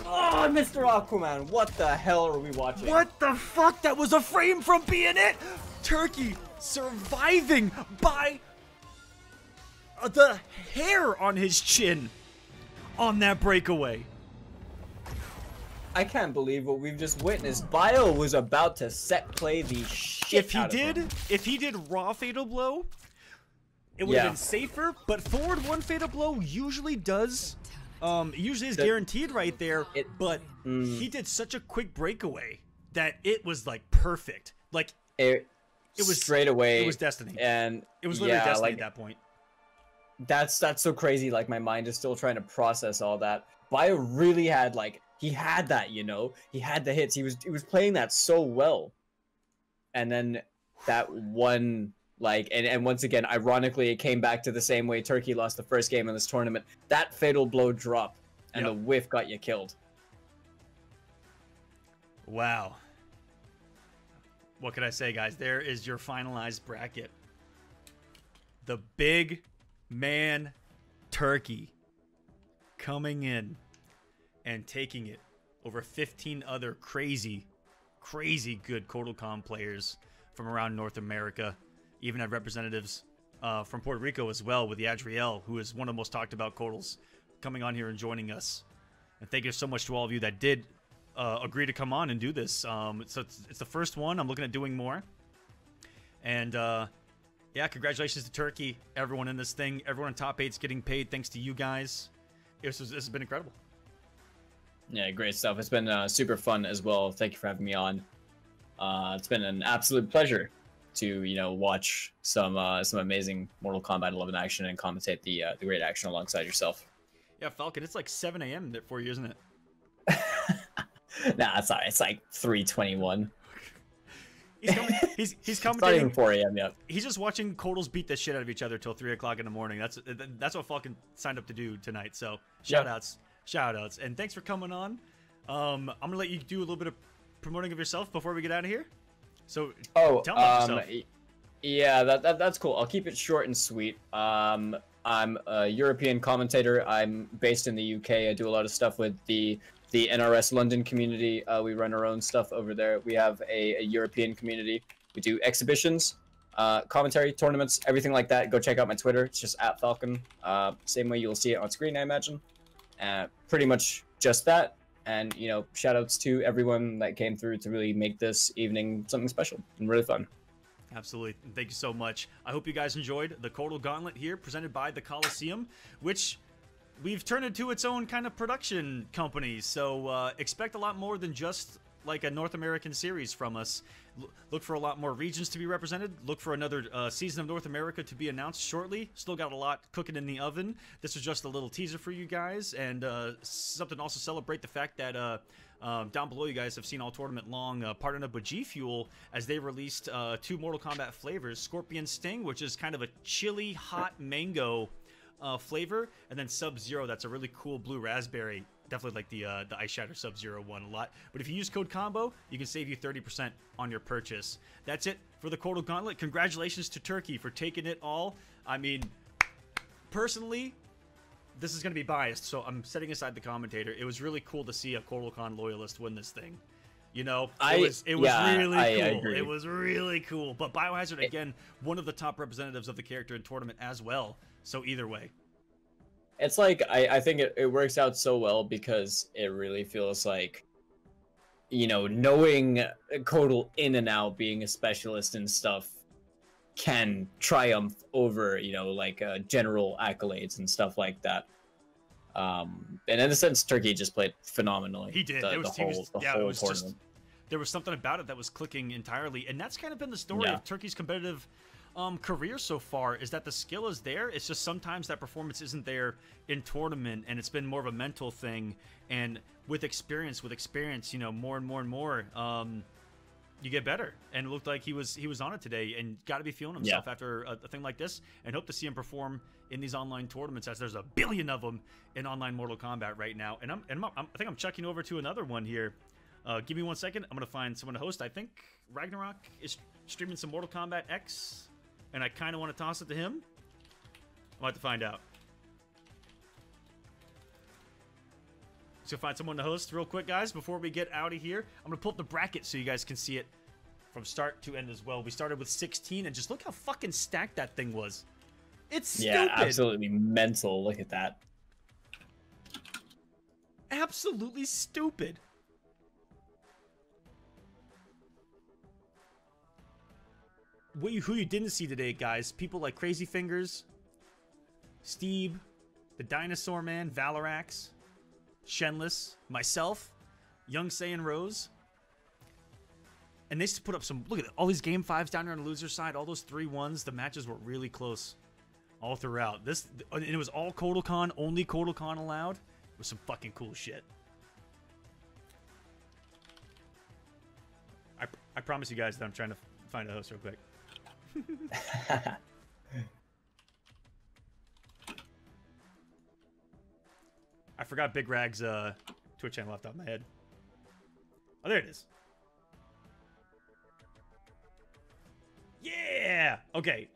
Speaker 2: god, Mr. Aquaman. What the hell are we watching?
Speaker 1: What the fuck? That was a frame from being it. Turkey surviving by the hair on his chin on that breakaway.
Speaker 2: I can't believe what we've just witnessed. Bio was about to set play the shit out of him.
Speaker 1: If he did raw Fatal Blow, it would have
Speaker 2: Yeah.
Speaker 1: been safer. But forward 1 Fatal Blow usually does, usually is guaranteed right there. But he did such a quick breakaway that it was like perfect. Like
Speaker 2: It
Speaker 1: was
Speaker 2: straight away.
Speaker 1: it was destiny.
Speaker 2: And
Speaker 1: it was literally
Speaker 2: yeah,
Speaker 1: destiny
Speaker 2: like,
Speaker 1: at that point.
Speaker 2: That's so crazy. Like my mind is still trying to process all that. Bio really had like he had that, you know. He had the hits. He was playing that so well. And then that one like and once again, ironically, it came back to the same way Turkey lost the first game in this tournament. That Fatal Blow drop and
Speaker 1: Yep.
Speaker 2: the whiff got you killed.
Speaker 1: Wow. What can I say, guys? There is your finalized bracket. The big man Turkey coming in and taking it over 15 other crazy good Kotalcom players from around North America. Even had representatives from Puerto Rico as well with Yadriel, who is one of the most talked about Kotals, coming on here and joining us. And thank you so much to all of you that did agree to come on and do this. So it's the first one. I'm looking at doing more. And yeah, congratulations to Turkey, everyone in this thing. Everyone in top 8's getting paid thanks to you guys. This has been incredible.
Speaker 2: Yeah, great stuff. It's been super fun as well. Thank you for having me on. It's been an absolute pleasure to watch some amazing Mortal Kombat 11 action and commentate the great action alongside yourself.
Speaker 1: Yeah, Falcon, it's like 7 a.m. for you, isn't it?
Speaker 2: Nah, it's not. It's like 3:21.
Speaker 1: He's
Speaker 2: It's not
Speaker 1: commentating.
Speaker 2: even 4 a.m. yet.
Speaker 1: He's just watching Kotals beat the shit out of each other till 3 o'clock in the morning. That's what Falcon signed up to do tonight. So shout outs, and thanks for coming on. I'm gonna let you do a little bit of promoting of yourself before we get out of here. So tell them about yourself.
Speaker 2: Yeah, that's cool. I'll keep it short and sweet. I'm a European commentator. I'm based in the UK. I do a lot of stuff with the NRS London community. We run our own stuff over there. We have a European community. We do exhibitions, commentary, tournaments, everything like that. Go check out my Twitter. It's just @Falcon. Same way you'll see it on screen, I imagine. Pretty much just that. And, shout outs to everyone that came through to really make this evening something special and really fun.
Speaker 1: Absolutely. Thank you so much. I hope you guys enjoyed the Kotal Gauntlet here, presented by the Coliseum, which we've turned into its own kind of production company. So expect a lot more than just like a North American series from us. Look for a lot more regions to be represented. Look for another season of North America to be announced shortly. Still got a lot cooking in the oven. This was just a little teaser for you guys, and something to also celebrate the fact that down below you guys have seen all tournament long partnered up with G Fuel as they released 2 Mortal Kombat flavors: Scorpion Sting, which is kind of a chili hot mango flavor, and then Sub-Zero, that's a really cool blue raspberry. definitely like the Ice Shatter Sub-Zero one a lot. But if you use code combo, you can save you 30% on your purchase. That's it for the Kotal Gauntlet. Congratulations to Turkey for taking it all. I mean, personally, this is going to be biased, so I'm setting aside the commentator. It was really cool to see a KortalCon loyalist win this thing. You know, it was really cool.
Speaker 2: I agree.
Speaker 1: It was really cool. But Biohazard, again, one of the top representatives of the character in tournament as well. So either way.
Speaker 2: It's like, I think it works out so well because it really feels like, you know, knowing Kotal in and out, being a specialist and stuff, can triumph over, you know, like general accolades and stuff like that. And in a sense, Turkey just played phenomenally.
Speaker 1: He did.
Speaker 2: The whole tournament.
Speaker 1: There was something about it that was clicking entirely, and that's kind of been the story of Turkey's competitive career so far, is that the skill is there. It's just sometimes that performance isn't there in tournament, and it's been more of a mental thing. And with experience, you know, more and more, you get better. And it looked like he was on it today, and got to be feeling himself after a thing like this. And hope to see him perform in these online tournaments, as there's a billion of them in online Mortal Kombat right now. And I think I'm checking over to another one here. Give me 1 second. I'm gonna find someone to host. I think Ragnarok is streaming some Mortal Kombat X, and I kind of want to toss it to him. I'll have to find out. Let's go find someone to host real quick, guys, before we get out of here. I'm gonna pull up the bracket so you guys can see it from start to end as well. We started with 16, and just look how fucking stacked that thing was. It's stupid.
Speaker 2: Yeah, absolutely mental. Look at that.
Speaker 1: Absolutely stupid. Who you didn't see today, guys? People like Crazy Fingers, Steve, the Dinosaur Man, Valorax, Shenless, myself, Young Saiyan Rose. And they just put up some, look at it, all these game 5s down there on the loser side, all those 3-1s. The matches were really close all throughout. And it was all KotalCon, only KotalCon allowed. It was some fucking cool shit. I promise you guys that I'm trying to find a host real quick. I forgot Big Rag's Twitch channel off the top of my head. Oh, there it is. Yeah! Okay.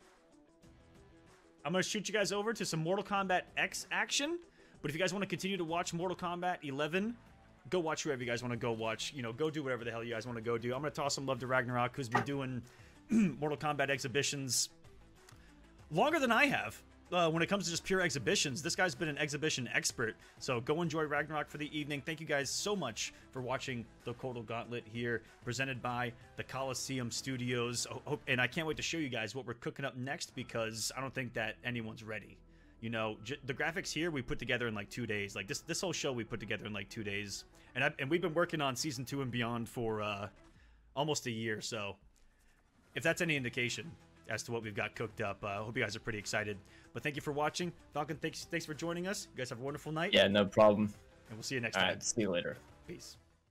Speaker 1: I'm going to shoot you guys over to some Mortal Kombat X action. But if you guys want to continue to watch Mortal Kombat 11, go watch whoever you guys want to go watch. You know, go do whatever the hell you guys want to go do. I'm going to toss some love to Ragnarok, who's been doing Mortal Kombat exhibitions longer than I have. When it comes to just pure exhibitions, this guy's been an exhibition expert. So go enjoy Ragnarok for the evening. Thank you guys so much for watching the Kotal Gauntlet here, presented by the Coliseum Studios. And I can't wait to show you guys what we're cooking up next, because I don't think that anyone's ready. You know, the graphics here we put together in like 2 days. Like this whole show we put together in like 2 days. And we've been working on Season 2 and beyond for almost a year. So if that's any indication as to what we've got cooked up, I hope you guys are pretty excited. But thank you for watching. Falcon, thanks for joining us. You guys have a wonderful night.
Speaker 2: Yeah, no problem.
Speaker 1: And we'll see you next time.
Speaker 2: All right, see you later.
Speaker 1: Peace.